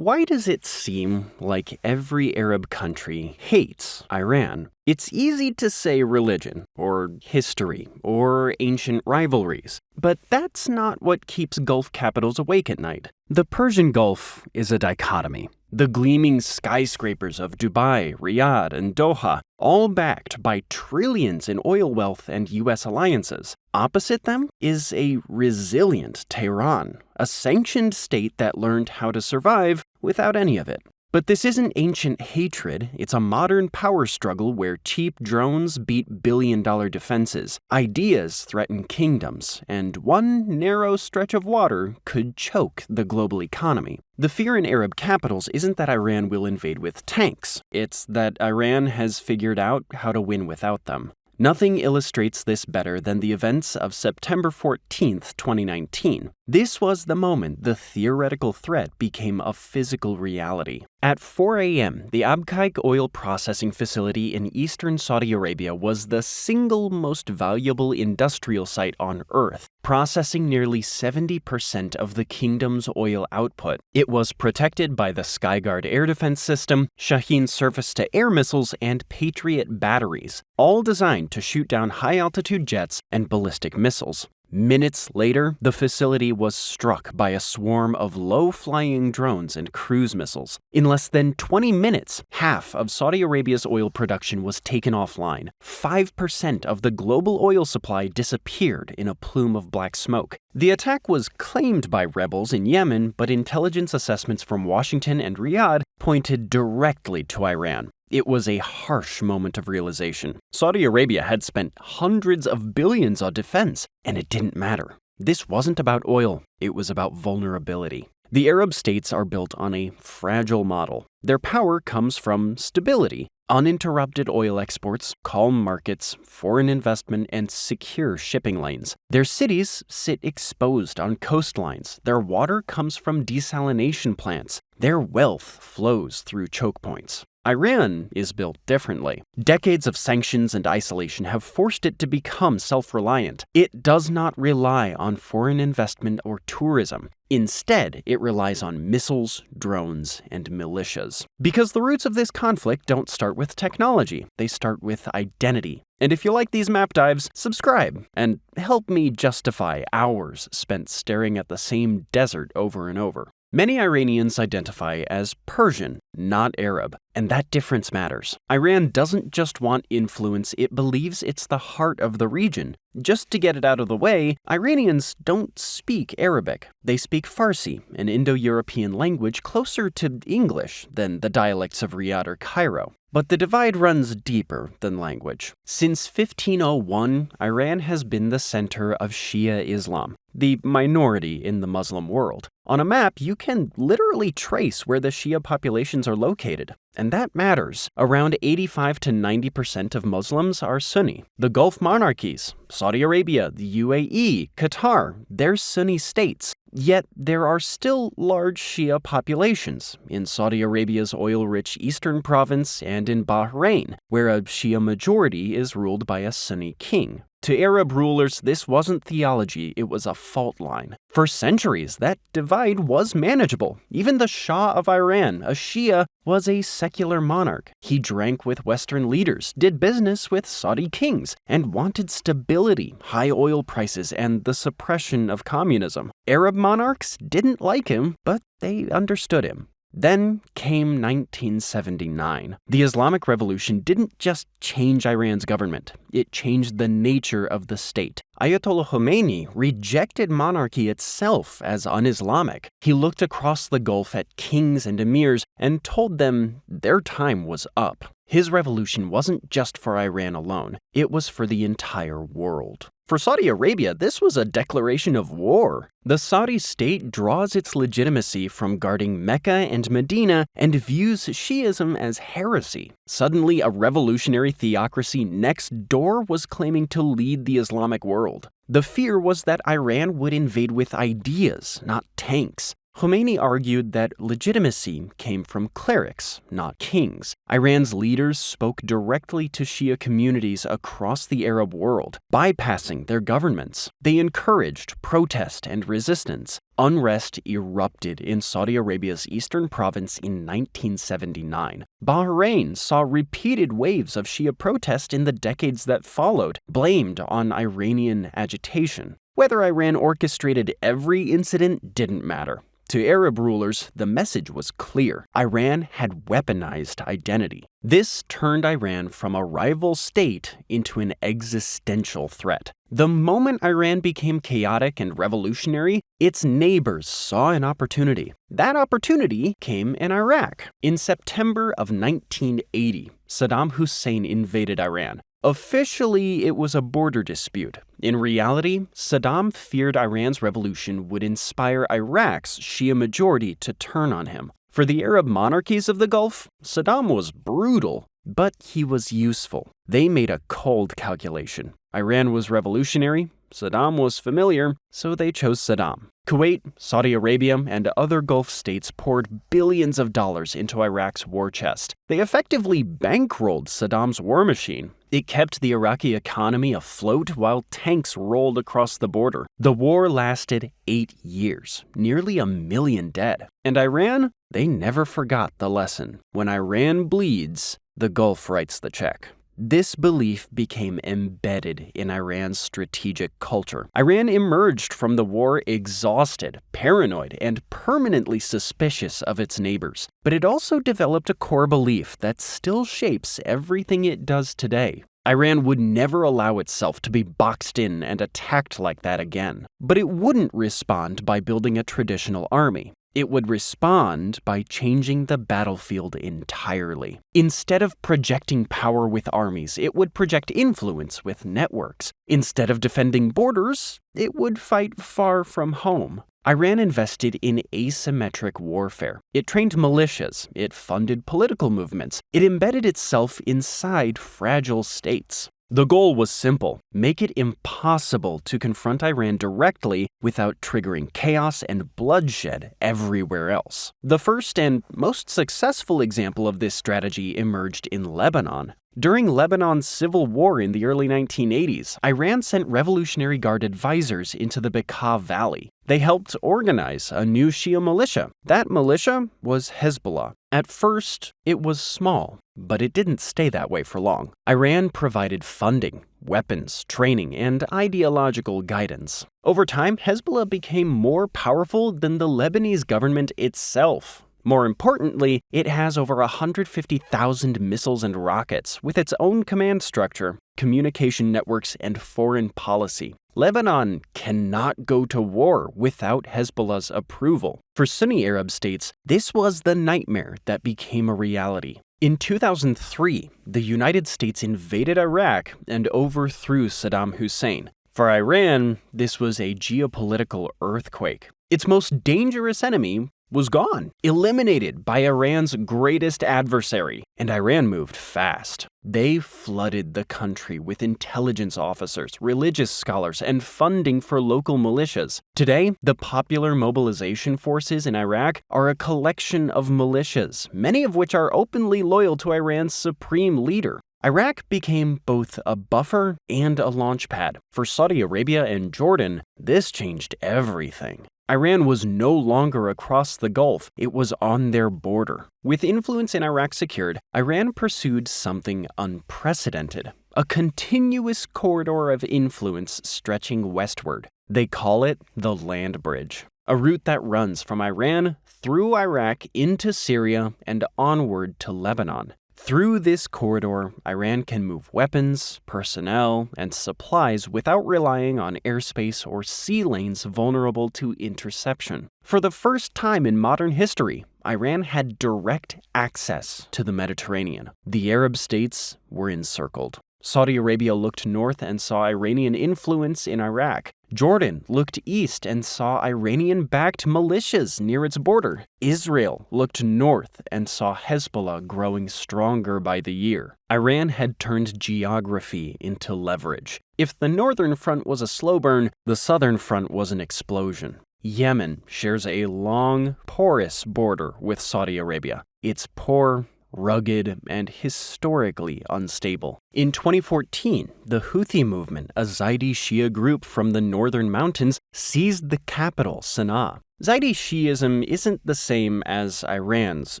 Why does it seem like every Arab country hates Iran? It's easy to say religion, or history, or ancient rivalries, but that's not what keeps Gulf capitals awake at night. The Persian Gulf is a dichotomy. The gleaming skyscrapers of Dubai, Riyadh, and Doha, all backed by trillions in oil wealth and U.S. alliances. Opposite them is a resilient Tehran, a sanctioned state that learned how to survive without any of it. But this isn't ancient hatred, it's a modern power struggle where cheap drones beat billion-dollar defenses, ideas threaten kingdoms, and one narrow stretch of water could choke the global economy. The fear in Arab capitals isn't that Iran will invade with tanks, it's that Iran has figured out how to win without them. Nothing illustrates this better than the events of September 14, 2019. This was the moment the theoretical threat became a physical reality. At 4 a.m., the Abqaiq oil processing facility in eastern Saudi Arabia was the single most valuable industrial site on Earth, processing nearly 70% of the kingdom's oil output. It was protected by the Skyguard air defense system, Shaheen surface-to-air missiles, and Patriot batteries, all designed to shoot down high-altitude jets and ballistic missiles. Minutes later, the facility was struck by a swarm of low-flying drones and cruise missiles. In less than 20 minutes, half of Saudi Arabia's oil production was taken offline. 5% of the global oil supply disappeared in a plume of black smoke. The attack was claimed by rebels in Yemen, but intelligence assessments from Washington and Riyadh pointed directly to Iran. It was a harsh moment of realization. Saudi Arabia had spent hundreds of billions on defense, and it didn't matter. This wasn't about oil, it was about vulnerability. The Arab states are built on a fragile model. Their power comes from stability, uninterrupted oil exports, calm markets, foreign investment, and secure shipping lanes. Their cities sit exposed on coastlines. Their water comes from desalination plants. Their wealth flows through choke points. Iran is built differently. Decades of sanctions and isolation have forced it to become self-reliant. It does not rely on foreign investment or tourism. Instead, it relies on missiles, drones, and militias. Because the roots of this conflict don't start with technology, they start with identity. And if you like these map dives, subscribe and help me justify hours spent staring at the same desert over and over. Many Iranians identify as Persian, not Arab, and that difference matters. Iran doesn't just want influence, it believes it's the heart of the region. Just to get it out of the way, Iranians don't speak Arabic. They speak Farsi, an Indo-European language closer to English than the dialects of Riyadh or Cairo. But the divide runs deeper than language. Since 1501, Iran has been the center of Shia Islam, the minority in the Muslim world. On a map, you can literally trace where the Shia populations are located. And that matters. Around 85 to 90% of Muslims are Sunni. The Gulf monarchies, Saudi Arabia, the UAE, Qatar, they're Sunni states. Yet there are still large Shia populations in Saudi Arabia's oil-rich eastern province and in Bahrain, where a Shia majority is ruled by a Sunni king. To Arab rulers, this wasn't theology, it was a fault line. For centuries, that divide was manageable. Even the Shah of Iran, a Shia, was a secular monarch. He drank with Western leaders, did business with Saudi kings, and wanted stability, high oil prices, and the suppression of communism. Arab monarchs didn't like him, but they understood him. Then came 1979. The Islamic Revolution didn't just change Iran's government, it changed the nature of the state. Ayatollah Khomeini rejected monarchy itself as un-Islamic. He looked across the Gulf at kings and emirs and told them their time was up. His revolution wasn't just for Iran alone, it was for the entire world. For Saudi Arabia, this was a declaration of war. The Saudi state draws its legitimacy from guarding Mecca and Medina and views Shiism as heresy. Suddenly, a revolutionary theocracy next door was claiming to lead the Islamic world. The fear was that Iran would invade with ideas, not tanks. Khomeini argued that legitimacy came from clerics, not kings. Iran's leaders spoke directly to Shia communities across the Arab world, bypassing their governments. They encouraged protest and resistance. Unrest erupted in Saudi Arabia's eastern province in 1979. Bahrain saw repeated waves of Shia protest in the decades that followed, blamed on Iranian agitation. Whether Iran orchestrated every incident didn't matter. To Arab rulers, the message was clear. Iran had weaponized identity. This turned Iran from a rival state into an existential threat. The moment Iran became chaotic and revolutionary, its neighbors saw an opportunity. That opportunity came in Iraq. In September of 1980, Saddam Hussein invaded Iran. Officially, it was a border dispute. In reality, Saddam feared Iran's revolution would inspire Iraq's Shia majority to turn on him. For the Arab monarchies of the Gulf, Saddam was brutal, but he was useful. They made a cold calculation. Iran was revolutionary, Saddam was familiar, so they chose Saddam. Kuwait, Saudi Arabia, and other Gulf states poured billions of dollars into Iraq's war chest. They effectively bankrolled Saddam's war machine. It kept the Iraqi economy afloat while tanks rolled across the border. The war lasted 8 years, nearly 1 million dead. And Iran? They never forgot the lesson. When Iran bleeds, the Gulf writes the check. This belief became embedded in Iran's strategic culture. Iran emerged from the war exhausted, paranoid, and permanently suspicious of its neighbors. But it also developed a core belief that still shapes everything it does today. Iran would never allow itself to be boxed in and attacked like that again. But it wouldn't respond by building a traditional army. It would respond by changing the battlefield entirely. Instead of projecting power with armies, it would project influence with networks. Instead of defending borders, it would fight far from home. Iran invested in asymmetric warfare. It trained militias. It funded political movements. It embedded itself inside fragile states. The goal was simple: make it impossible to confront Iran directly without triggering chaos and bloodshed everywhere else. The first and most successful example of this strategy emerged in Lebanon. During Lebanon's civil war in the early 1980s, Iran sent Revolutionary Guard advisors into the Bekaa Valley. They helped organize a new Shia militia. That militia was Hezbollah. At first, it was small, but it didn't stay that way for long. Iran provided funding, weapons, training, and ideological guidance. Over time, Hezbollah became more powerful than the Lebanese government itself. More importantly, it has over 150,000 missiles and rockets, with its own command structure, communication networks, and foreign policy. Lebanon cannot go to war without Hezbollah's approval. For Sunni Arab states, this was the nightmare that became a reality. In 2003, the United States invaded Iraq and overthrew Saddam Hussein. For Iran, this was a geopolitical earthquake. Its most dangerous enemy was gone, eliminated by Iran's greatest adversary. And Iran moved fast. They flooded the country with intelligence officers, religious scholars, and funding for local militias. Today, the Popular Mobilization Forces in Iraq are a collection of militias, many of which are openly loyal to Iran's supreme leader. Iraq became both a buffer and a launchpad. For Saudi Arabia and Jordan, this changed everything. Iran was no longer across the Gulf, it was on their border. With influence in Iraq secured, Iran pursued something unprecedented: a continuous corridor of influence stretching westward. They call it the Land Bridge, a route that runs from Iran through Iraq into Syria and onward to Lebanon. Through this corridor, Iran can move weapons, personnel, and supplies without relying on airspace or sea lanes vulnerable to interception. For the first time in modern history, Iran had direct access to the Mediterranean. The Arab states were encircled. Saudi Arabia looked north and saw Iranian influence in Iraq. Jordan looked east and saw Iranian-backed militias near its border. Israel looked north and saw Hezbollah growing stronger by the year. Iran had turned geography into leverage. If the northern front was a slow burn, the southern front was an explosion. Yemen shares a long, porous border with Saudi Arabia. It's poor, rugged, and historically unstable. In 2014, the Houthi movement, a Zaidi Shia group from the northern mountains, seized the capital, Sana'a. Zaidi Shi'ism isn't the same as Iran's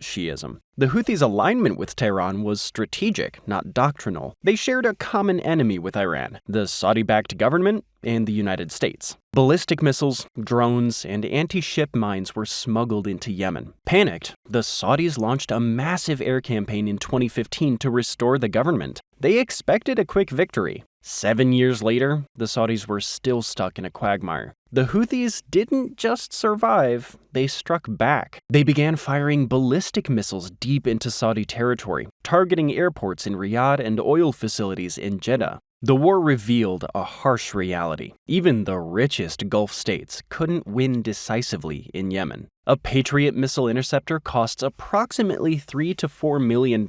Shi'ism. The Houthis' alignment with Tehran was strategic, not doctrinal. They shared a common enemy with Iran, the Saudi-backed government and the United States. Ballistic missiles, drones, and anti-ship mines were smuggled into Yemen. Panicked, the Saudis launched a massive air campaign in 2015 to restore the government. They expected a quick victory. 7 years later, the Saudis were still stuck in a quagmire. The Houthis didn't just survive, they struck back. They began firing ballistic missiles deep into Saudi territory, targeting airports in Riyadh and oil facilities in Jeddah. The war revealed a harsh reality. Even the richest Gulf states couldn't win decisively in Yemen. A Patriot missile interceptor costs approximately $3 to $4 million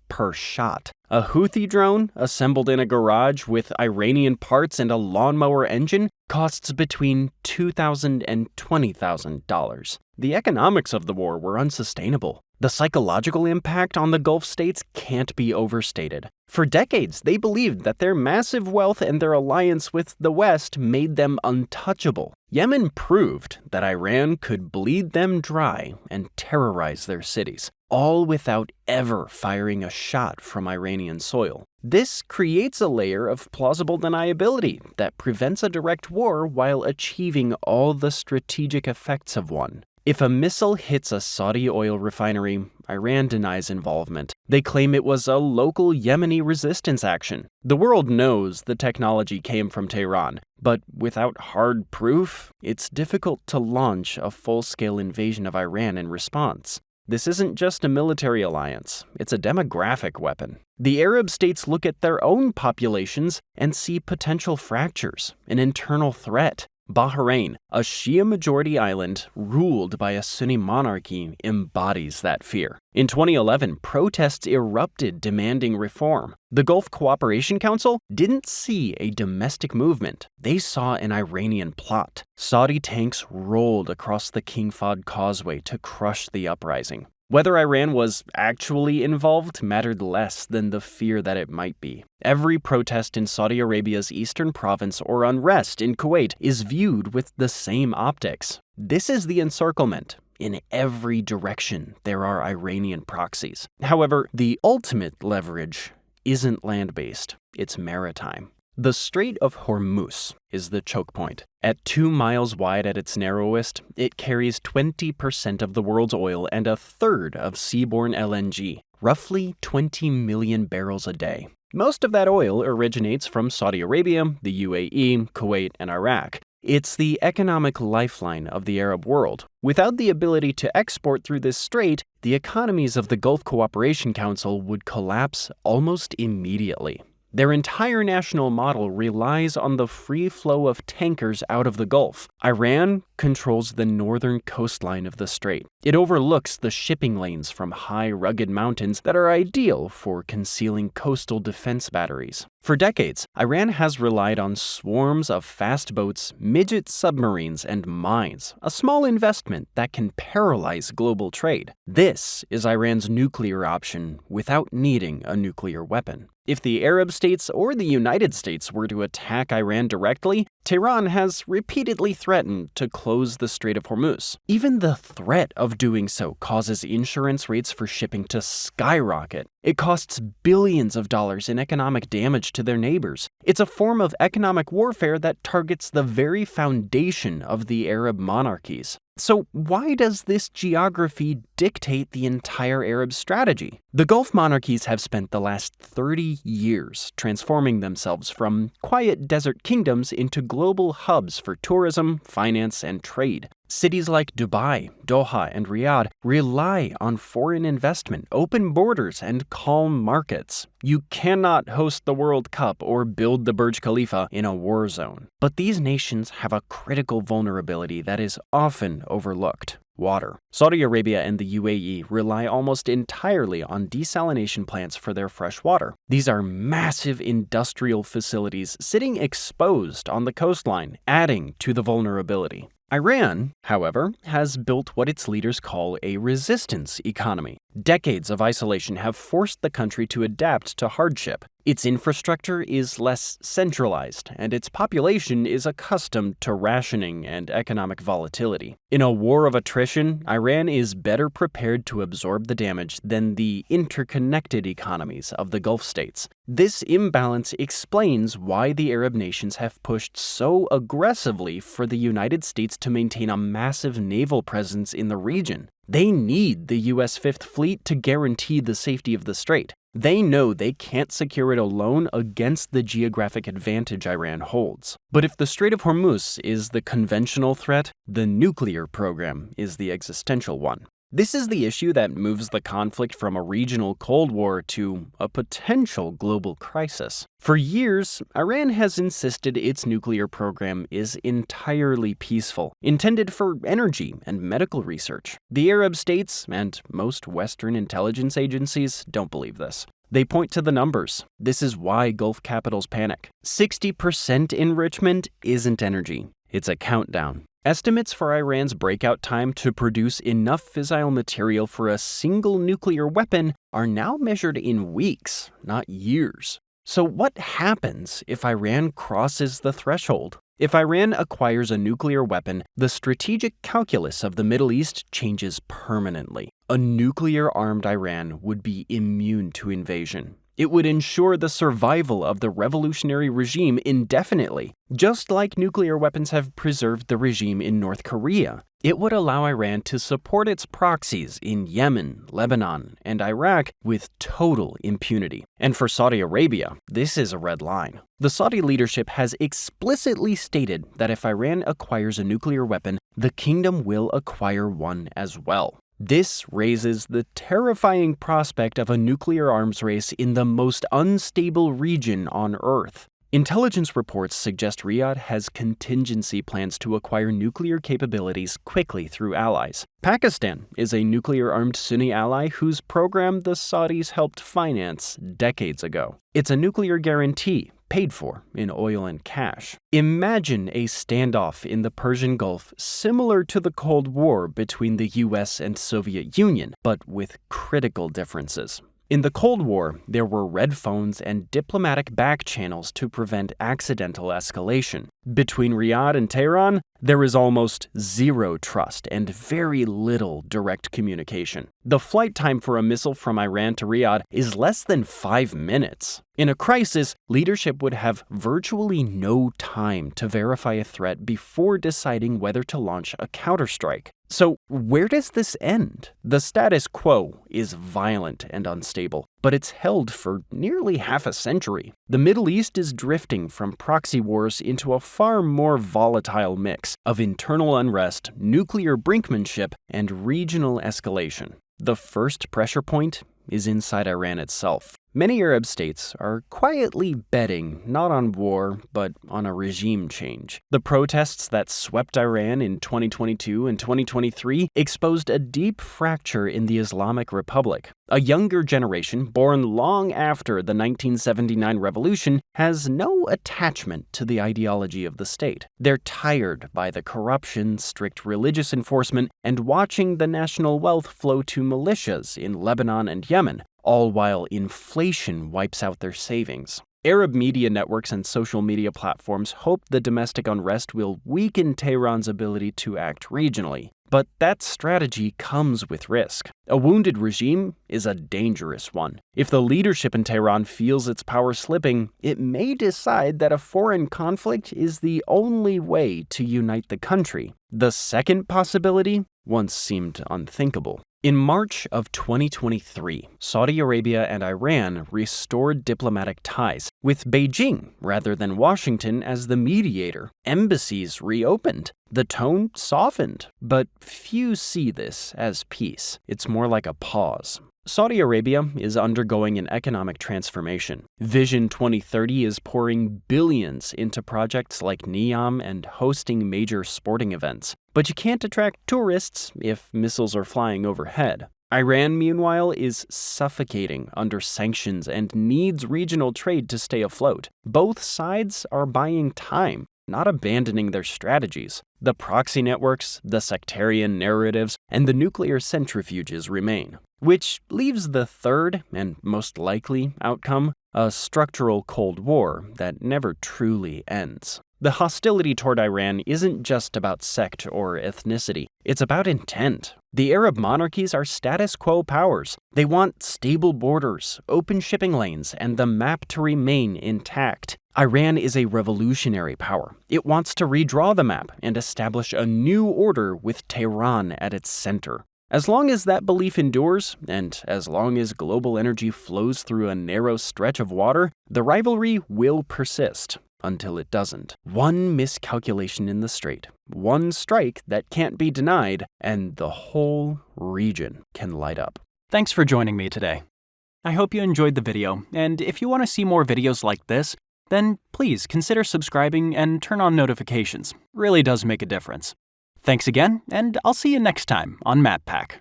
per shot. A Houthi drone, assembled in a garage with Iranian parts and a lawnmower engine, costs between $2,000 and $20,000. The economics of the war were unsustainable. The psychological impact on the Gulf states can't be overstated. For decades, they believed that their massive wealth and their alliance with the West made them untouchable. Yemen proved that Iran could bleed them dry and terrorize their cities, all without ever firing a shot from Iranian soil. This creates a layer of plausible deniability that prevents a direct war while achieving all the strategic effects of one. If a missile hits a Saudi oil refinery, Iran denies involvement. They claim it was a local Yemeni resistance action. The world knows the technology came from Tehran, but without hard proof, it's difficult to launch a full-scale invasion of Iran in response. This isn't just a military alliance, it's a demographic weapon. The Arab states look at their own populations and see potential fractures, an internal threat. Bahrain, a Shia-majority island ruled by a Sunni monarchy, embodies that fear. In 2011, protests erupted demanding reform. The Gulf Cooperation Council didn't see a domestic movement. They saw an Iranian plot. Saudi tanks rolled across the King Fahd Causeway to crush the uprising. Whether Iran was actually involved mattered less than the fear that it might be. Every protest in Saudi Arabia's eastern province or unrest in Kuwait is viewed with the same optics. This is the encirclement. In every direction, there are Iranian proxies. However, the ultimate leverage isn't land-based, it's maritime. The Strait of Hormuz is the choke point. At 2 miles wide at its narrowest, it carries 20% of the world's oil and a third of seaborne LNG, roughly 20 million barrels a day. Most of that oil originates from Saudi Arabia, the UAE, Kuwait, and Iraq. It's the economic lifeline of the Arab world. Without the ability to export through this strait, the economies of the Gulf Cooperation Council would collapse almost immediately. Their entire national model relies on the free flow of tankers out of the Gulf. Iran controls the northern coastline of the strait. It overlooks the shipping lanes from high, rugged mountains that are ideal for concealing coastal defense batteries. For decades, Iran has relied on swarms of fast boats, midget submarines, and mines, a small investment that can paralyze global trade. This is Iran's nuclear option without needing a nuclear weapon. If the Arab states or the United States were to attack Iran directly, Tehran has repeatedly threatened to close the Strait of Hormuz. Even the threat of doing so causes insurance rates for shipping to skyrocket. It costs billions of dollars in economic damage to their neighbors. It's a form of economic warfare that targets the very foundation of the Arab monarchies. So why does this geography dictate the entire Arab strategy? The Gulf monarchies have spent the last 30 years transforming themselves from quiet desert kingdoms into global hubs for tourism, finance, and trade. Cities like Dubai, Doha, and Riyadh rely on foreign investment, open borders, and calm markets. You cannot host the World Cup or build the Burj Khalifa in a war zone. But these nations have a critical vulnerability that is often overlooked: water. Saudi Arabia and the UAE rely almost entirely on desalination plants for their fresh water. These are massive industrial facilities sitting exposed on the coastline, adding to the vulnerability. Iran, however, has built what its leaders call a resistance economy. Decades of isolation have forced the country to adapt to hardship. Its infrastructure is less centralized, and its population is accustomed to rationing and economic volatility. In a war of attrition, Iran is better prepared to absorb the damage than the interconnected economies of the Gulf states. This imbalance explains why the Arab nations have pushed so aggressively for the United States to maintain a massive naval presence in the region. They need the U.S. Fifth Fleet to guarantee the safety of the strait. They know they can't secure it alone against the geographic advantage Iran holds. But if the Strait of Hormuz is the conventional threat, the nuclear program is the existential one. This is the issue that moves the conflict from a regional Cold War to a potential global crisis. For years, Iran has insisted its nuclear program is entirely peaceful, intended for energy and medical research. The Arab states, and most Western intelligence agencies, don't believe this. They point to the numbers. This is why Gulf capitals panic. 60% enrichment isn't energy. It's a countdown. Estimates for Iran's breakout time to produce enough fissile material for a single nuclear weapon are now measured in weeks, not years. So what happens if Iran crosses the threshold? If Iran acquires a nuclear weapon, the strategic calculus of the Middle East changes permanently. A nuclear-armed Iran would be immune to invasion. It would ensure the survival of the revolutionary regime indefinitely, just like nuclear weapons have preserved the regime in North Korea. It would allow Iran to support its proxies in Yemen, Lebanon, and Iraq with total impunity. And for Saudi Arabia, this is a red line. The Saudi leadership has explicitly stated that if Iran acquires a nuclear weapon, the kingdom will acquire one as well. This raises the terrifying prospect of a nuclear arms race in the most unstable region on Earth. Intelligence reports suggest Riyadh has contingency plans to acquire nuclear capabilities quickly through allies. Pakistan is a nuclear-armed Sunni ally whose program the Saudis helped finance decades ago. It's a nuclear guarantee, paid for in oil and cash. Imagine a standoff in the Persian Gulf similar to the Cold War between the US and Soviet Union, but with critical differences. In the Cold War, there were red phones and diplomatic back channels to prevent accidental escalation. Between Riyadh and Tehran, there is almost zero trust and very little direct communication. The flight time for a missile from Iran to Riyadh is less than 5 minutes. In a crisis, leadership would have virtually no time to verify a threat before deciding whether to launch a counterstrike. So, where does this end? The status quo is violent and unstable, but it's held for nearly half a century. The Middle East is drifting from proxy wars into a far more volatile mix of internal unrest, nuclear brinkmanship, and regional escalation. The first pressure point is inside Iran itself. Many Arab states are quietly betting not on war, but on a regime change. The protests that swept Iran in 2022 and 2023 exposed a deep fracture in the Islamic Republic. A younger generation, born long after the 1979 revolution, has no attachment to the ideology of the state. They're tired by the corruption, strict religious enforcement, and watching the national wealth flow to militias in Lebanon and Yemen, all while inflation wipes out their savings. Arab media networks and social media platforms hope the domestic unrest will weaken Tehran's ability to act regionally. But that strategy comes with risk. A wounded regime is a dangerous one. If the leadership in Tehran feels its power slipping, it may decide that a foreign conflict is the only way to unite the country. The second possibility once seemed unthinkable. In March of 2023, Saudi Arabia and Iran restored diplomatic ties, with Beijing rather than Washington as the mediator. Embassies reopened. The tone softened, but few see this as peace. It's more like a pause. Saudi Arabia is undergoing an economic transformation. Vision 2030 is pouring billions into projects like NEOM and hosting major sporting events. But you can't attract tourists if missiles are flying overhead. Iran, meanwhile, is suffocating under sanctions and needs regional trade to stay afloat. Both sides are buying time, not abandoning their strategies. The proxy networks, the sectarian narratives, and the nuclear centrifuges remain. Which leaves the third, and most likely, outcome, a structural Cold War that never truly ends. The hostility toward Iran isn't just about sect or ethnicity, it's about intent. The Arab monarchies are status quo powers. They want stable borders, open shipping lanes, and the map to remain intact. Iran is a revolutionary power. It wants to redraw the map and establish a new order with Tehran at its center. As long as that belief endures, and as long as global energy flows through a narrow stretch of water, the rivalry will persist. Until it doesn't. One miscalculation in the strait, one strike that can't be denied, and the whole region can light up. Thanks for joining me today. I hope you enjoyed the video, and if you want to see more videos like this, then please consider subscribing and turn on notifications. It really does make a difference. Thanks again, and I'll see you next time on MatPack.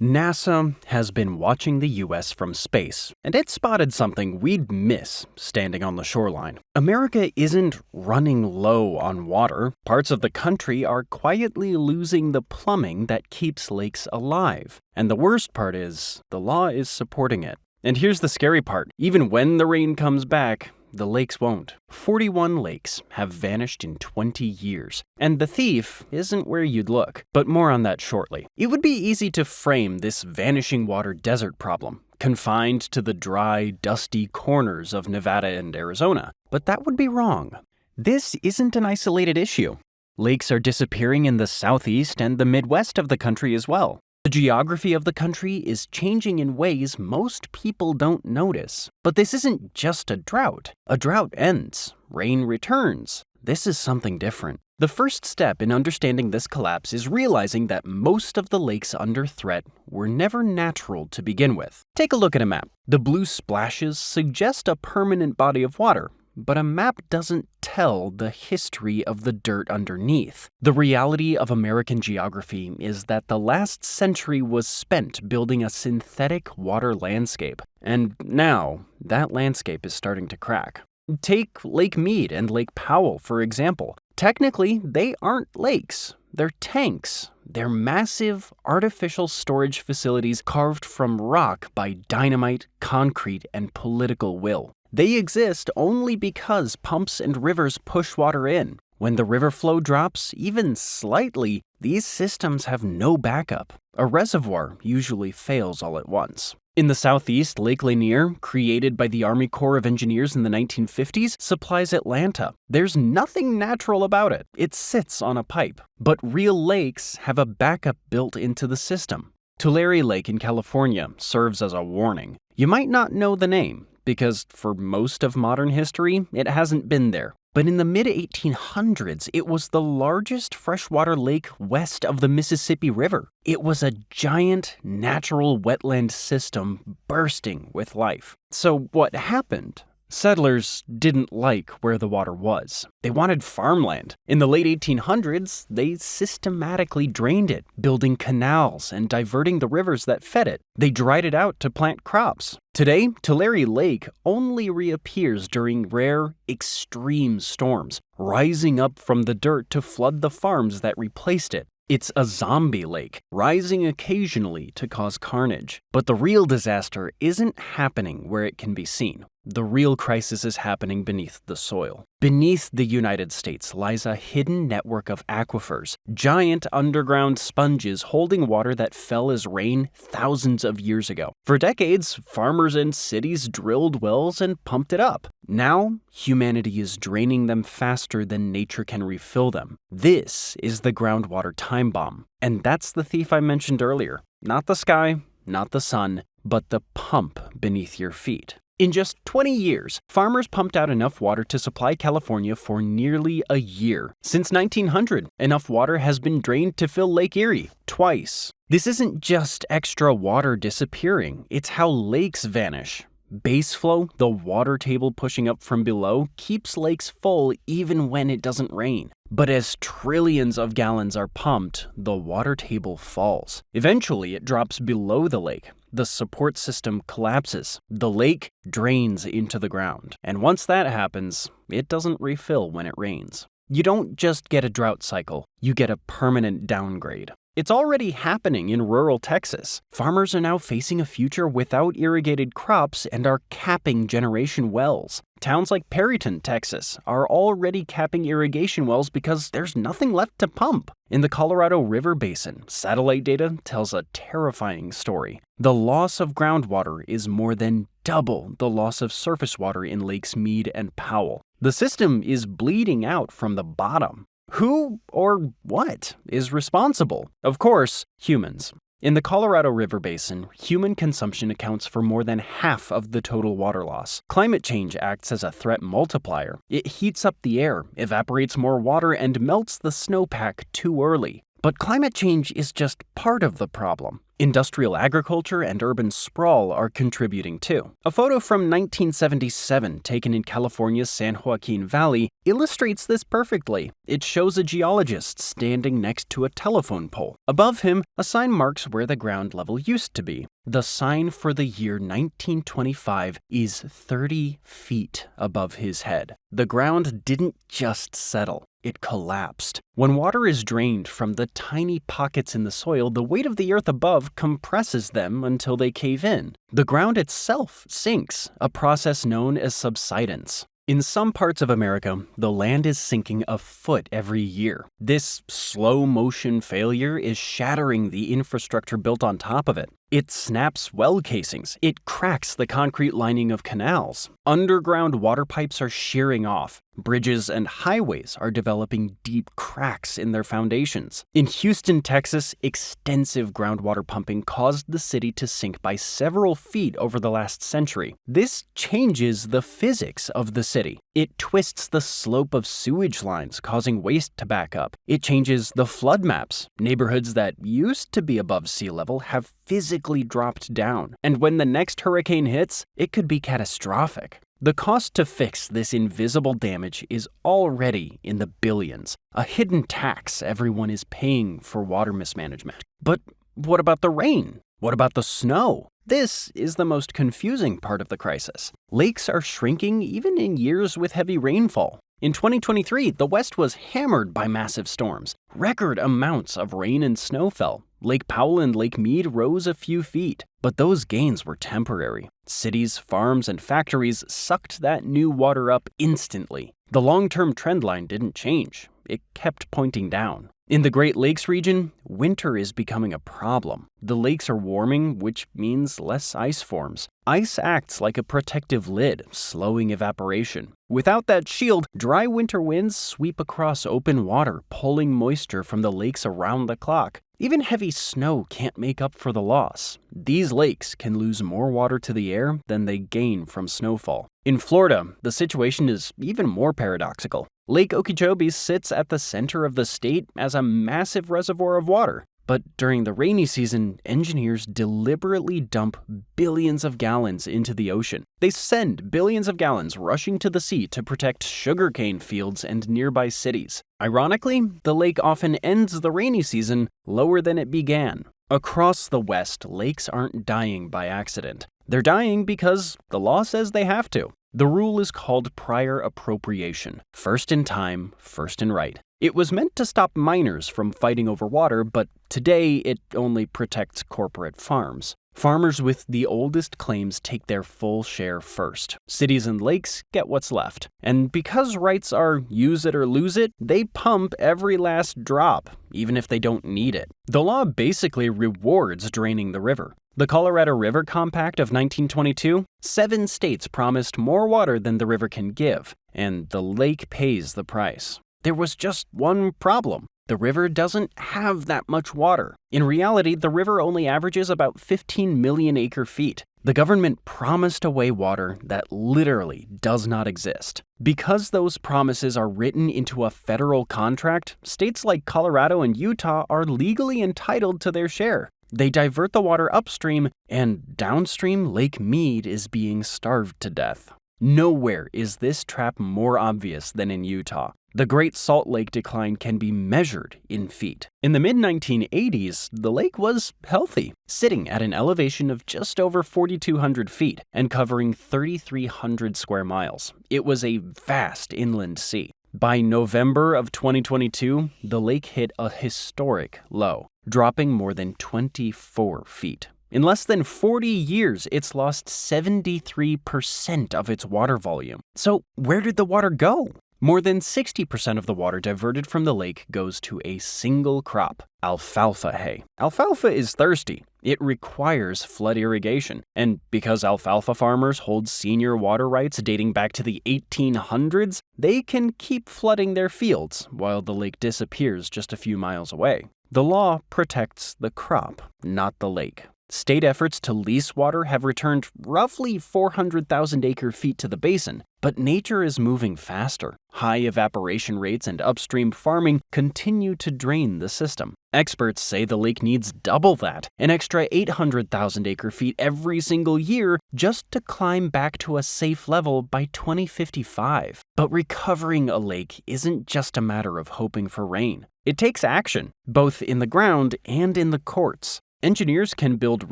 NASA has been watching the US from space, and it spotted something we'd miss standing on the shoreline. America isn't running low on water. Parts of the country are quietly losing the plumbing that keeps lakes alive. And the worst part is, the law is supporting it. And here's the scary part. Even when the rain comes back, the lakes won't. 41 lakes have vanished in 20 years, and the thief isn't where you'd look, but more on that shortly. It would be easy to frame this vanishing water desert problem, confined to the dry, dusty corners of Nevada and Arizona, but that would be wrong. This isn't an isolated issue. Lakes are disappearing in the southeast and the Midwest of the country as well. The geography of the country is changing in ways most people don't notice. But this isn't just a drought. A drought ends. Rain returns. This is something different. The first step in understanding this collapse is realizing that most of the lakes under threat were never natural to begin with. Take a look at a map. The blue splashes suggest a permanent body of water. But a map doesn't tell the history of the dirt underneath. The reality of American geography is that the last century was spent building a synthetic water landscape, and now that landscape is starting to crack. Take Lake Mead and Lake Powell, for example. Technically, they aren't lakes. They're tanks. They're massive, artificial storage facilities carved from rock by dynamite, concrete, and political will. They exist only because pumps and rivers push water in. When the river flow drops, even slightly, these systems have no backup. A reservoir usually fails all at once. In the southeast, Lake Lanier, created by the Army Corps of Engineers in the 1950s, supplies Atlanta. There's nothing natural about it. It sits on a pipe. But real lakes have a backup built into the system. Tulare Lake in California serves as a warning. You might not know the name, because for most of modern history, it hasn't been there. But in the mid-1800s, it was the largest freshwater lake west of the Mississippi River. It was a giant natural wetland system bursting with life. So what happened? Settlers didn't like where the water was. They wanted farmland. In the late 1800s, they systematically drained it, building canals and diverting the rivers that fed it. They dried it out to plant crops. Today, Tulare Lake only reappears during rare, extreme storms, rising up from the dirt to flood the farms that replaced it. It's a zombie lake, rising occasionally to cause carnage. But the real disaster isn't happening where it can be seen. The real crisis is happening beneath the soil. Beneath the United States lies a hidden network of aquifers, giant underground sponges holding water that fell as rain thousands of years ago. For decades, farmers and cities drilled wells and pumped it up. Now, humanity is draining them faster than nature can refill them. This is the groundwater time bomb. And that's the thief I mentioned earlier. Not the sky, not the sun, but the pump beneath your feet. In just 20 years, farmers pumped out enough water to supply California for nearly a year. Since 1900, enough water has been drained to fill Lake Erie twice. This isn't just extra water disappearing, it's how lakes vanish. Base flow, the water table pushing up from below, keeps lakes full even when it doesn't rain. But as trillions of gallons are pumped, the water table falls. Eventually, it drops below the lake. The support system collapses. The lake drains into the ground. And once that happens, it doesn't refill when it rains. You don't just get a drought cycle, you get a permanent downgrade. It's already happening in rural Texas. Farmers are now facing a future without irrigated crops and are capping generation wells. Towns like Perryton, Texas, are already capping irrigation wells because there's nothing left to pump. In the Colorado River Basin, satellite data tells a terrifying story. The loss of groundwater is more than double the loss of surface water in Lakes Mead and Powell. The system is bleeding out from the bottom. Who or what is responsible? Of course, humans. In the Colorado River Basin, human consumption accounts for more than half of the total water loss. Climate change acts as a threat multiplier. It heats up the air, evaporates more water, and melts the snowpack too early. But climate change is just part of the problem. Industrial agriculture and urban sprawl are contributing too. A photo from 1977 taken in California's San Joaquin Valley illustrates this perfectly. It shows a geologist standing next to a telephone pole. Above him, a sign marks where the ground level used to be. The sign for the year 1925 is 30 feet above his head. The ground didn't just settle. It collapsed. When water is drained from the tiny pockets in the soil, the weight of the earth above compresses them until they cave in. The ground itself sinks, a process known as subsidence. In some parts of America, the land is sinking a foot every year. This slow-motion failure is shattering the infrastructure built on top of it. It snaps well casings. It cracks the concrete lining of canals. Underground water pipes are shearing off. Bridges and highways are developing deep cracks in their foundations. In Houston, Texas, extensive groundwater pumping caused the city to sink by several feet over the last century. This changes the physics of the city. It twists the slope of sewage lines, causing waste to back up. It changes the flood maps. Neighborhoods that used to be above sea level have physically dropped down. And when the next hurricane hits, it could be catastrophic. The cost to fix this invisible damage is already in the billions, a hidden tax everyone is paying for water mismanagement. But what about the rain? What about the snow? This is the most confusing part of the crisis. Lakes are shrinking even in years with heavy rainfall. In 2023, the West was hammered by massive storms. Record amounts of rain and snow fell. Lake Powell and Lake Mead rose a few feet, but those gains were temporary. Cities, farms, and factories sucked that new water up instantly. The long-term trend line didn't change. It kept pointing down. In the Great Lakes region, winter is becoming a problem. The lakes are warming, which means less ice forms. Ice acts like a protective lid, slowing evaporation. Without that shield, dry winter winds sweep across open water, pulling moisture from the lakes around the clock. Even heavy snow can't make up for the loss. These lakes can lose more water to the air than they gain from snowfall. In Florida, the situation is even more paradoxical. Lake Okeechobee sits at the center of the state as a massive reservoir of water. But during the rainy season, engineers deliberately dump billions of gallons into the ocean. They send billions of gallons rushing to the sea to protect sugarcane fields and nearby cities. Ironically, the lake often ends the rainy season lower than it began. Across the West, lakes aren't dying by accident. They're dying because the law says they have to. The rule is called prior appropriation. First in time, first in right. It was meant to stop miners from fighting over water, but today it only protects corporate farms. Farmers with the oldest claims take their full share first. Cities and lakes get what's left. And because rights are use it or lose it, they pump every last drop, even if they don't need it. The law basically rewards draining the river. The Colorado River Compact of 1922, 7 states promised more water than the river can give, and the lake pays the price. There was just one problem. The river doesn't have that much water. In reality, the river only averages about 15 million acre-feet. The government promised away water that literally does not exist. Because those promises are written into a federal contract, states like Colorado and Utah are legally entitled to their share. They divert the water upstream, and downstream Lake Mead is being starved to death. Nowhere is this trap more obvious than in Utah. The Great Salt Lake decline can be measured in feet. In the mid-1980s, the lake was healthy, sitting at an elevation of just over 4,200 feet and covering 3,300 square miles. It was a vast inland sea. By November of 2022, the lake hit a historic low, dropping more than 24 feet. In less than 40 years, it's lost 73% of its water volume. So where did the water go? More than 60% of the water diverted from the lake goes to a single crop, alfalfa hay. Alfalfa is thirsty. It requires flood irrigation. And because alfalfa farmers hold senior water rights dating back to the 1800s, they can keep flooding their fields while the lake disappears just a few miles away. The law protects the crop, not the lake. State efforts to lease water have returned roughly 400,000 acre-feet to the basin, but nature is moving faster. High evaporation rates and upstream farming continue to drain the system. Experts say the lake needs double that, an extra 800,000 acre-feet every single year, just to climb back to a safe level by 2055. But recovering a lake isn't just a matter of hoping for rain. It takes action, both in the ground and in the courts. Engineers can build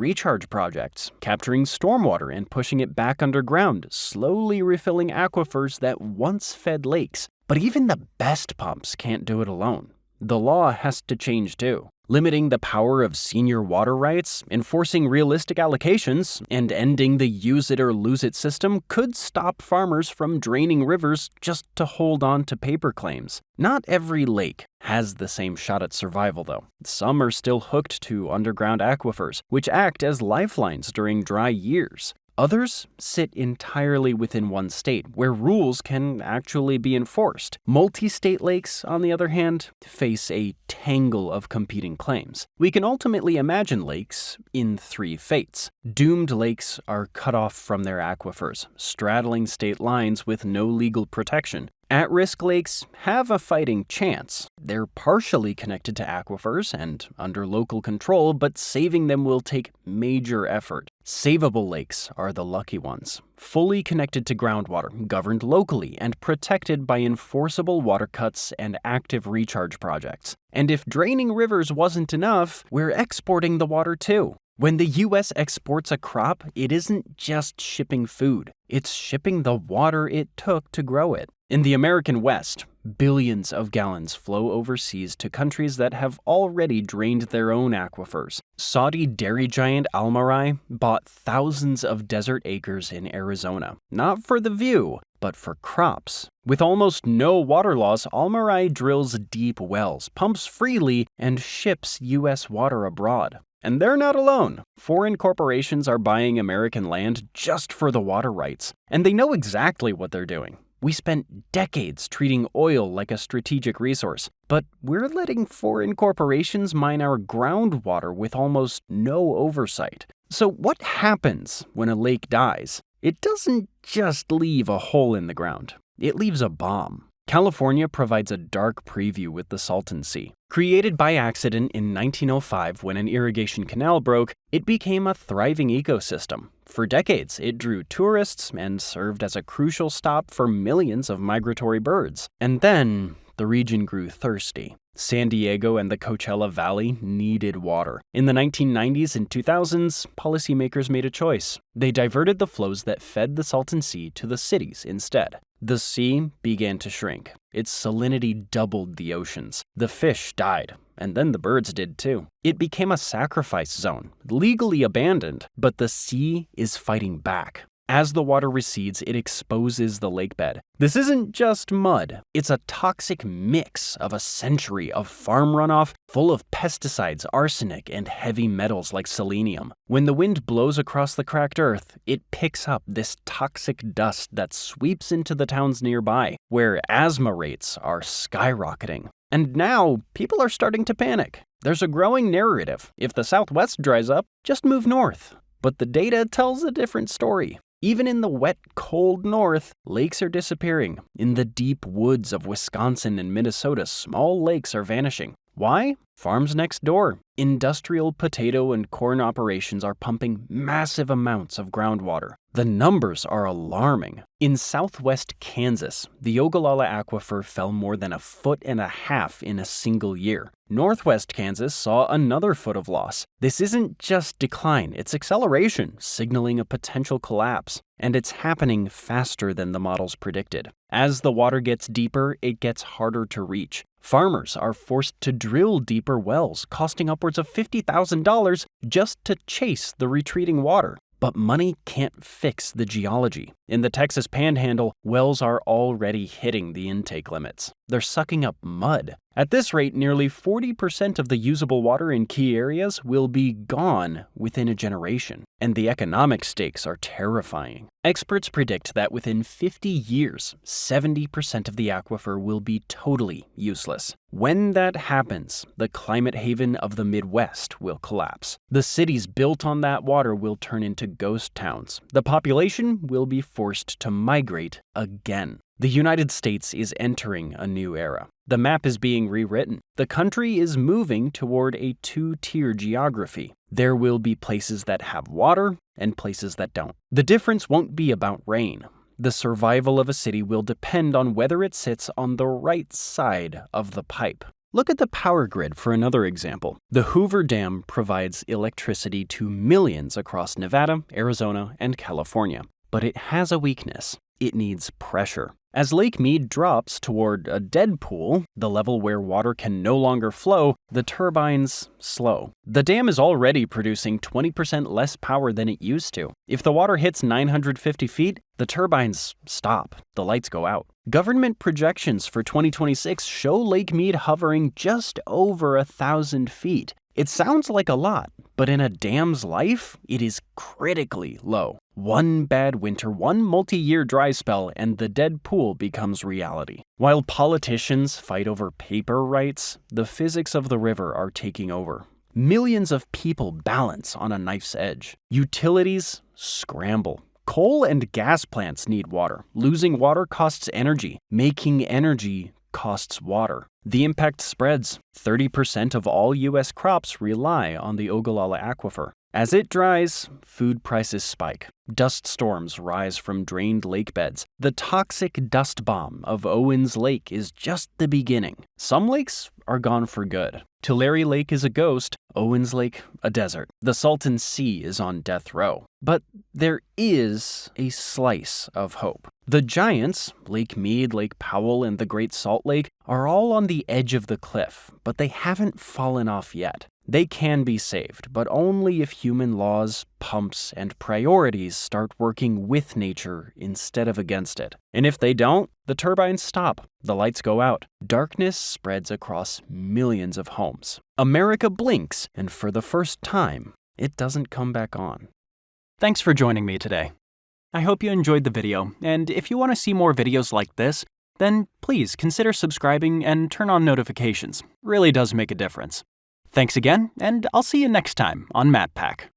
recharge projects, capturing stormwater and pushing it back underground, slowly refilling aquifers that once fed lakes. But even the best pumps can't do it alone. The law has to change too. Limiting the power of senior water rights, enforcing realistic allocations, and ending the use it or lose it system could stop farmers from draining rivers just to hold on to paper claims. Not every lake has the same shot at survival, though. Some are still hooked to underground aquifers, which act as lifelines during dry years. Others sit entirely within one state, where rules can actually be enforced. Multi-state lakes, on the other hand, face a tangle of competing claims. We can ultimately imagine lakes in three fates. Doomed lakes are cut off from their aquifers, straddling state lines with no legal protection. At-risk lakes have a fighting chance. They're partially connected to aquifers and under local control, but saving them will take major effort. Savable lakes are the lucky ones, fully connected to groundwater, governed locally, and protected by enforceable water cuts and active recharge projects. And if draining rivers wasn't enough, we're exporting the water too. When the U.S. exports a crop, it isn't just shipping food. It's shipping the water it took to grow it. In the American West, billions of gallons flow overseas to countries that have already drained their own aquifers. Saudi dairy giant Almarai bought thousands of desert acres in Arizona, not for the view, but for crops. With almost no water loss, Almarai drills deep wells, pumps freely, and ships U.S. water abroad. And they're not alone. Foreign corporations are buying American land just for the water rights, and they know exactly what they're doing. We spent decades treating oil like a strategic resource, but we're letting foreign corporations mine our groundwater with almost no oversight. So what happens when a lake dies? It doesn't just leave a hole in the ground. It leaves a bomb. California provides a dark preview with the Salton Sea. Created by accident in 1905 when an irrigation canal broke, it became a thriving ecosystem. For decades, it drew tourists and served as a crucial stop for millions of migratory birds. And then, the region grew thirsty. San Diego and the Coachella Valley needed water. In the 1990s and 2000s, policymakers made a choice. They diverted the flows that fed the Salton Sea to the cities instead. The sea began to shrink. Its salinity doubled the oceans. The fish died, and then the birds did too. It became a sacrifice zone, legally abandoned, but the sea is fighting back. As the water recedes, it exposes the lakebed. This isn't just mud. It's a toxic mix of a century of farm runoff full of pesticides, arsenic, and heavy metals like selenium. When the wind blows across the cracked earth, it picks up this toxic dust that sweeps into the towns nearby, where asthma rates are skyrocketing. And now, people are starting to panic. There's a growing narrative. If the Southwest dries up, just move north. But the data tells a different story. Even in the wet, cold north, lakes are disappearing. In the deep woods of Wisconsin and Minnesota, small lakes are vanishing. Why? Farms next door. Industrial potato and corn operations are pumping massive amounts of groundwater. The numbers are alarming. In southwest Kansas, the Ogallala Aquifer fell more than 1.5 feet in a single year. Northwest Kansas saw another foot of loss. This isn't just decline, it's acceleration, signaling a potential collapse. and it's happening faster than the models predicted. As the water gets deeper, it gets harder to reach. Farmers are forced to drill deeper wells, costing upwards of $50,000 just to chase the retreating water. But money can't fix the geology. In the Texas Panhandle, wells are already hitting the intake limits. They're sucking up mud. At this rate, nearly 40% of the usable water in key areas will be gone within a generation, and the economic stakes are terrifying. Experts predict that within 50 years, 70% of the aquifer will be totally useless. When that happens, the climate haven of the Midwest will collapse. The cities built on that water will turn into ghost towns. The population will be forced to migrate again. The United States is entering a new era. The map is being rewritten. The country is moving toward a two-tier geography. There will be places that have water and places that don't. The difference won't be about rain. The survival of a city will depend on whether it sits on the right side of the pipe. Look at the power grid for another example. The Hoover Dam provides electricity to millions across Nevada, Arizona, and California. But it has a weakness. It needs pressure. As Lake Mead drops toward a dead pool, the level where water can no longer flow, the turbines slow. The dam is already producing 20% less power than it used to. If the water hits 950 feet, the turbines stop. The lights go out. Government projections for 2026 show Lake Mead hovering just over 1,000 feet. It sounds like a lot, but in a dam's life, it is critically low. One bad winter, one multi-year dry spell, and the dead pool becomes reality. While politicians fight over paper rights, the physics of the river are taking over. Millions of people balance on a knife's edge. Utilities scramble. Coal and gas plants need water. Losing water costs energy. Making energy costs water. The impact spreads. 30% of all U.S. crops rely on the Ogallala Aquifer. As it dries, food prices spike. Dust storms rise from drained lake beds. The toxic dust bomb of Owens Lake is just the beginning. Some lakes are gone for good. Tulare Lake is a ghost, Owens Lake a desert. The Salton Sea is on death row. But there is a slice of hope. The giants, Lake Mead, Lake Powell, and the Great Salt Lake, are all on the edge of the cliff, but they haven't fallen off yet. They can be saved, but only if human laws, pumps, and priorities start working with nature instead of against it. And if they don't, the turbines stop, the lights go out, darkness spreads across millions of homes. America blinks, and for the first time, it doesn't come back on. Thanks for joining me today. I hope you enjoyed the video, and if you want to see more videos like this, then please consider subscribing and turn on notifications. It really does make a difference. Thanks again, and I'll see you next time on MatPack.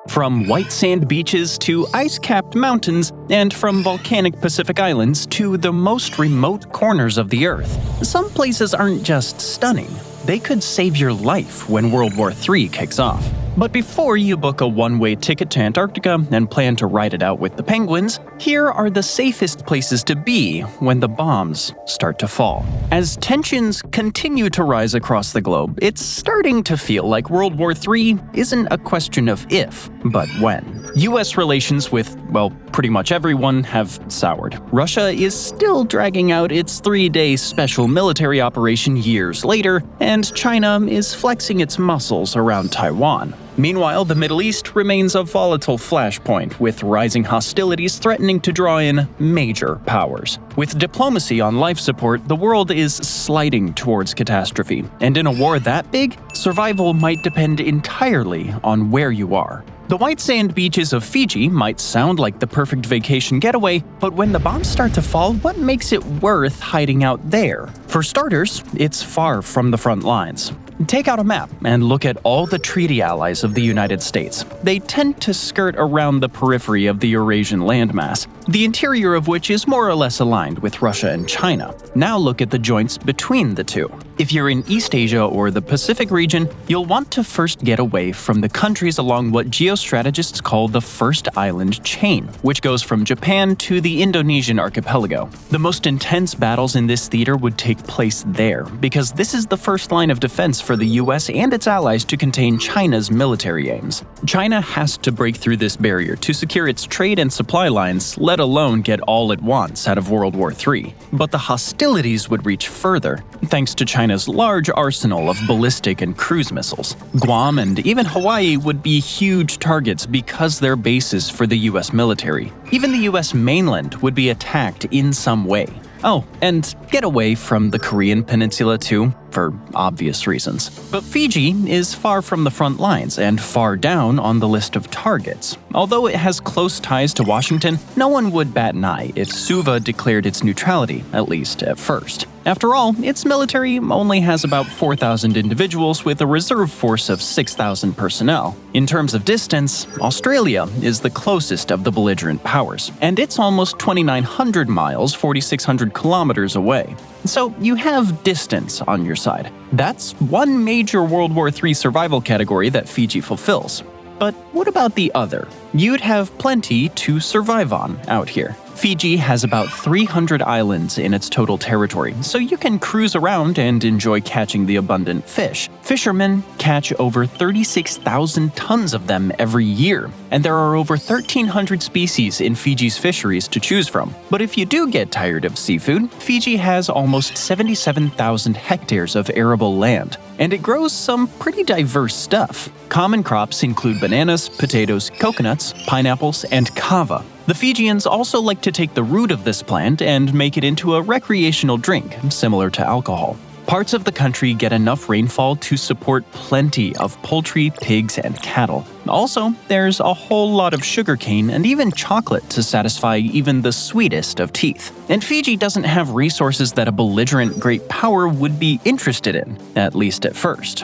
From white sand beaches to ice-capped mountains, and from volcanic Pacific islands to the most remote corners of the Earth, some places aren't just stunning, they could save your life when World War III kicks off. But before you book a one-way ticket to Antarctica and plan to ride it out with the penguins, here are the safest places to be when the bombs start to fall. As tensions continue to rise across the globe, it's starting to feel like World War III isn't a question of if, but when. US relations with, well, pretty much everyone have soured. Russia is still dragging out its 3-day special military operation years later, and China is flexing its muscles around Taiwan. Meanwhile, the Middle East remains a volatile flashpoint, with rising hostilities threatening to draw in major powers. With diplomacy on life support, the world is sliding towards catastrophe, and in a war that big, survival might depend entirely on where you are. The white sand beaches of Fiji might sound like the perfect vacation getaway, but when the bombs start to fall, what makes it worth hiding out there? For starters, it's far from the front lines. Take out a map and look at all the treaty allies of the United States. They tend to skirt around the periphery of the Eurasian landmass, the interior of which is more or less aligned with Russia and China. Now look at the joints between the two. If you're in East Asia or the Pacific region, you'll want to first get away from the countries along what geostrategists call the First Island Chain, which goes from Japan to the Indonesian archipelago. The most intense battles in this theater would take place there, because this is the first line of defense for the US and its allies to contain China's military aims. China has to break through this barrier to secure its trade and supply lines, let alone get all it wants out of World War III. But the hostilities would reach further, thanks to China's large arsenal of ballistic and cruise missiles. Guam and even Hawaii would be huge targets because they're bases for the US military. Even the US mainland would be attacked in some way. Oh, and get away from the Korean peninsula too, for obvious reasons. But Fiji is far from the front lines and far down on the list of targets. Although it has close ties to Washington, no one would bat an eye if Suva declared its neutrality, at least at first. After all, its military only has about 4,000 individuals with a reserve force of 6,000 personnel. In terms of distance, Australia is the closest of the belligerent powers, and it's almost 2,900 miles, 4,600 kilometers away. So you have distance on your side. That's one major World War III survival category that Fiji fulfills. But what about the other? You'd have plenty to survive on out here. Fiji has about 300 islands in its total territory, so you can cruise around and enjoy catching the abundant fish. Fishermen catch over 36,000 tons of them every year, and there are over 1,300 species in Fiji's fisheries to choose from. But if you do get tired of seafood, Fiji has almost 77,000 hectares of arable land, and it grows some pretty diverse stuff. Common crops include bananas, potatoes, coconuts, pineapples, and kava. The Fijians also like to take the root of this plant and make it into a recreational drink, similar to alcohol. Parts of the country get enough rainfall to support plenty of poultry, pigs, and cattle. Also, there's a whole lot of sugarcane and even chocolate to satisfy even the sweetest of teeth. And Fiji doesn't have resources that a belligerent great power would be interested in, at least at first.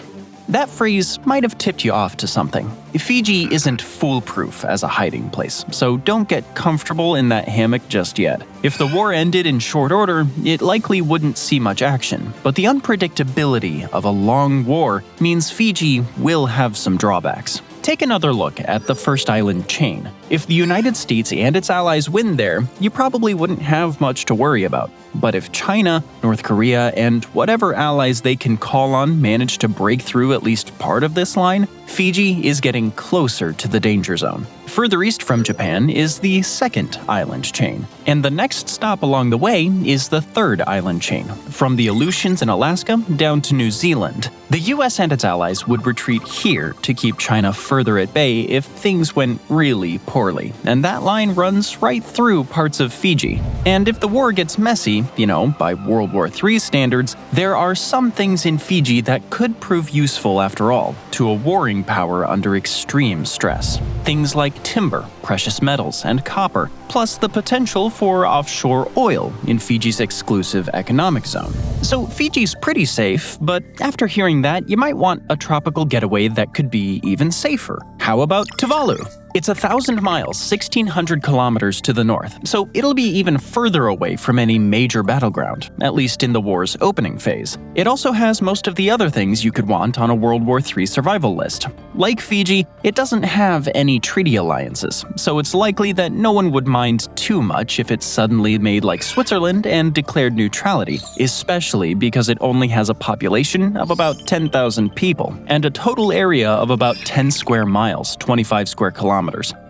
That phrase might have tipped you off to something. Fiji isn't foolproof as a hiding place, so don't get comfortable in that hammock just yet. If the war ended in short order, it likely wouldn't see much action, but the unpredictability of a long war means Fiji will have some drawbacks. Take another look at the First Island Chain. If the United States and its allies win there, you probably wouldn't have much to worry about. But if China, North Korea, and whatever allies they can call on manage to break through at least part of this line, Fiji is getting closer to the danger zone. Further east from Japan is the second island chain, and the next stop along the way is the third island chain, from the Aleutians in Alaska down to New Zealand. The US and its allies would retreat here to keep China further at bay if things went really poorly, and that line runs right through parts of Fiji. And if the war gets messy, by World War III standards, there are some things in Fiji that could prove useful after all, to a warring power under extreme stress. Things like timber, precious metals, and copper, plus the potential for offshore oil in Fiji's exclusive economic zone. So Fiji's pretty safe, but after hearing that, you might want a tropical getaway that could be even safer. How about Tuvalu? It's 1,000 miles, 1,600 kilometers to the north, so it'll be even further away from any major battleground, at least in the war's opening phase. It also has most of the other things you could want on a World War III survival list. Like Fiji, it doesn't have any treaty alliances, so it's likely that no one would mind too much if it suddenly made like Switzerland and declared neutrality, especially because it only has a population of about 10,000 people and a total area of about 10 square miles, 25 square kilometers.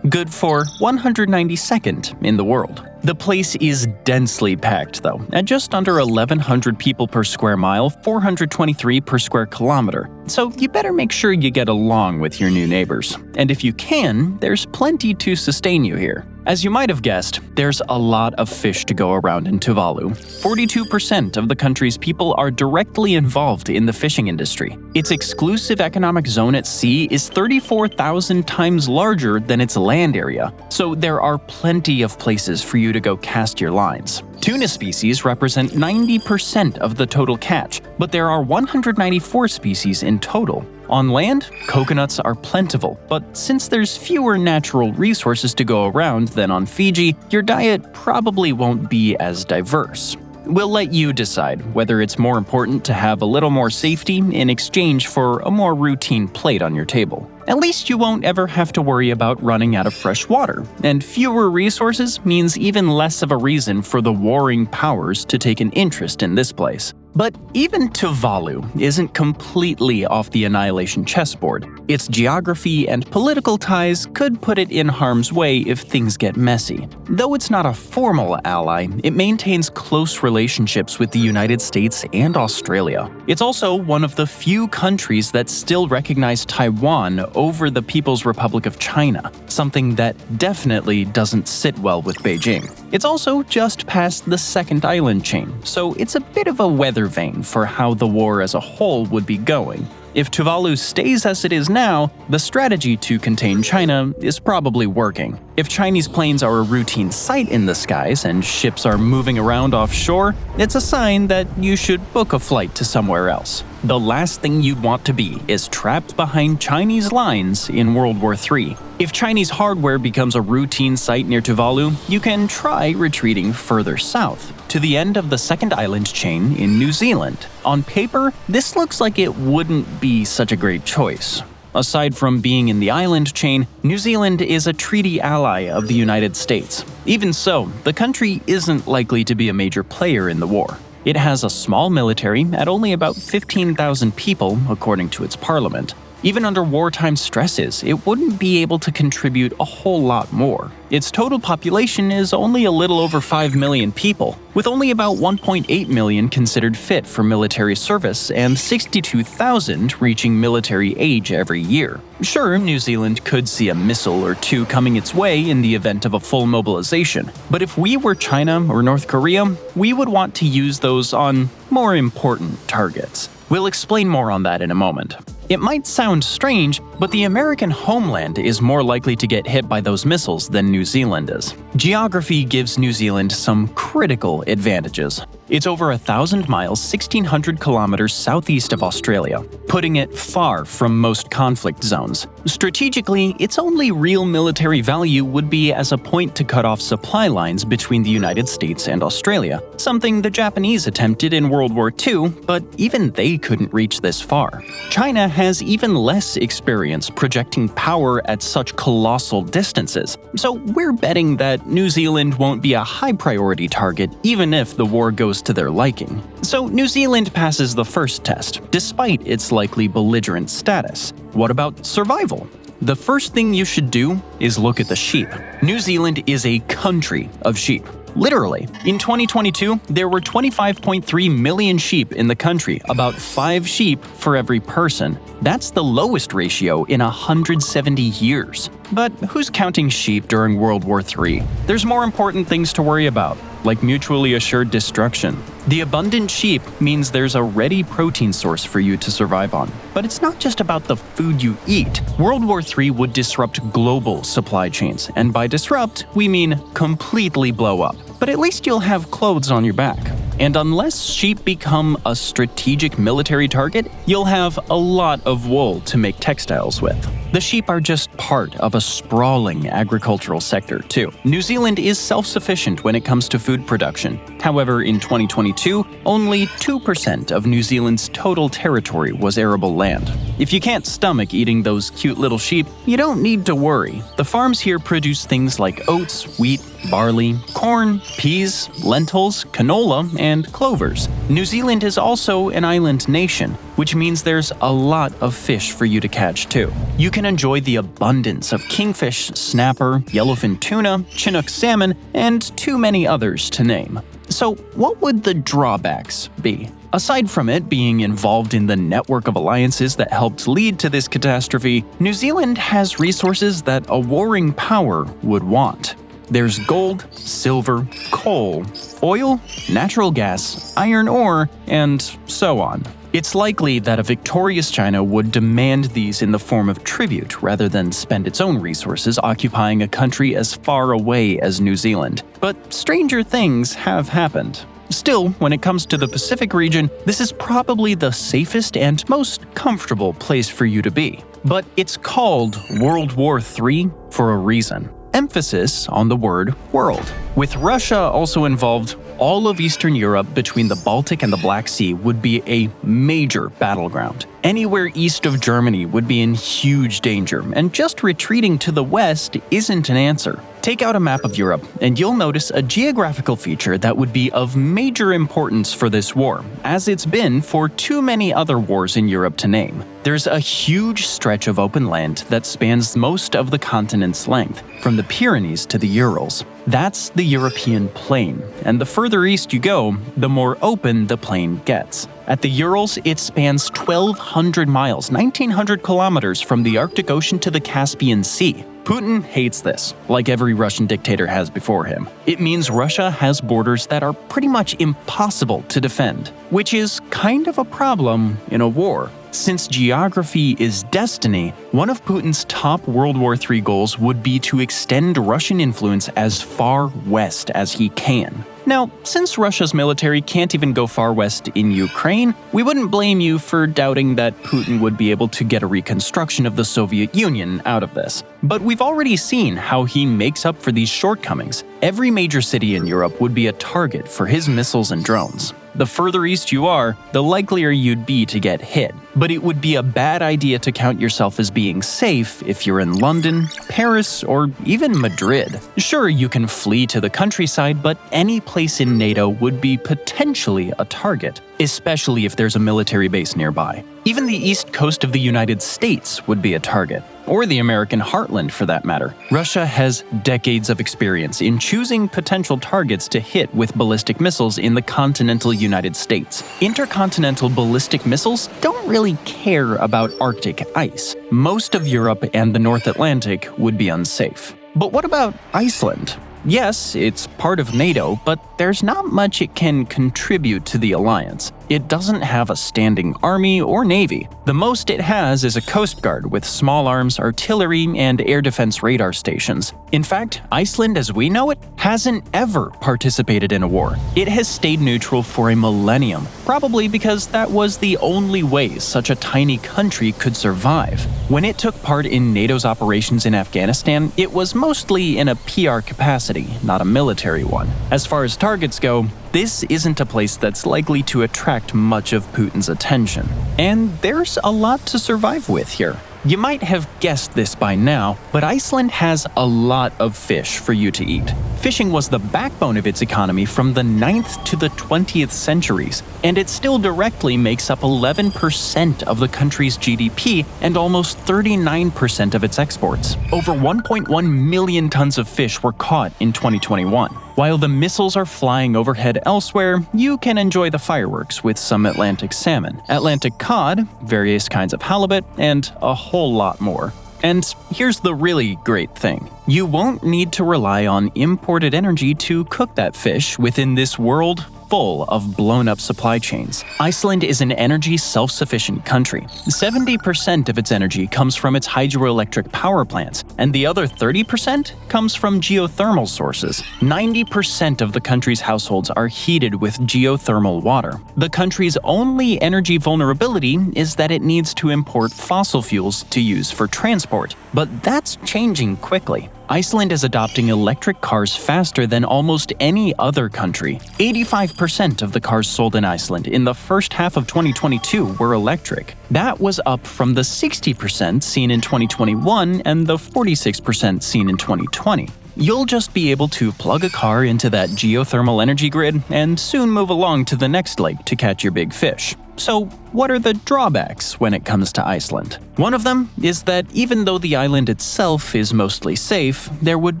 Good for 192nd in the world. The place is densely packed, though, at just under 1,100 people per square mile, 423 per square kilometer. So you better make sure you get along with your new neighbors. And if you can, there's plenty to sustain you here. As you might have guessed, there's a lot of fish to go around in Tuvalu. 42% of the country's people are directly involved in the fishing industry. Its exclusive economic zone at sea is 34,000 times larger than its land area, so there are plenty of places for you to go cast your lines. Tuna species represent 90% of the total catch, but there are 194 species in total. On land, coconuts are plentiful, but since there's fewer natural resources to go around than on Fiji, your diet probably won't be as diverse. We'll let you decide whether it's more important to have a little more safety in exchange for a more routine plate on your table. At least you won't ever have to worry about running out of fresh water, and fewer resources means even less of a reason for the warring powers to take an interest in this place. But even Tuvalu isn't completely off the Annihilation chessboard. Its geography and political ties could put it in harm's way if things get messy. Though it's not a formal ally, it maintains close relationships with the United States and Australia. It's also one of the few countries that still recognize Taiwan over the People's Republic of China, something that definitely doesn't sit well with Beijing. It's also just past the second island chain, so it's a bit of a weather vane for how the war as a whole would be going. If Tuvalu stays as it is now, the strategy to contain China is probably working. If Chinese planes are a routine sight in the skies and ships are moving around offshore, it's a sign that you should book a flight to somewhere else. The last thing you'd want to be is trapped behind Chinese lines in World War III. If Chinese hardware becomes a routine sight near Tuvalu, you can try retreating further south, to the end of the second island chain in New Zealand. On paper, this looks like it wouldn't be such a great choice. Aside from being in the island chain, New Zealand is a treaty ally of the United States. Even so, the country isn't likely to be a major player in the war. It has a small military at only about 15,000 people, according to its parliament. Even under wartime stresses, it wouldn't be able to contribute a whole lot more. Its total population is only a little over 5 million people, with only about 1.8 million considered fit for military service and 62,000 reaching military age every year. Sure, New Zealand could see a missile or two coming its way in the event of a full mobilization, but if we were China or North Korea, we would want to use those on more important targets. We'll explain more on that in a moment. It might sound strange, but the American homeland is more likely to get hit by those missiles than New Zealand is. Geography gives New Zealand some critical advantages. It's over 1,000 miles, 1,600 kilometers southeast of Australia, putting it far from most conflict zones. Strategically, its only real military value would be as a point to cut off supply lines between the United States and Australia, something the Japanese attempted in World War II, but even they couldn't reach this far. China has even less experience projecting power at such colossal distances, so we're betting that New Zealand won't be a high-priority target even if the war goes to their liking. So New Zealand passes the first test, despite its likely belligerent status. What about survival? The first thing you should do is look at the sheep. New Zealand is a country of sheep. Literally. In 2022, there were 25.3 million sheep in the country, about 5 sheep for every person. That's the lowest ratio in 170 years. But who's counting sheep during World War III? There's more important things to worry about, like mutually assured destruction. The abundant sheep means there's a ready protein source for you to survive on. But it's not just about the food you eat. World War III would disrupt global supply chains, and by disrupt, we mean completely blow up. But at least you'll have clothes on your back. And unless sheep become a strategic military target, you'll have a lot of wool to make textiles with. The sheep are just part of a sprawling agricultural sector, too. New Zealand is self-sufficient when it comes to food production. However, in 2022, only 2% of New Zealand's total territory was arable land. If you can't stomach eating those cute little sheep, you don't need to worry. The farms here produce things like oats, wheat, barley, corn, peas, lentils, canola, and clovers. New Zealand is also an island nation, which means there's a lot of fish for you to catch too. You can enjoy the abundance of kingfish, snapper, yellowfin tuna, Chinook salmon, and too many others to name. So what would the drawbacks be? Aside from it being involved in the network of alliances that helped lead to this catastrophe, New Zealand has resources that a warring power would want. There's gold, silver, coal, oil, natural gas, iron ore, and so on. It's likely that a victorious China would demand these in the form of tribute rather than spend its own resources occupying a country as far away as New Zealand. But stranger things have happened. Still, when it comes to the Pacific region, this is probably the safest and most comfortable place for you to be. But it's called World War III for a reason. Emphasis on the word world. With Russia also involved, all of Eastern Europe between the Baltic and the Black Sea would be a major battleground. Anywhere east of Germany would be in huge danger, and just retreating to the west isn't an answer. Take out a map of Europe, and you'll notice a geographical feature that would be of major importance for this war, as it's been for too many other wars in Europe to name. There's a huge stretch of open land that spans most of the continent's length, from the Pyrenees to the Urals. That's the European plain, and the further east you go, the more open the plain gets. At the Urals, it spans 1,200 miles, 1,900 kilometers from the Arctic Ocean to the Caspian Sea. Putin hates this, like every Russian dictator has before him. It means Russia has borders that are pretty much impossible to defend, which is kind of a problem in a war. Since geography is destiny, one of Putin's top World War III goals would be to extend Russian influence as far west as he can. Now, since Russia's military can't even go far west in Ukraine, we wouldn't blame you for doubting that Putin would be able to get a reconstruction of the Soviet Union out of this. But we've already seen how he makes up for these shortcomings. Every major city in Europe would be a target for his missiles and drones. The further east you are, the likelier you'd be to get hit. But it would be a bad idea to count yourself as being safe if you're in London, Paris, or even Madrid. Sure, you can flee to the countryside, but any place in NATO would be potentially a target, especially if there's a military base nearby. Even the east coast of the United States would be a target, or the American heartland for that matter. Russia has decades of experience in choosing potential targets to hit with ballistic missiles in the continental United States. Intercontinental ballistic missiles don't really care about Arctic ice. Most of Europe and the North Atlantic would be unsafe. But what about Iceland? Yes, it's part of NATO, but there's not much it can contribute to the alliance. It doesn't have a standing army or navy. The most it has is a coast guard with small arms, artillery, and air defense radar stations. In fact, Iceland as we know it hasn't ever participated in a war. It has stayed neutral for a millennium, probably because that was the only way such a tiny country could survive. When it took part in NATO's operations in Afghanistan, it was mostly in a PR capacity, not a military one. As far as targets go, this isn't a place that's likely to attract much of Putin's attention. And there's a lot to survive with here. You might have guessed this by now, but Iceland has a lot of fish for you to eat. Fishing was the backbone of its economy from the 9th to the 20th centuries, and it still directly makes up 11% of the country's GDP and almost 39% of its exports. Over 1.1 million tons of fish were caught in 2021. While the missiles are flying overhead elsewhere, you can enjoy the fireworks with some Atlantic salmon, Atlantic cod, various kinds of halibut, and a whole lot more. And here's the really great thing. You won't need to rely on imported energy to cook that fish within this world full of blown-up supply chains. Iceland is an energy self-sufficient country. 70% of its energy comes from its hydroelectric power plants, and the other 30% comes from geothermal sources. 90% of the country's households are heated with geothermal water. The country's only energy vulnerability is that it needs to import fossil fuels to use for transport, but that's changing quickly. Iceland is adopting electric cars faster than almost any other country. 85% of the cars sold in Iceland in the first half of 2022 were electric. That was up from the 60% seen in 2021 and the 46% seen in 2020. You'll just be able to plug a car into that geothermal energy grid and soon move along to the next lake to catch your big fish. So, what are the drawbacks when it comes to Iceland? One of them is that even though the island itself is mostly safe, there would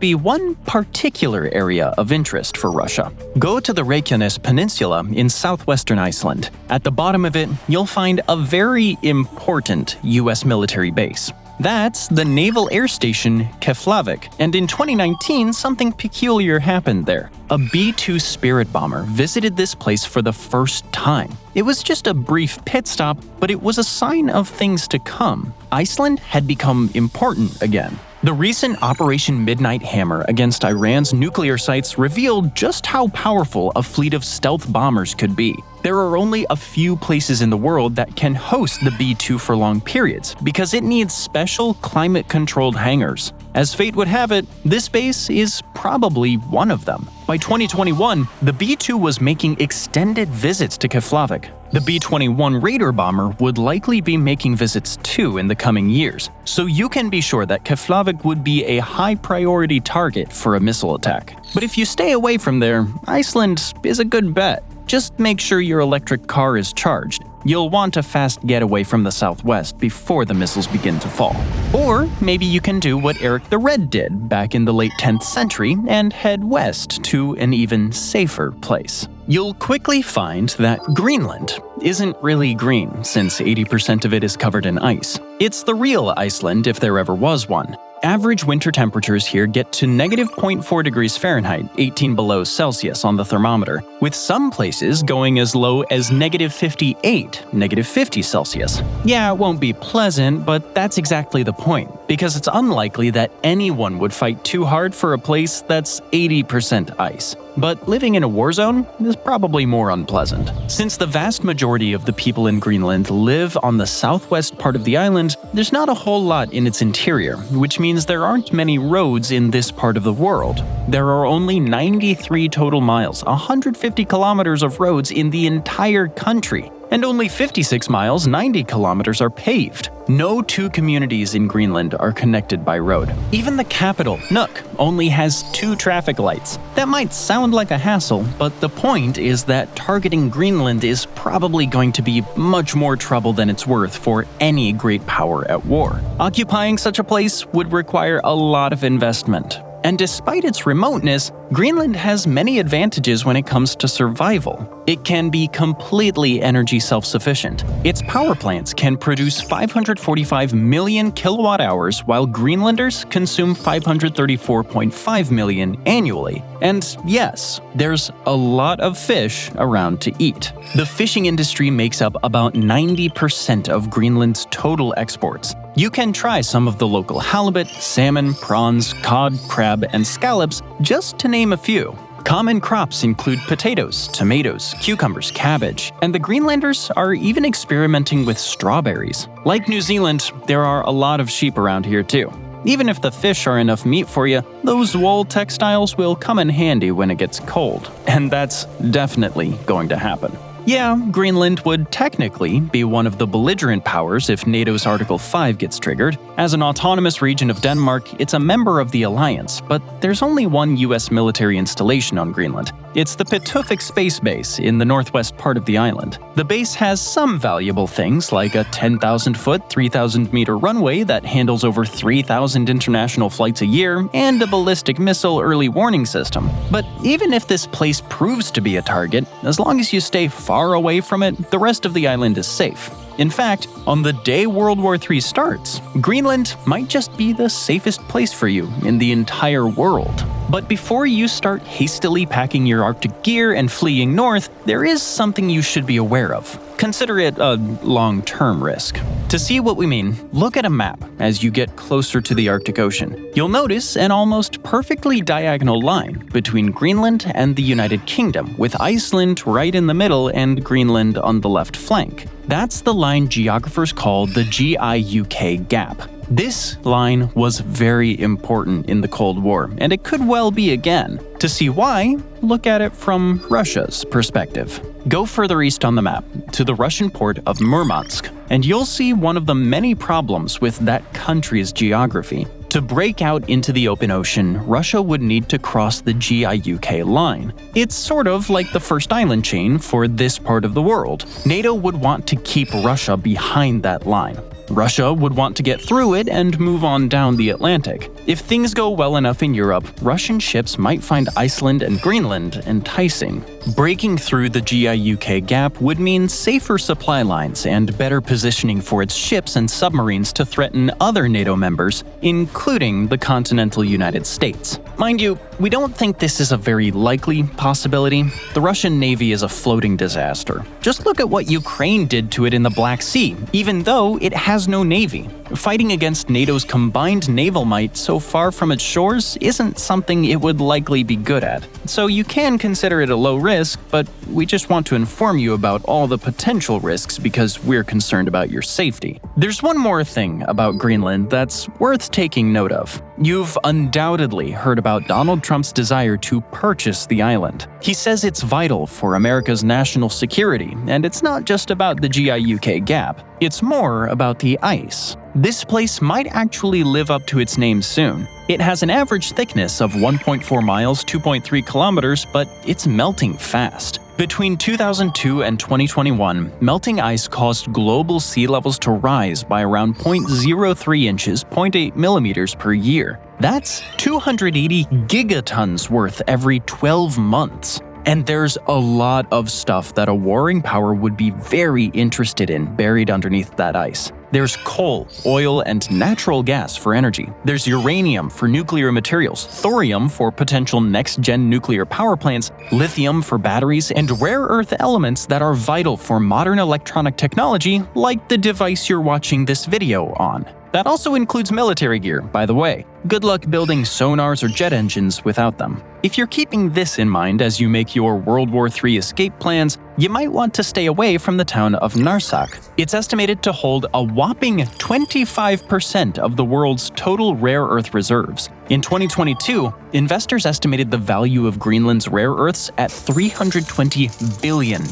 be one particular area of interest for Russia. Go to the Reykjanes Peninsula in southwestern Iceland. At the bottom of it, you'll find a very important US military base. That's the Naval Air Station Keflavik, and in 2019, something peculiar happened there. A B-2 Spirit bomber visited this place for the first time. It was just a brief pit stop, but it was a sign of things to come. Iceland had become important again. The recent Operation Midnight Hammer against Iran's nuclear sites revealed just how powerful a fleet of stealth bombers could be. There are only a few places in the world that can host the B-2 for long periods because it needs special climate-controlled hangars. As fate would have it, this base is probably one of them. By 2021, the B-2 was making extended visits to Keflavik. The B-21 Raider bomber would likely be making visits too in the coming years, so you can be sure that Keflavik would be a high-priority target for a missile attack. But if you stay away from there, Iceland is a good bet. Just make sure your electric car is charged. You'll want a fast getaway from the southwest before the missiles begin to fall. Or maybe you can do what Eric the Red did back in the late 10th century and head west to an even safer place. You'll quickly find that Greenland isn't really green, since 80% of it is covered in ice. It's the real Iceland if there ever was one. Average winter temperatures here get to -0.4 degrees Fahrenheit, 18 below Celsius on the thermometer, with some places going as low as -58, -50 Celsius. Yeah, it won't be pleasant, but that's exactly the point, because it's unlikely that anyone would fight too hard for a place that's 80% ice. But living in a war zone is probably more unpleasant. Since the vast majority of the people in Greenland live on the southwest part of the island, there's not a whole lot in its interior, which means there aren't many roads in this part of the world. There are only 93 total miles, 150 kilometers of roads in the entire country. And only 56 miles, 90 kilometers are paved. No two communities in Greenland are connected by road. Even the capital, Nuuk, only has 2 traffic lights. That might sound like a hassle, but the point is that targeting Greenland is probably going to be much more trouble than it's worth for any great power at war. Occupying such a place would require a lot of investment. And despite its remoteness, Greenland has many advantages when it comes to survival. It can be completely energy self-sufficient. Its power plants can produce 545 million kilowatt hours, while Greenlanders consume 534.5 million annually. And yes, there's a lot of fish around to eat. The fishing industry makes up about 90% of Greenland's total exports. You can try some of the local halibut, salmon, prawns, cod, crab, and scallops, just to name a few. Common crops include potatoes, tomatoes, cucumbers, cabbage, and the Greenlanders are even experimenting with strawberries. Like New Zealand, there are a lot of sheep around here too. Even if the fish are enough meat for you, those wool textiles will come in handy when it gets cold. And that's definitely going to happen. Yeah, Greenland would technically be one of the belligerent powers if NATO's Article 5 gets triggered. As an autonomous region of Denmark, it's a member of the alliance, but there's only one US military installation on Greenland. It's the Pituffik Space Base in the northwest part of the island. The base has some valuable things like a 10,000-foot, 3,000-meter runway that handles over 3,000 international flights a year and a ballistic missile early warning system. But even if this place proves to be a target, as long as you stay far away from it, the rest of the island is safe. In fact, on the day World War III starts, Greenland might just be the safest place for you in the entire world. But before you start hastily packing your Arctic gear and fleeing north, there is something you should be aware of. Consider it a long-term risk. To see what we mean, look at a map as you get closer to the Arctic Ocean. You'll notice an almost perfectly diagonal line between Greenland and the United Kingdom, with Iceland right in the middle and Greenland on the left flank. That's the line geographers call the GIUK gap. This line was very important in the Cold War, and it could well be again. To see why, look at it from Russia's perspective. Go further east on the map, to the Russian port of Murmansk, and you'll see one of the many problems with that country's geography. To break out into the open ocean, Russia would need to cross the GIUK line. It's sort of like the first island chain for this part of the world. NATO would want to keep Russia behind that line. Russia would want to get through it and move on down the Atlantic. If things go well enough in Europe, Russian ships might find Iceland and Greenland enticing. Breaking through the GIUK gap would mean safer supply lines and better positioning for its ships and submarines to threaten other NATO members, including the continental United States. Mind you, we don't think this is a very likely possibility. The Russian Navy is a floating disaster. Just look at what Ukraine did to it in the Black Sea, even though it has no navy. Fighting against NATO's combined naval might so far from its shores isn't something it would likely be good at. So you can consider it a low risk, but we just want to inform you about all the potential risks because we're concerned about your safety. There's one more thing about Greenland that's worth taking note of. You've undoubtedly heard about Donald Trump's desire to purchase the island. He says it's vital for America's national security, and it's not just about the GIUK Gap. It's more about the ice. This place might actually live up to its name soon. It has an average thickness of 1.4 miles, 2.3 kilometers, but it's melting fast. Between 2002 and 2021, melting ice caused global sea levels to rise by around 0.03 inches, 0.8 millimeters per year. That's 280 gigatons worth every 12 months. And there's a lot of stuff that a warring power would be very interested in buried underneath that ice. There's coal, oil, and natural gas for energy. There's uranium for nuclear materials, thorium for potential next-gen nuclear power plants, lithium for batteries, and rare earth elements that are vital for modern electronic technology like the device you're watching this video on. That also includes military gear, by the way. Good luck building sonars or jet engines without them. If you're keeping this in mind as you make your World War III escape plans, you might want to stay away from the town of Narsak. It's estimated to hold a whopping 25% of the world's total rare earth reserves. In 2022, investors estimated the value of Greenland's rare earths at $320 billion.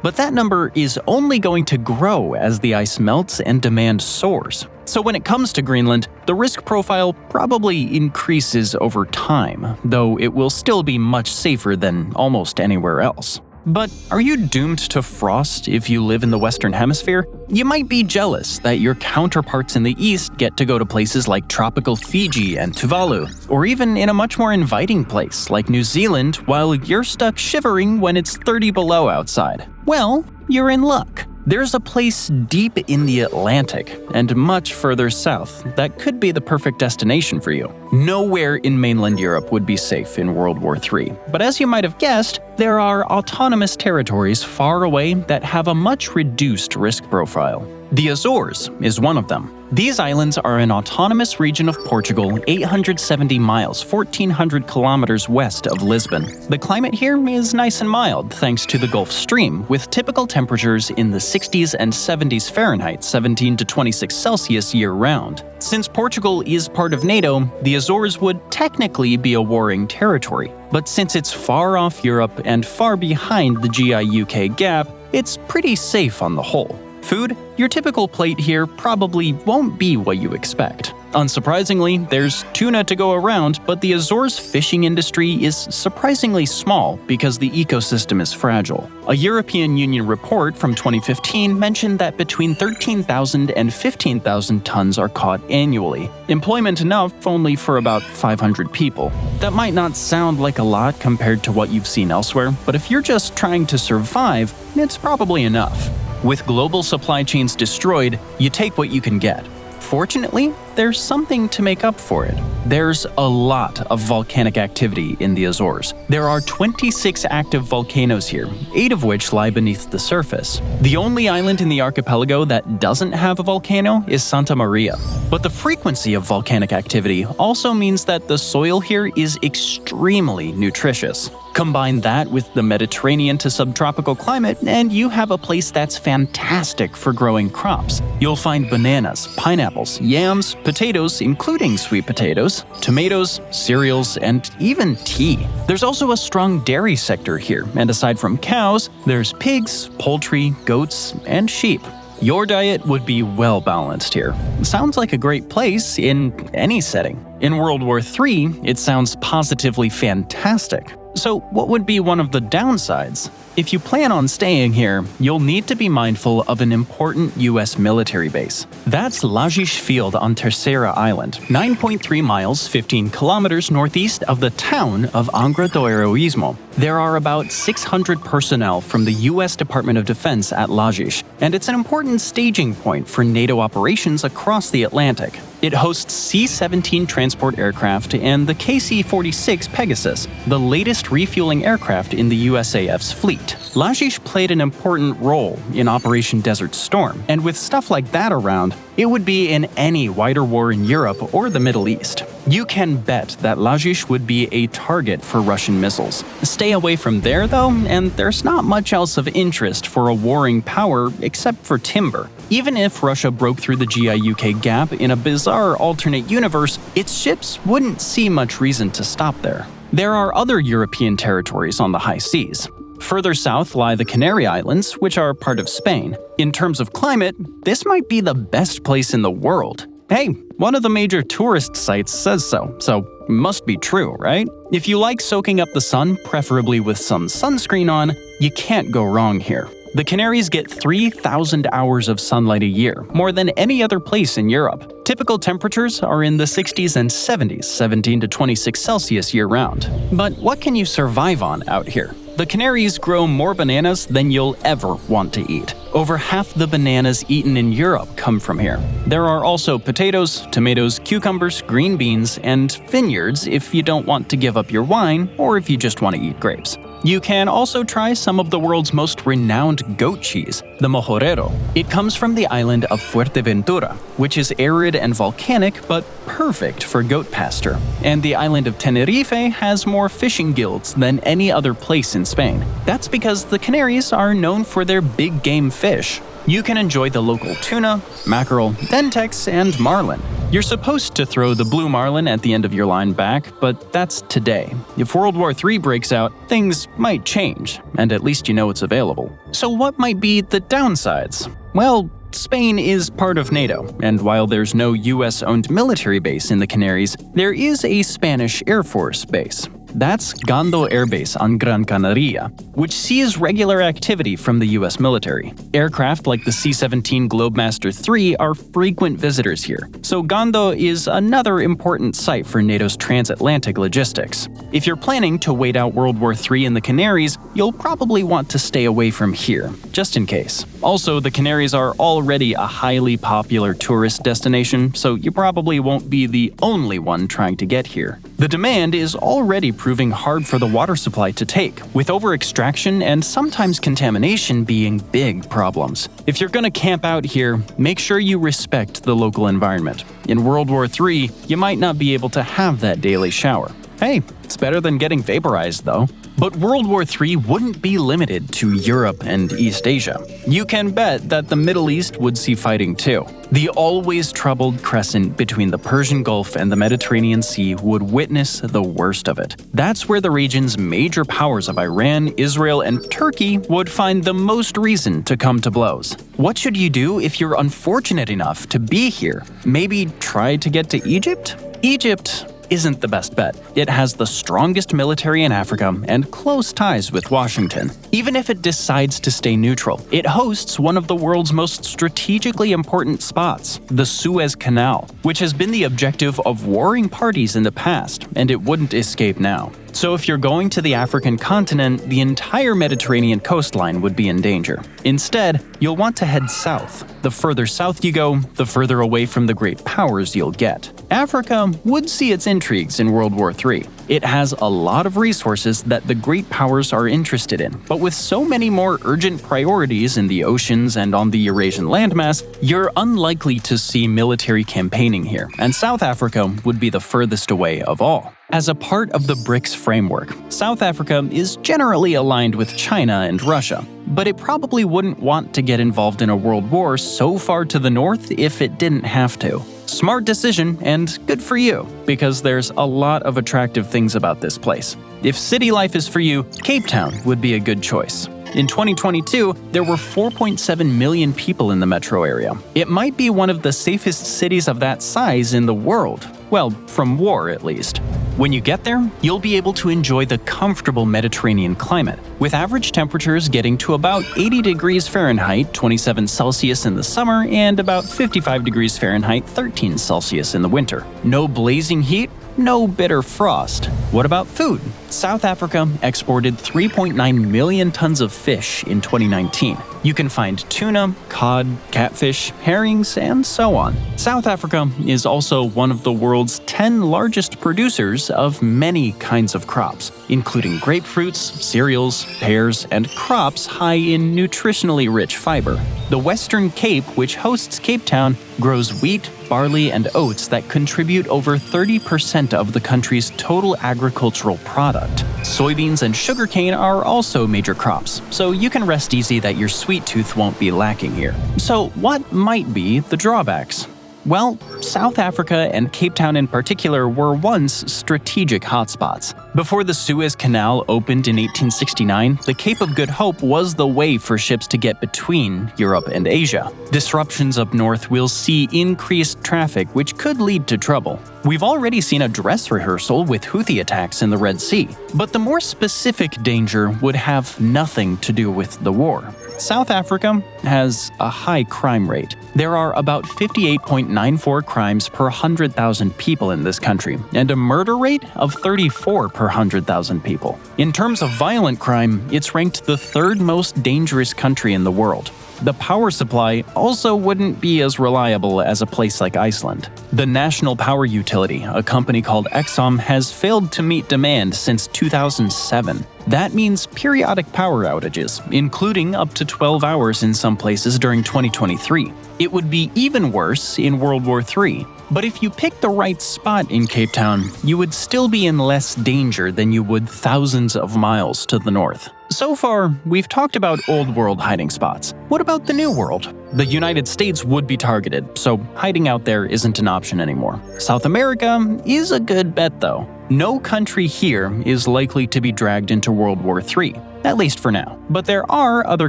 But that number is only going to grow as the ice melts and demand soars. So when it comes to Greenland, the risk profile probably increases over time, though it will still be much safer than almost anywhere else. But are you doomed to frost if you live in the Western Hemisphere? You might be jealous that your counterparts in the East get to go to places like tropical Fiji and Tuvalu, or even in a much more inviting place like New Zealand while you're stuck shivering when it's 30 below outside. Well, you're in luck. There's a place deep in the Atlantic and much further south that could be the perfect destination for you. Nowhere in mainland Europe would be safe in World War III, but as you might have guessed, there are autonomous territories far away that have a much reduced risk profile. The Azores is one of them. These islands are an autonomous region of Portugal 870 miles, 1,400 kilometers west of Lisbon. The climate here is nice and mild thanks to the Gulf Stream, with typical temperatures in the 60s and 70s Fahrenheit, 17 to 26 Celsius year-round. Since Portugal is part of NATO, the Azores would technically be a warring territory. But since it's far off Europe and far behind the GIUK Gap, it's pretty safe on the whole. Food? Your typical plate here probably won't be what you expect. Unsurprisingly, there's tuna to go around, but the Azores fishing industry is surprisingly small because the ecosystem is fragile. A European Union report from 2015 mentioned that between 13,000 and 15,000 tons are caught annually, employment enough only for about 500 people. That might not sound like a lot compared to what you've seen elsewhere, but if you're just trying to survive, it's probably enough. With global supply chains destroyed, you take what you can get. Fortunately, there's something to make up for it. There's a lot of volcanic activity in the Azores. There are 26 active volcanoes here, 8 of which lie beneath the surface. The only island in the archipelago that doesn't have a volcano is Santa Maria. But the frequency of volcanic activity also means that the soil here is extremely nutritious. Combine that with the Mediterranean to subtropical climate, and you have a place that's fantastic for growing crops. You'll find bananas, pineapples, yams, potatoes, including sweet potatoes, tomatoes, cereals, and even tea. There's also a strong dairy sector here, and aside from cows, there's pigs, poultry, goats, and sheep. Your diet would be well balanced here. Sounds like a great place in any setting. In World War III, it sounds positively fantastic. So what would be one of the downsides? If you plan on staying here, you'll need to be mindful of an important US military base. That's Lajes Field on Terceira Island, 9.3 miles, 15 kilometers northeast of the town of Angra do Heroísmo. There are about 600 personnel from the US Department of Defense at Lajes, and it's an important staging point for NATO operations across the Atlantic. It hosts C-17 transport aircraft and the KC-46 Pegasus, the latest refueling aircraft in the USAF's fleet. Lachish played an important role in Operation Desert Storm, and with stuff like that around, it would be in any wider war in Europe or the Middle East. You can bet that Lachish would be a target for Russian missiles. Stay away from there, though, and there's not much else of interest for a warring power except for timber. Even if Russia broke through the GI-UK gap in a bizarre alternate universe, its ships wouldn't see much reason to stop there. There are other European territories on the high seas. Further south lie the Canary Islands, which are part of Spain. In terms of climate, this might be the best place in the world. Hey, one of the major tourist sites says so must be true, right? If you like soaking up the sun, preferably with some sunscreen on, you can't go wrong here. The Canaries get 3,000 hours of sunlight a year, more than any other place in Europe. Typical temperatures are in the 60s and 70s, 17 to 26 Celsius year-round. But what can you survive on out here? The Canaries grow more bananas than you'll ever want to eat. Over half the bananas eaten in Europe come from here. There are also potatoes, tomatoes, cucumbers, green beans, and vineyards if you don't want to give up your wine or if you just want to eat grapes. You can also try some of the world's most renowned goat cheese, the mojorero. It comes from the island of Fuerteventura, which is arid and volcanic but perfect for goat pasture. And the island of Tenerife has more fishing guilds than any other place in Spain. That's because the Canaries are known for their big game fish. You can enjoy the local tuna, mackerel, dentex, and marlin. You're supposed to throw the blue marlin at the end of your line back, but that's today. If World War III breaks out, things might change, and at least you know it's available. So what might be the downsides? Well, Spain is part of NATO, and while there's no US-owned military base in the Canaries, there is a Spanish Air Force base. That's Gando Air Base on Gran Canaria, which sees regular activity from the US military. Aircraft like the C-17 Globemaster III are frequent visitors here, so Gando is another important site for NATO's transatlantic logistics. If you're planning to wait out World War III in the Canaries, you'll probably want to stay away from here, just in case. Also, the Canaries are already a highly popular tourist destination, so you probably won't be the only one trying to get here. The demand is already proving hard for the water supply to take, with over-extraction and sometimes contamination being big problems. If you're gonna camp out here, make sure you respect the local environment. In World War III, you might not be able to have that daily shower. Hey, it's better than getting vaporized though. But World War III wouldn't be limited to Europe and East Asia. You can bet that the Middle East would see fighting too. The always troubled crescent between the Persian Gulf and the Mediterranean Sea would witness the worst of it. That's where the region's major powers of Iran, Israel, and Turkey would find the most reason to come to blows. What should you do if you're unfortunate enough to be here? Maybe try to get to Egypt? Egypt isn't the best bet. It has the strongest military in Africa and close ties with Washington. Even if it decides to stay neutral, it hosts one of the world's most strategically important spots, the Suez Canal, which has been the objective of warring parties in the past, and it wouldn't escape now. So if you're going to the African continent, the entire Mediterranean coastline would be in danger. Instead, you'll want to head south. The further south you go, the further away from the great powers you'll get. Africa would see its intrigues in World War III. It has a lot of resources that the great powers are interested in, but with so many more urgent priorities in the oceans and on the Eurasian landmass, you're unlikely to see military campaigning here, and South Africa would be the furthest away of all. As a part of the BRICS framework, South Africa is generally aligned with China and Russia, but it probably wouldn't want to get involved in a world war so far to the north if it didn't have to. Smart decision, and good for you, because there's a lot of attractive things about this place. If city life is for you, Cape Town would be a good choice. In 2022, there were 4.7 million people in the metro area. It might be one of the safest cities of that size in the world. Well, from war at least. When you get there, you'll be able to enjoy the comfortable Mediterranean climate, with average temperatures getting to about 80 degrees Fahrenheit, 27 Celsius in the summer, and about 55 degrees Fahrenheit, 13 Celsius in the winter. No blazing heat, no bitter frost. What about food? South Africa exported 3.9 million tons of fish in 2019. You can find tuna, cod, catfish, herrings, and so on. South Africa is also one of the world's 10 largest producers of many kinds of crops, including grapefruits, cereals, pears, and crops high in nutritionally rich fiber. The Western Cape, which hosts Cape Town, grows wheat, barley, and oats that contribute over 30% of the country's total agricultural product. Soybeans and sugarcane are also major crops, so you can rest easy that your sweet tooth won't be lacking here. So what might be the drawbacks? Well, South Africa and Cape Town in particular were once strategic hotspots. Before the Suez Canal opened in 1869, the Cape of Good Hope was the way for ships to get between Europe and Asia. Disruptions up north will see increased traffic, which could lead to trouble. We've already seen a dress rehearsal with Houthi attacks in the Red Sea, but the more specific danger would have nothing to do with the war. South Africa has a high crime rate. There are about 58.94 crimes per 100,000 people in this country, and a murder rate of 34 per 100,000 people. In terms of violent crime, it's ranked the third most dangerous country in the world. The power supply also wouldn't be as reliable as a place like Iceland. The national power utility, a company called Exxon, has failed to meet demand since 2007. That means periodic power outages, including up to 12 hours in some places during 2023. It would be even worse in World War III. But if you pick the right spot in Cape Town, you would still be in less danger than you would thousands of miles to the north. So far, we've talked about old world hiding spots. What about the new world? The United States would be targeted, so hiding out there isn't an option anymore. South America is a good bet though. No country here is likely to be dragged into World War III, at least for now. But there are other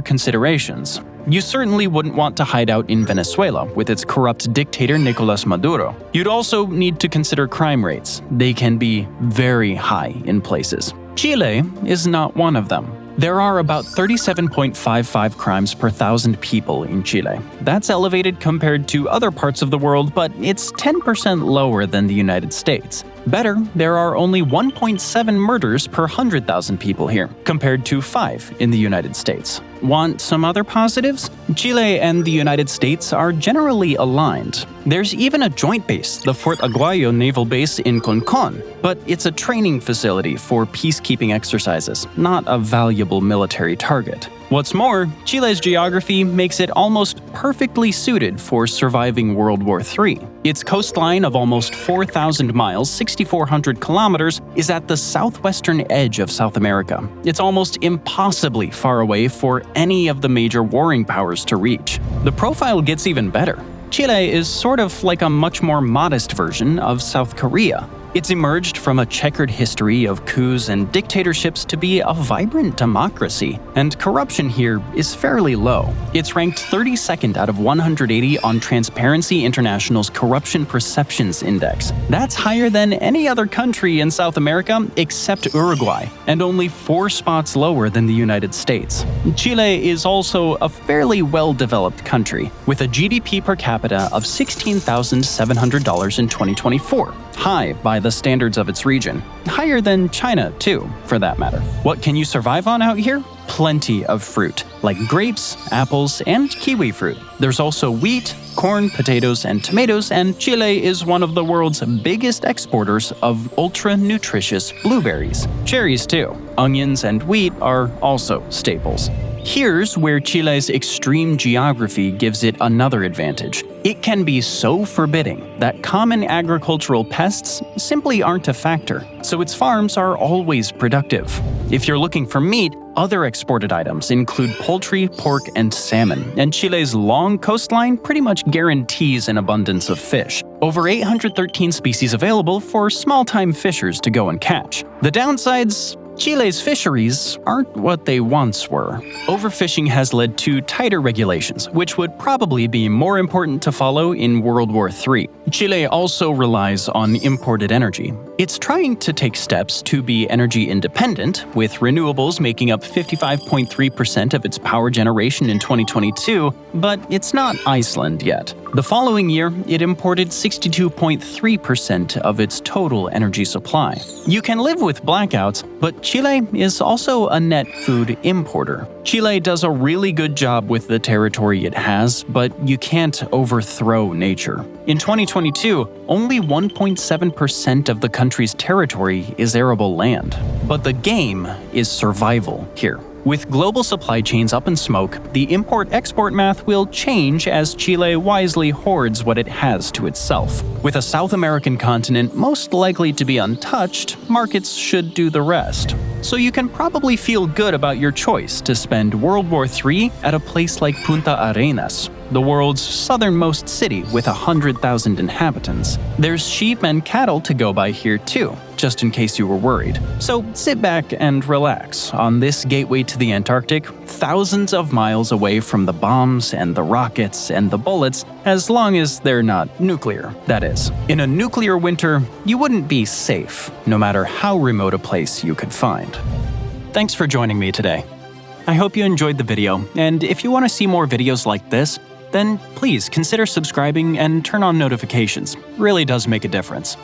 considerations. You certainly wouldn't want to hide out in Venezuela with its corrupt dictator Nicolas Maduro. You'd also need to consider crime rates. They can be very high in places. Chile is not one of them. There are about 37.55 crimes per 1,000 people in Chile. That's elevated compared to other parts of the world, but it's 10% lower than the United States. Better, there are only 1.7 murders per 100,000 people here, compared to 5 in the United States. Want some other positives? Chile and the United States are generally aligned. There's even a joint base, the Fort Aguayo Naval Base in Concon, but it's a training facility for peacekeeping exercises, not a valuable military target. What's more, Chile's geography makes it almost perfectly suited for surviving World War III. Its coastline of almost 4,000 miles, 6,400 kilometers, is at the southwestern edge of South America. It's almost impossibly far away for any of the major warring powers to reach. The profile gets even better. Chile is sort of like a much more modest version of South Korea. It's emerged from a checkered history of coups and dictatorships to be a vibrant democracy, and corruption here is fairly low. It's ranked 32nd out of 180 on Transparency International's Corruption Perceptions Index. That's higher than any other country in South America except Uruguay, and only 4 spots lower than the United States. Chile is also a fairly well-developed country, with a GDP per capita of $16,700 in 2024. High by the standards of its region. Higher than China, too, for that matter. What can you survive on out here? Plenty of fruit, like grapes, apples, and kiwi fruit. There's also wheat, corn, potatoes, and tomatoes, and Chile is one of the world's biggest exporters of ultra-nutritious blueberries. Cherries, too. Onions and wheat are also staples. Here's where Chile's extreme geography gives it another advantage. It can be so forbidding that common agricultural pests simply aren't a factor, so its farms are always productive. If you're looking for meat, other exported items include poultry, pork, and salmon, and Chile's long coastline pretty much guarantees an abundance of fish. Over 813 species available for small-time fishers to go and catch. The downsides? Chile's fisheries aren't what they once were. Overfishing has led to tighter regulations, which would probably be more important to follow in World War III. Chile also relies on imported energy. It's trying to take steps to be energy independent, with renewables making up 55.3% of its power generation in 2022, but it's not Iceland yet. The following year, it imported 62.3% of its total energy supply. You can live with blackouts, but Chile is also a net food importer. Chile does a really good job with the territory it has, but you can't overthrow nature. In 2022, only 1.7% of the country's territory is arable land. But the game is survival here. With global supply chains up in smoke, the import-export math will change as Chile wisely hoards what it has to itself. With a South American continent most likely to be untouched, markets should do the rest. So you can probably feel good about your choice to spend World War III at a place like Punta Arenas, the world's southernmost city with 100,000 inhabitants. There's sheep and cattle to go by here too, just in case you were worried. So sit back and relax on this gateway to the Antarctic, thousands of miles away from the bombs and the rockets and the bullets, as long as they're not nuclear, that is. In a nuclear winter, you wouldn't be safe, no matter how remote a place you could find. Thanks for joining me today. I hope you enjoyed the video, and if you want to see more videos like this, then please consider subscribing and turn on notifications. Really does make a difference.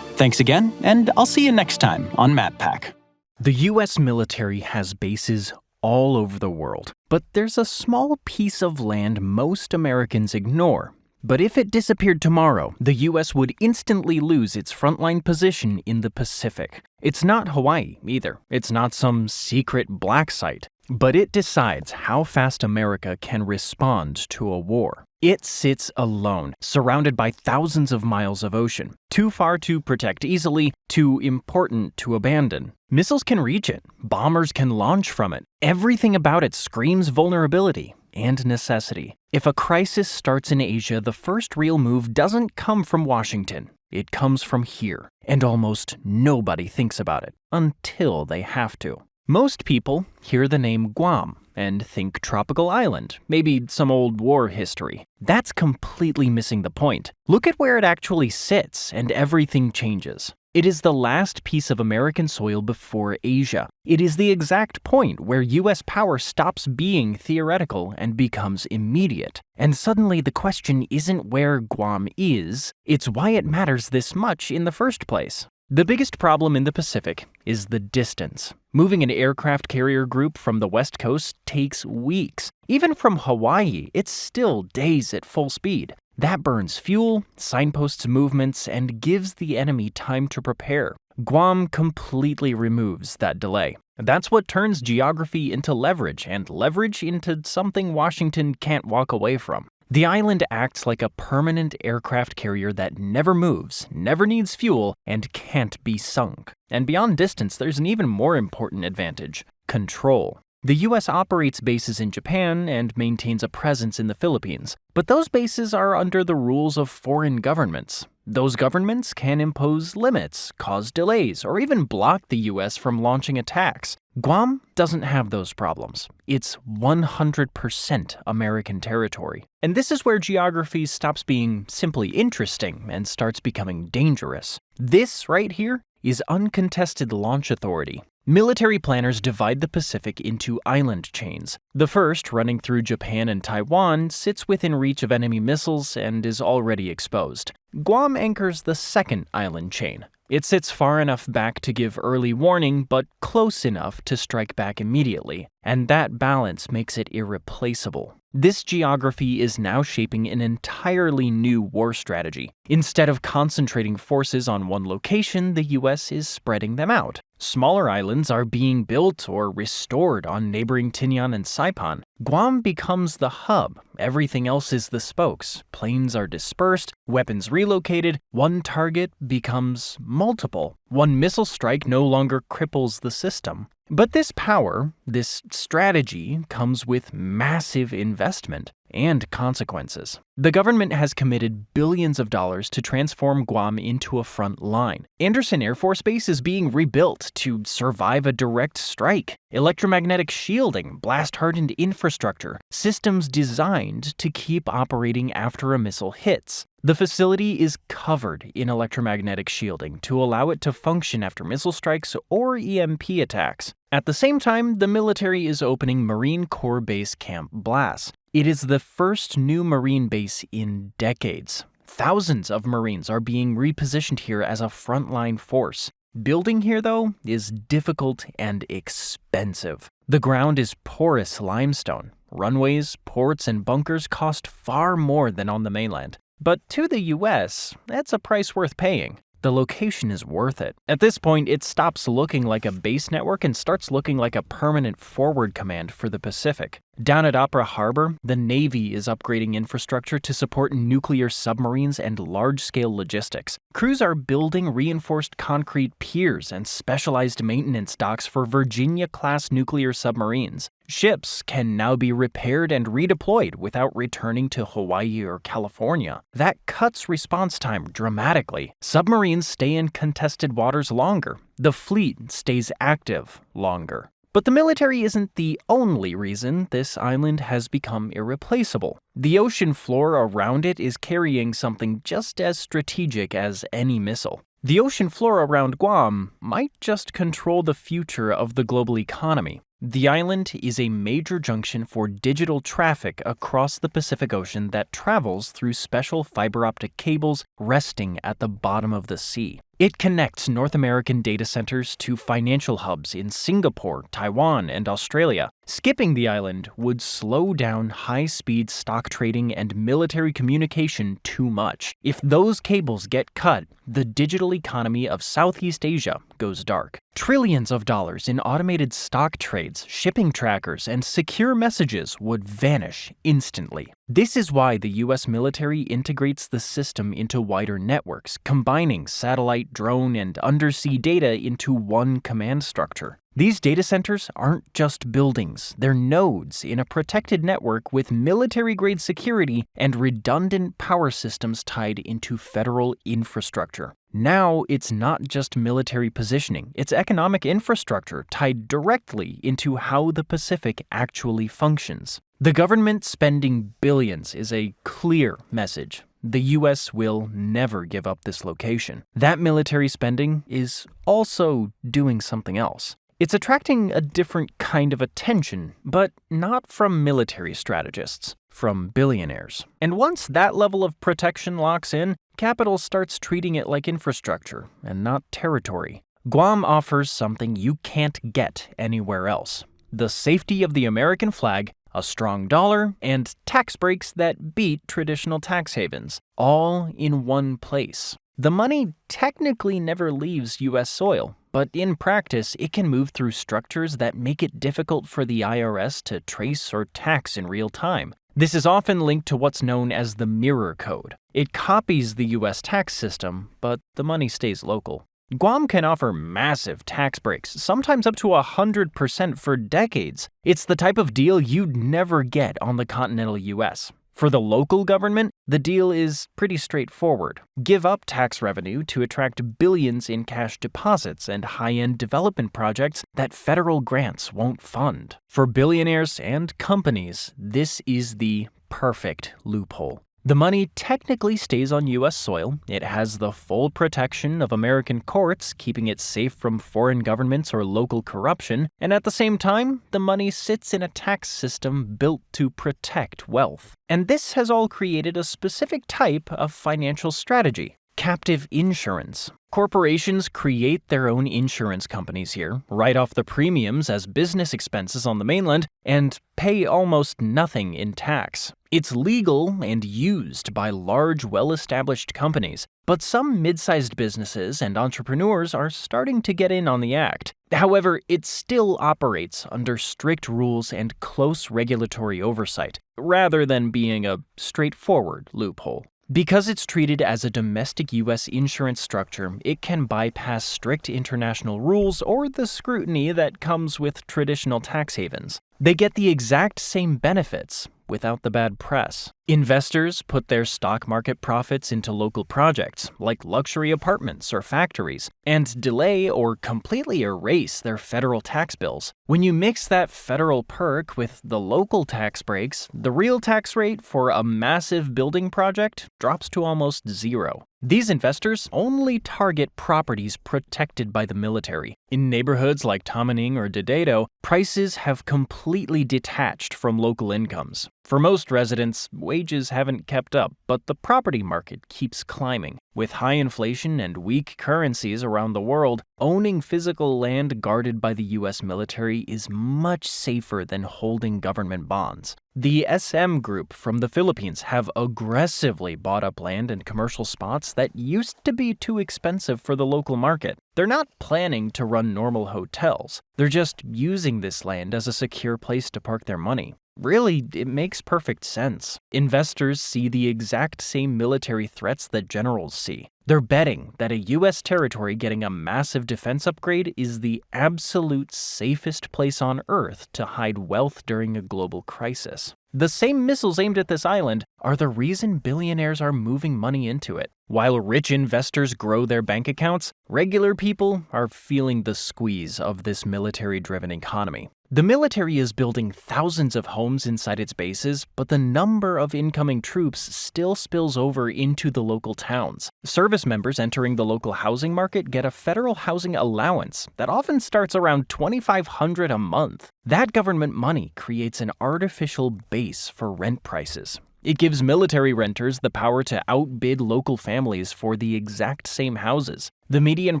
Thanks again, and I'll see you next time on MatPack. The US military has bases all over the world, but there's a small piece of land most Americans ignore. But if it disappeared tomorrow, the US would instantly lose its frontline position in the Pacific. It's not Hawaii either. It's not some secret black site. But it decides how fast America can respond to a war. It sits alone, surrounded by thousands of miles of ocean. Too far to protect easily, too important to abandon. Missiles can reach it. Bombers can launch from it. Everything about it screams vulnerability and necessity. If a crisis starts in Asia, the first real move doesn't come from Washington. It comes from here. And almost nobody thinks about it until they have to. Most people hear the name Guam and think tropical island, maybe some old war history. That's completely missing the point. Look at where it actually sits, and everything changes. It is the last piece of American soil before Asia. It is the exact point where US power stops being theoretical and becomes immediate. And suddenly the question isn't where Guam is, it's why it matters this much in the first place. The biggest problem in the Pacific is the distance. Moving an aircraft carrier group from the West Coast takes weeks. Even from Hawaii, it's still days at full speed. That burns fuel, signposts movements, and gives the enemy time to prepare. Guam completely removes that delay. That's what turns geography into leverage, and leverage into something Washington can't walk away from. The island acts like a permanent aircraft carrier that never moves, never needs fuel, and can't be sunk. And beyond distance, there's an even more important advantage: control. The US operates bases in Japan and maintains a presence in the Philippines, but those bases are under the rules of foreign governments. Those governments can impose limits, cause delays, or even block the US from launching attacks. Guam doesn't have those problems. It's 100% American territory. And this is where geography stops being simply interesting and starts becoming dangerous. This right here is uncontested launch authority. Military planners divide the Pacific into island chains. The first, running through Japan and Taiwan, sits within reach of enemy missiles and is already exposed. Guam anchors the second island chain. It sits far enough back to give early warning, but close enough to strike back immediately, and that balance makes it irreplaceable. This geography is now shaping an entirely new war strategy. Instead of concentrating forces on one location, the US is spreading them out. Smaller islands are being built or restored on neighboring Tinian and Saipan. Guam becomes the hub. Everything else is the spokes. Planes are dispersed, weapons relocated. One target becomes multiple. One missile strike no longer cripples the system. But this power, this strategy, comes with massive investment. and consequences. The government has committed billions of dollars to transform Guam into a front line. Andersen Air Force Base is being rebuilt to survive a direct strike. Electromagnetic shielding, blast-hardened infrastructure, systems designed to keep operating after a missile hits. The facility is covered in electromagnetic shielding to allow it to function after missile strikes or EMP attacks. At the same time, the military is opening Marine Corps Base Camp Blass. It is the first new Marine base in decades. Thousands of Marines are being repositioned here as a frontline force. Building here, though, is difficult and expensive. The ground is porous limestone. Runways, ports, and bunkers cost far more than on the mainland. But to the US, that's a price worth paying. The location is worth it. At this point, it stops looking like a base network and starts looking like a permanent forward command for the Pacific. Down at Opera Harbor, the Navy is upgrading infrastructure to support nuclear submarines and large-scale logistics. Crews are building reinforced concrete piers and specialized maintenance docks for Virginia-class nuclear submarines. Ships can now be repaired and redeployed without returning to Hawaii or California. That cuts response time dramatically. Submarines stay in contested waters longer. The fleet stays active longer. But the military isn't the only reason this island has become irreplaceable. The ocean floor around it is carrying something just as strategic as any missile. The ocean floor around Guam might just control the future of the global economy. The island is a major junction for digital traffic across the Pacific Ocean that travels through special fiber optic cables resting at the bottom of the sea. It connects North American data centers to financial hubs in Singapore, Taiwan, and Australia. Skipping the island would slow down high-speed stock trading and military communication too much. If those cables get cut, the digital economy of Southeast Asia goes dark. Trillions of dollars in automated stock trades, shipping trackers, and secure messages would vanish instantly. This is why the US military integrates the system into wider networks, combining satellite, drone, and undersea data into one command structure. These data centers aren't just buildings, they're nodes in a protected network with military-grade security and redundant power systems tied into federal infrastructure. Now, it's not just military positioning, it's economic infrastructure tied directly into how the Pacific actually functions. The government spending billions is a clear message. The US will never give up this location. That military spending is also doing something else. It's attracting a different kind of attention, but not from military strategists, from billionaires. And once that level of protection locks in, capital starts treating it like infrastructure and not territory. Guam offers something you can't get anywhere else: the safety of the American flag, a strong dollar, and tax breaks that beat traditional tax havens, all in one place. The money technically never leaves US soil, but in practice, it can move through structures that make it difficult for the IRS to trace or tax in real time. This is often linked to what's known as the Mirror Code. It copies the US tax system, but the money stays local. Guam can offer massive tax breaks, sometimes up to 100% for decades. It's the type of deal you'd never get on the continental US. For the local government, the deal is pretty straightforward. Give up tax revenue to attract billions in cash deposits and high-end development projects that federal grants won't fund. For billionaires and companies, this is the perfect loophole. The money technically stays on US soil, it has the full protection of American courts, keeping it safe from foreign governments or local corruption, and at the same time, the money sits in a tax system built to protect wealth. And this has all created a specific type of financial strategy: captive insurance. Corporations create their own insurance companies here, write off the premiums as business expenses on the mainland, and pay almost nothing in tax. It's legal and used by large, well-established companies, but some mid-sized businesses and entrepreneurs are starting to get in on the act. However, it still operates under strict rules and close regulatory oversight, rather than being a straightforward loophole. Because it's treated as a domestic US insurance structure, it can bypass strict international rules or the scrutiny that comes with traditional tax havens. They get the exact same benefits, without the bad press. Investors put their stock market profits into local projects, like luxury apartments or factories, and delay or completely erase their federal tax bills. When you mix that federal perk with the local tax breaks, the real tax rate for a massive building project drops to almost zero. These investors only target properties protected by the military. In neighborhoods like Tamaning or Dededo, prices have completely detached from local incomes. For most residents, wages haven't kept up, but the property market keeps climbing. With high inflation and weak currencies around the world, owning physical land guarded by the US military is much safer than holding government bonds. The SM Group from the Philippines have aggressively bought up land and commercial spots that used to be too expensive for the local market. They're not planning to run normal hotels. They're just using this land as a secure place to park their money. Really, it makes perfect sense. Investors see the exact same military threats that generals see. They're betting that a US territory getting a massive defense upgrade is the absolute safest place on Earth to hide wealth during a global crisis. The same missiles aimed at this island are the reason billionaires are moving money into it. While rich investors grow their bank accounts, regular people are feeling the squeeze of this military-driven economy. The military is building thousands of homes inside its bases, but the number of incoming troops still spills over into the local towns. Service members entering the local housing market get a federal housing allowance that often starts around $2,500 a month. That government money creates an artificial base for rent prices. It gives military renters the power to outbid local families for the exact same houses. The median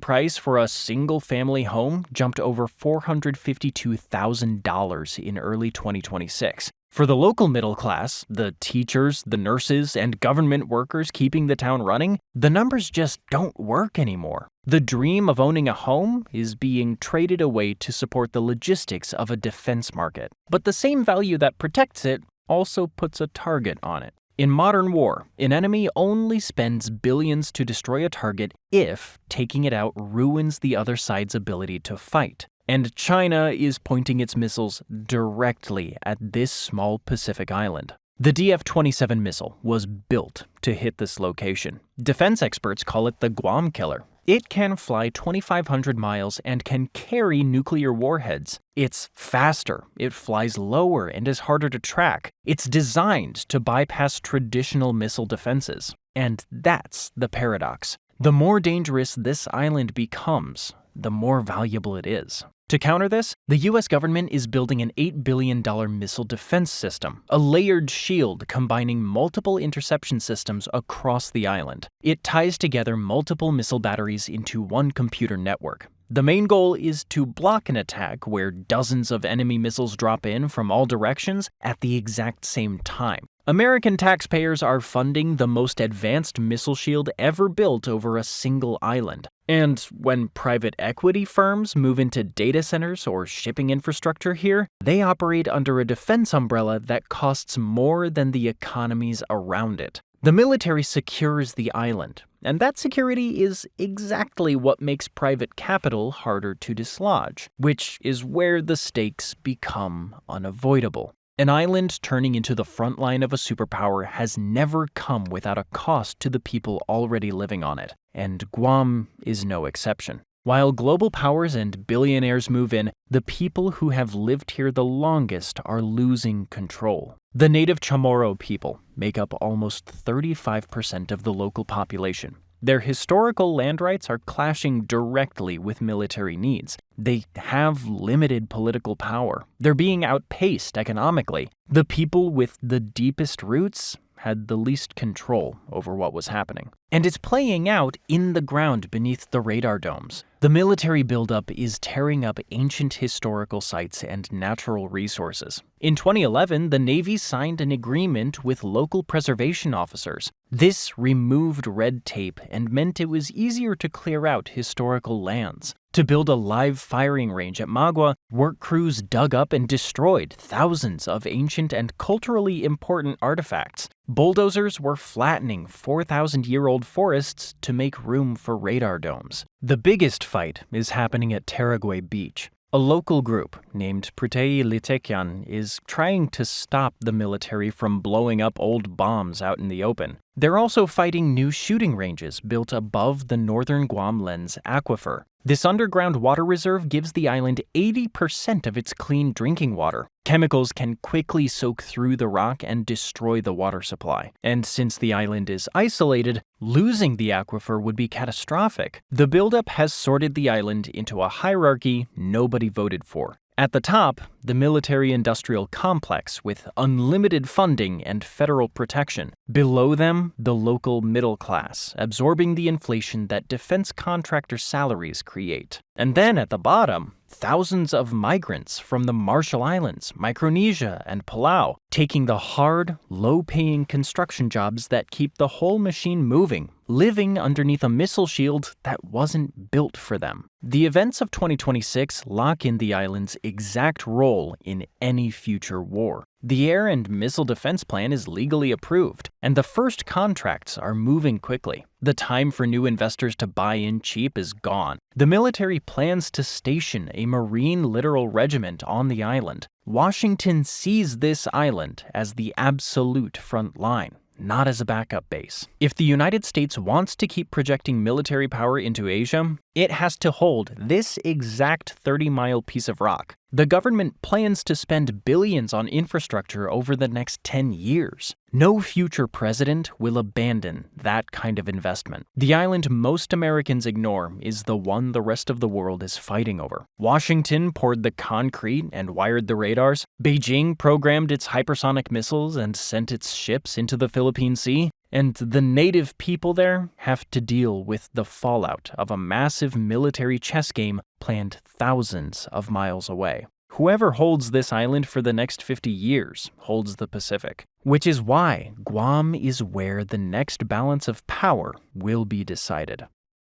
price for a single-family home jumped over $452,000 in early 2026. For the local middle class, the teachers, the nurses, and government workers keeping the town running, the numbers just don't work anymore. The dream of owning a home is being traded away to support the logistics of a defense market. But the same value that protects it also puts a target on it. In modern war, an enemy only spends billions to destroy a target if taking it out ruins the other side's ability to fight. And China is pointing its missiles directly at this small Pacific island. The DF-27 missile was built to hit this location. Defense experts call it the Guam killer. It can fly 2,500 miles and can carry nuclear warheads. It's faster, it flies lower, and is harder to track. It's designed to bypass traditional missile defenses. And that's the paradox. The more dangerous this island becomes, the more valuable it is. To counter this, the US government is building an $8 billion missile defense system, a layered shield combining multiple interception systems across the island. It ties together multiple missile batteries into one computer network. The main goal is to block an attack where dozens of enemy missiles drop in from all directions at the exact same time. American taxpayers are funding the most advanced missile shield ever built over a single island. And when private equity firms move into data centers or shipping infrastructure here, they operate under a defense umbrella that costs more than the economies around it. The military secures the island, and that security is exactly what makes private capital harder to dislodge, which is where the stakes become unavoidable. An island turning into the front line of a superpower has never come without a cost to the people already living on it, and Guam is no exception. While global powers and billionaires move in, the people who have lived here the longest are losing control. The native Chamorro people make up almost 35% of the local population. Their historical land rights are clashing directly with military needs. They have limited political power. They're being outpaced economically. The people with the deepest roots had the least control over what was happening. And it's playing out in the ground beneath the radar domes. The military buildup is tearing up ancient historical sites and natural resources. In 2011, the Navy signed an agreement with local preservation officers. This removed red tape and meant it was easier to clear out historical lands. To build a live firing range at Magua, work crews dug up and destroyed thousands of ancient and culturally important artifacts. Bulldozers were flattening 4,000-year-old forests to make room for radar domes. The biggest fight is happening at Taraguay Beach. A local group named Protei Litekyan is trying to stop the military from blowing up old bombs out in the open. They're also fighting new shooting ranges built above the northern Guam Lens aquifer. This underground water reserve gives the island 80% of its clean drinking water. Chemicals can quickly soak through the rock and destroy the water supply. And since the island is isolated, losing the aquifer would be catastrophic. The buildup has sorted the island into a hierarchy nobody voted for. At the top, the military-industrial complex with unlimited funding and federal protection. Below them, the local middle class, absorbing the inflation that defense contractor salaries create. And then at the bottom, thousands of migrants from the Marshall Islands, Micronesia, and Palau, taking the hard, low-paying construction jobs that keep the whole machine moving, living underneath a missile shield that wasn't built for them. The events of 2026 lock in the island's exact role in any future war. The Air and Missile Defense Plan is legally approved, and the first contracts are moving quickly. The time for new investors to buy in cheap is gone. The military plans to station a Marine Littoral Regiment on the island. Washington sees this island as the absolute front line, not as a backup base. If the United States wants to keep projecting military power into Asia, it has to hold this exact 30-mile piece of rock. The government plans to spend billions on infrastructure over the next 10 years. No future president will abandon that kind of investment. The island most Americans ignore is the one the rest of the world is fighting over. Washington poured the concrete and wired the radars. Beijing programmed its hypersonic missiles and sent its ships into the Philippine Sea. And the native people there have to deal with the fallout of a massive military chess game planned thousands of miles away. Whoever holds this island for the next 50 years holds the Pacific, which is why Guam is where the next balance of power will be decided.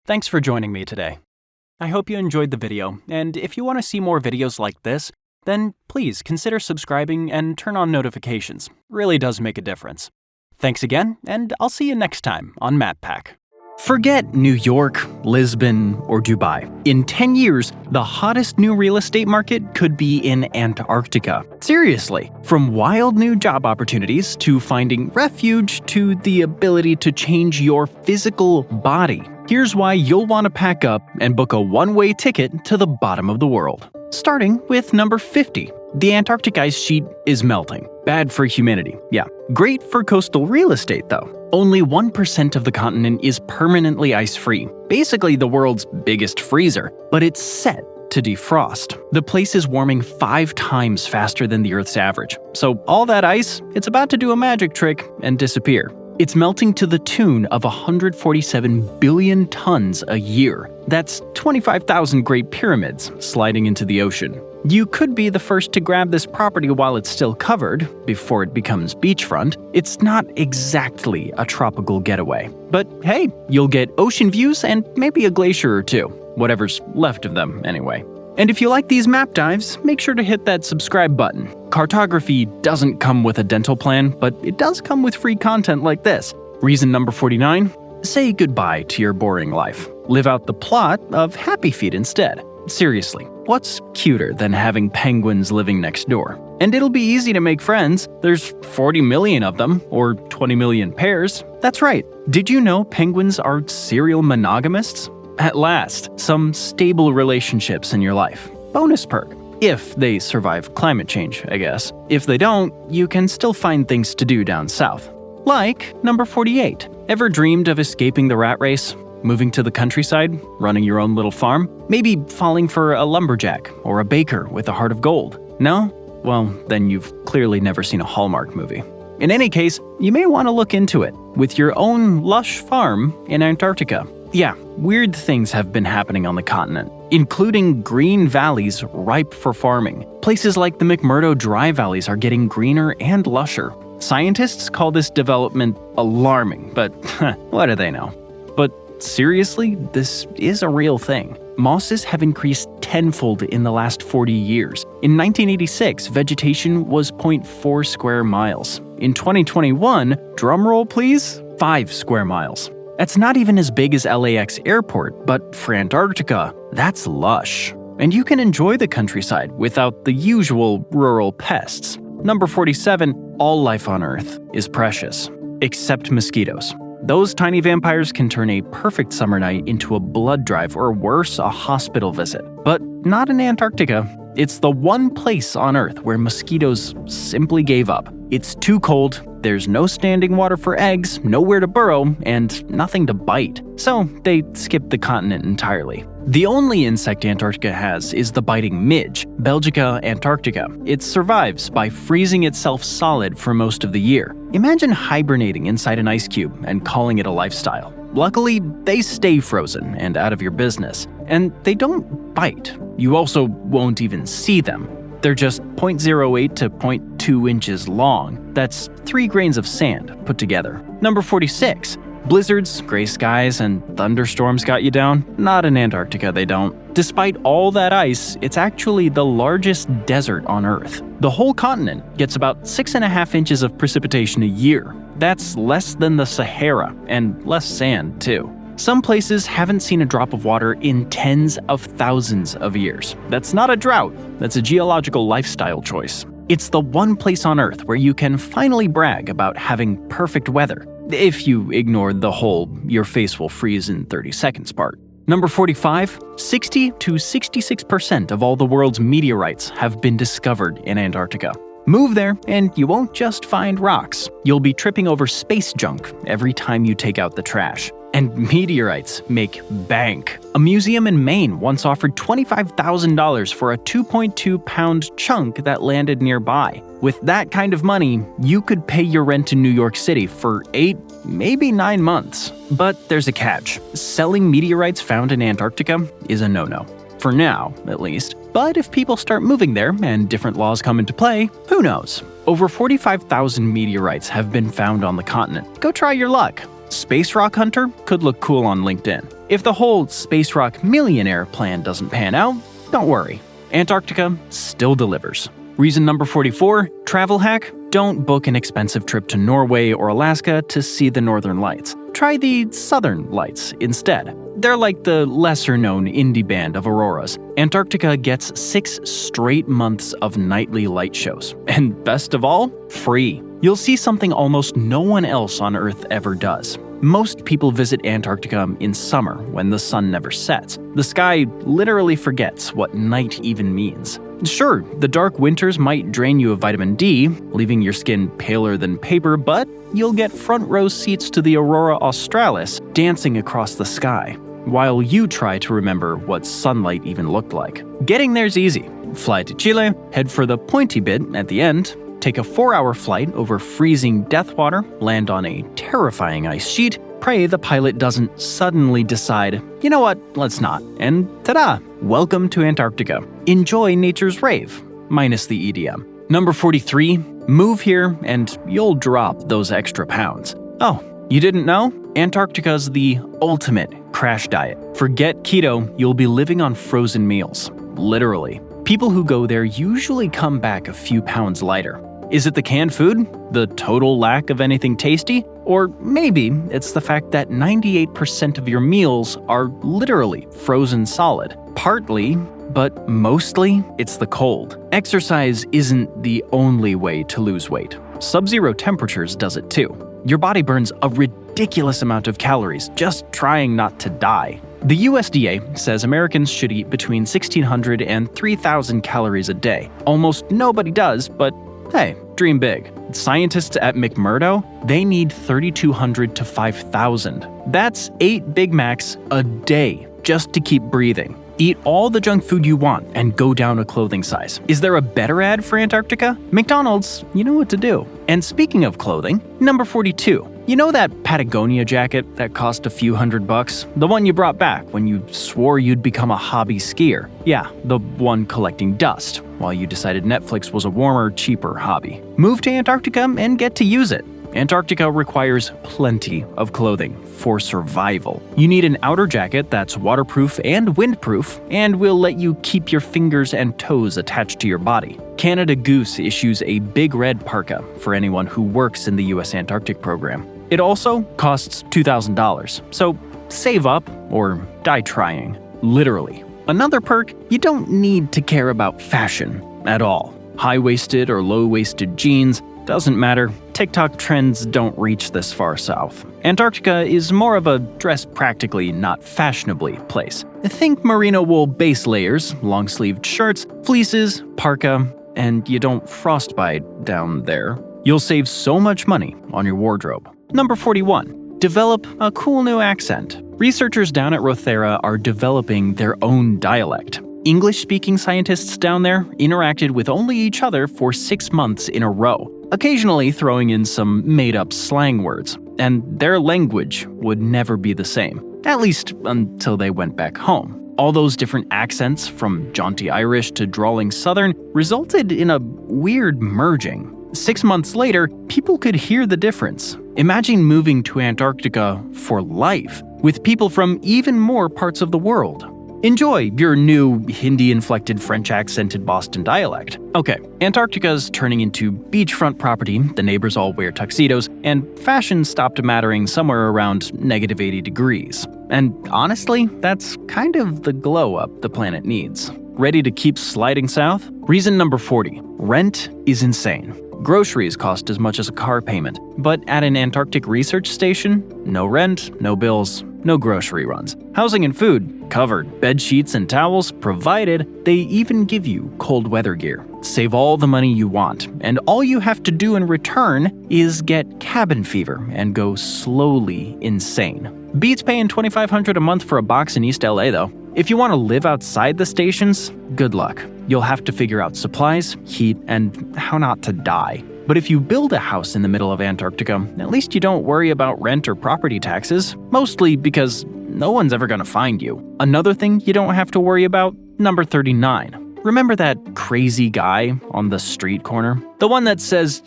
Thanks for joining me today. I hope you enjoyed the video, and if you want to see more videos like this, then please consider subscribing and turn on notifications. It really does make a difference. Thanks again, and I'll see you next time on MapPack. Forget New York, Lisbon, or Dubai. In 10 years, the hottest new real estate market could be in Antarctica. Seriously, from wild new job opportunities to finding refuge to the ability to change your physical body. Here's why you'll want to pack up and book a one-way ticket to the bottom of the world. Starting with number 50. The Antarctic ice sheet is melting. Bad for humanity, yeah. Great for coastal real estate, though. Only 1% of the continent is permanently ice-free, basically the world's biggest freezer, but it's set to defrost. The place is warming 5 times faster than the Earth's average, so all that ice, it's about to do a magic trick and disappear. It's melting to the tune of 147 billion tons a year. That's 25,000 Great Pyramids sliding into the ocean. You could be the first to grab this property while it's still covered, before it becomes beachfront. It's not exactly a tropical getaway. But hey, you'll get ocean views and maybe a glacier or two. Whatever's left of them, anyway. And if you like these map dives, make sure to hit that subscribe button. Cartography doesn't come with a dental plan, but it does come with free content like this. Reason number 49, say goodbye to your boring life. Live out the plot of Happy Feet instead. Seriously, what's cuter than having penguins living next door? And it'll be easy to make friends. There's 40 million of them, or 20 million pairs. That's right. Did you know penguins are serial monogamists? At last, some stable relationships in your life. Bonus perk. If they survive climate change, I guess. If they don't, you can still find things to do down south. Like number 48. Ever dreamed of escaping the rat race? Moving to the countryside? Running your own little farm? Maybe falling for a lumberjack or a baker with a heart of gold? No? Well, then you've clearly never seen a Hallmark movie. In any case, you may want to look into it with your own lush farm in Antarctica. Yeah, weird things have been happening on the continent, including green valleys ripe for farming. Places like the McMurdo Dry Valleys are getting greener and lusher. Scientists call this development alarming, but what do they know? But seriously, this is a real thing. Mosses have increased tenfold in the last 40 years. In 1986, vegetation was 0.4 square miles. In 2021, drumroll please, 5 square miles. That's not even as big as LAX airport, but for Antarctica, that's lush. and you can enjoy the countryside without the usual rural pests. Number 47, all life on Earth is precious, except mosquitoes. Those tiny vampires can turn a perfect summer night into a blood drive or worse, a hospital visit. But not in Antarctica. It's the one place on Earth where mosquitoes simply gave up. It's too cold, there's no standing water for eggs, nowhere to burrow, and nothing to bite. So they skipped the continent entirely. The only insect Antarctica has is the biting midge, Belgica antarctica. It survives by freezing itself solid for most of the year. Imagine hibernating inside an ice cube and calling it a lifestyle. Luckily, they stay frozen and out of your business, and they don't bite. You also won't even see them. They're just 0.08 to 0.2 inches long. That's 3 grains of sand put together. Number 46. Blizzards, gray skies, and thunderstorms got you down? Not in Antarctica, they don't. Despite all that ice, it's actually the largest desert on Earth. The whole continent gets about 6.5 inches of precipitation a year. That's less than the Sahara, and less sand, too. Some places haven't seen a drop of water in tens of thousands of years. That's not a drought, that's a geological lifestyle choice. It's the one place on Earth where you can finally brag about having perfect weather, if you ignore the whole "your face will freeze in 30 seconds" part. Number 45, 60 to 66% of all the world's meteorites have been discovered in Antarctica. Move there, and you won't just find rocks. You'll be tripping over space junk every time you take out the trash. And meteorites make bank. A museum in Maine once offered $25,000 for a 2.2-pound chunk that landed nearby. With that kind of money, you could pay your rent in New York City for 8, maybe 9 months. But there's a catch. Selling meteorites found in Antarctica is a no-no. For now, at least. But if people start moving there and different laws come into play, who knows? Over 45,000 meteorites have been found on the continent. Go try your luck. Space Rock Hunter could look cool on LinkedIn. If the whole Space Rock Millionaire plan doesn't pan out, don't worry. Antarctica still delivers. Reason number 44, travel hack: don't book an expensive trip to Norway or Alaska to see the northern lights. Try the southern lights instead. They're like the lesser-known indie band of auroras. Antarctica gets 6 straight months of nightly light shows. And best of all, free. You'll see something almost no one else on Earth ever does. Most people visit Antarctica in summer when the sun never sets. The sky literally forgets what night even means. Sure, the dark winters might drain you of vitamin D, leaving your skin paler than paper, but you'll get front row seats to the Aurora Australis dancing across the sky, while you try to remember what sunlight even looked like. Getting there's easy. Fly to Chile, head for the pointy bit at the end, take a 4-hour flight over freezing death water, land on a terrifying ice sheet, pray the pilot doesn't suddenly decide, you know what, let's not, and ta-da! Welcome to Antarctica. Enjoy nature's rave, minus the EDM. Number 43, move here and you'll drop those extra pounds. Oh, you didn't know? Antarctica's the ultimate crash diet. Forget keto, you'll be living on frozen meals. Literally. People who go there usually come back a few pounds lighter. Is it the canned food? The total lack of anything tasty? Or maybe it's the fact that 98% of your meals are literally frozen solid. Partly, but mostly, it's the cold. Exercise isn't the only way to lose weight. Sub-zero temperatures does it too. Your body burns a ridiculous amount of calories just trying not to die. The USDA says Americans should eat between 1,600 and 3,000 calories a day. Almost nobody does, but hey, dream big. Scientists at McMurdo, they need 3,200 to 5,000. That's 8 Big Macs a day just to keep breathing. Eat all the junk food you want and go down a clothing size. Is there a better ad for Antarctica? McDonald's, you know what to do. And speaking of clothing, number 42. You know that Patagonia jacket that cost a few $100? The one you brought back when you swore you'd become a hobby skier. Yeah, the one collecting dust, while you decided Netflix was a warmer, cheaper hobby. Move to Antarctica and get to use it. Antarctica requires plenty of clothing for survival. You need an outer jacket that's waterproof and windproof, and will let you keep your fingers and toes attached to your body. Canada Goose issues a big red parka for anyone who works in the US Antarctic program. It also costs $2,000, so save up or die trying. Literally. Another perk, you don't need to care about fashion at all. High-waisted or low-waisted jeans, doesn't matter. TikTok trends don't reach this far south. Antarctica is more of a dress practically, not fashionably place. Think merino wool base layers, long-sleeved shirts, fleeces, parka, and you don't frostbite down there. You'll save so much money on your wardrobe. Number 41. Develop a cool new accent. Researchers down at Rothera are developing their own dialect. English-speaking scientists down there interacted with only each other for 6 months in a row, occasionally throwing in some made-up slang words, and their language would never be the same, at least until they went back home. All those different accents, from jaunty Irish to drawling Southern, resulted in a weird merging. 6 months later, people could hear the difference. Imagine moving to Antarctica for life, with people from even more parts of the world. Enjoy your new Hindi-inflected French-accented Boston dialect. Okay, Antarctica's turning into beachfront property, the neighbors all wear tuxedos, and fashion stopped mattering somewhere around -80 degrees. And honestly, that's kind of the glow-up the planet needs. Ready to keep sliding south? Reason number 40. Rent is insane. Groceries cost as much as a car payment, but at an Antarctic research station, no rent, no bills, no grocery runs. Housing and food covered. Bed sheets and towels provided. They even give you cold weather gear. Save all the money you want, and all you have to do in return is get cabin fever and go slowly insane. Beats paying $2,500 a month for a box in East LA though. If you want to live outside the stations, good luck. You'll have to figure out supplies, heat, and how not to die. But if you build a house in the middle of Antarctica, at least you don't worry about rent or property taxes, mostly because no one's ever gonna find you. Another thing you don't have to worry about, number 39. Remember that crazy guy on the street corner? The one that says,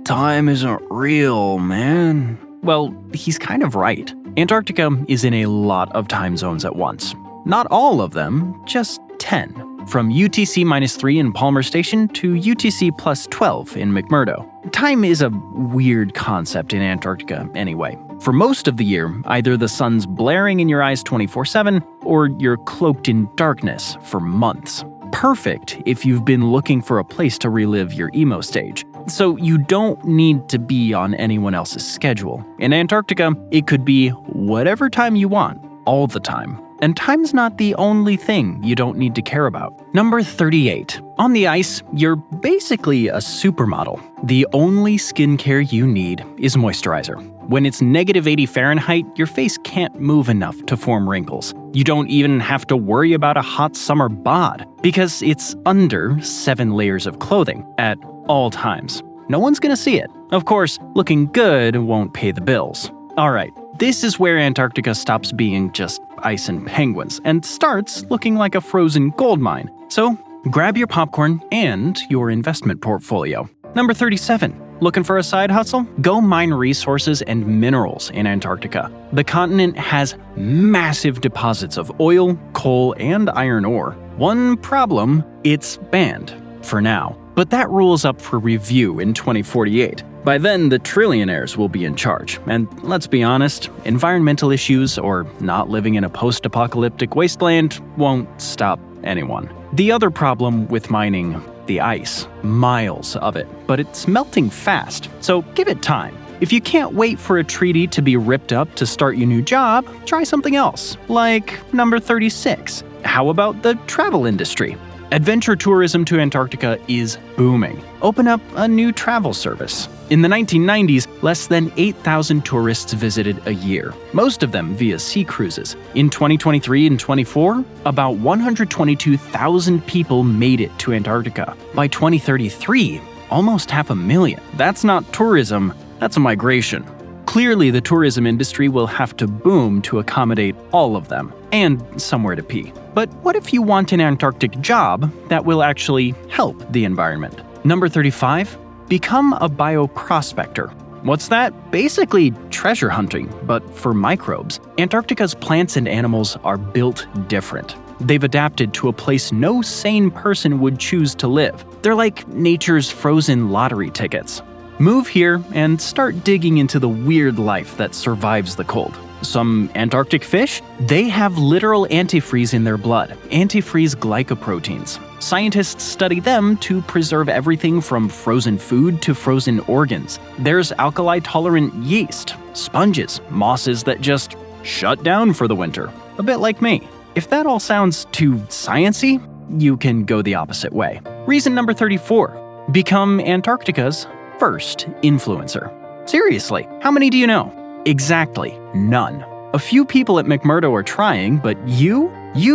time isn't real, man. Well, he's kind of right. Antarctica is in a lot of time zones at once. Not all of them, just 10. From UTC-3 in Palmer Station to UTC+12 in McMurdo. Time is a weird concept in Antarctica anyway. For most of the year, either the sun's blaring in your eyes 24/7 or you're cloaked in darkness for months. Perfect if you've been looking for a place to relive your emo stage. So you don't need to be on anyone else's schedule. In Antarctica, it could be whatever time you want, all the time. And time's not the only thing you don't need to care about. Number 38. On the ice, you're basically a supermodel. The only skincare you need is moisturizer. When it's -80 Fahrenheit, your face can't move enough to form wrinkles. You don't even have to worry about a hot summer bod, because it's under 7 layers of clothing at all times. No one's gonna see it. Of course, looking good won't pay the bills. Alright, this is where Antarctica stops being just ice and penguins and starts looking like a frozen gold mine. So, grab your popcorn and your investment portfolio. Number 37. Looking for a side hustle? Go mine resources and minerals in Antarctica. The continent has massive deposits of oil, coal, and iron ore. One problem, it's banned. For now. But that rule's up for review in 2048. By then, the trillionaires will be in charge. And let's be honest, environmental issues or not living in a post-apocalyptic wasteland won't stop anyone. The other problem with mining, the ice. Miles of it. But it's melting fast, so give it time. If you can't wait for a treaty to be ripped up to start your new job, try something else. Like number 36. How about the travel industry? Adventure tourism to Antarctica is booming. Open up a new travel service. In the 1990s, less than 8,000 tourists visited a year, most of them via sea cruises. In 2023 and 24, about 122,000 people made it to Antarctica. By 2033, almost 500,000. That's not tourism, that's a migration. Clearly, the tourism industry will have to boom to accommodate all of them, and somewhere to pee. But what if you want an Antarctic job that will actually help the environment? Number 35, become a bioprospector. What's that? Basically treasure hunting, but for microbes. Antarctica's plants and animals are built different. They've adapted to a place no sane person would choose to live. They're like nature's frozen lottery tickets. Move here and start digging into the weird life that survives the cold. Some Antarctic fish? They have literal antifreeze in their blood, antifreeze glycoproteins. Scientists study them to preserve everything from frozen food to frozen organs. There's alkali-tolerant yeast, sponges, mosses that just shut down for the winter, a bit like me. If that all sounds too science-y, you can go the opposite way. Reason number 34. Become Antarctica's first influencer. Seriously, how many do you know? Exactly, none. A few people at McMurdo are trying, but you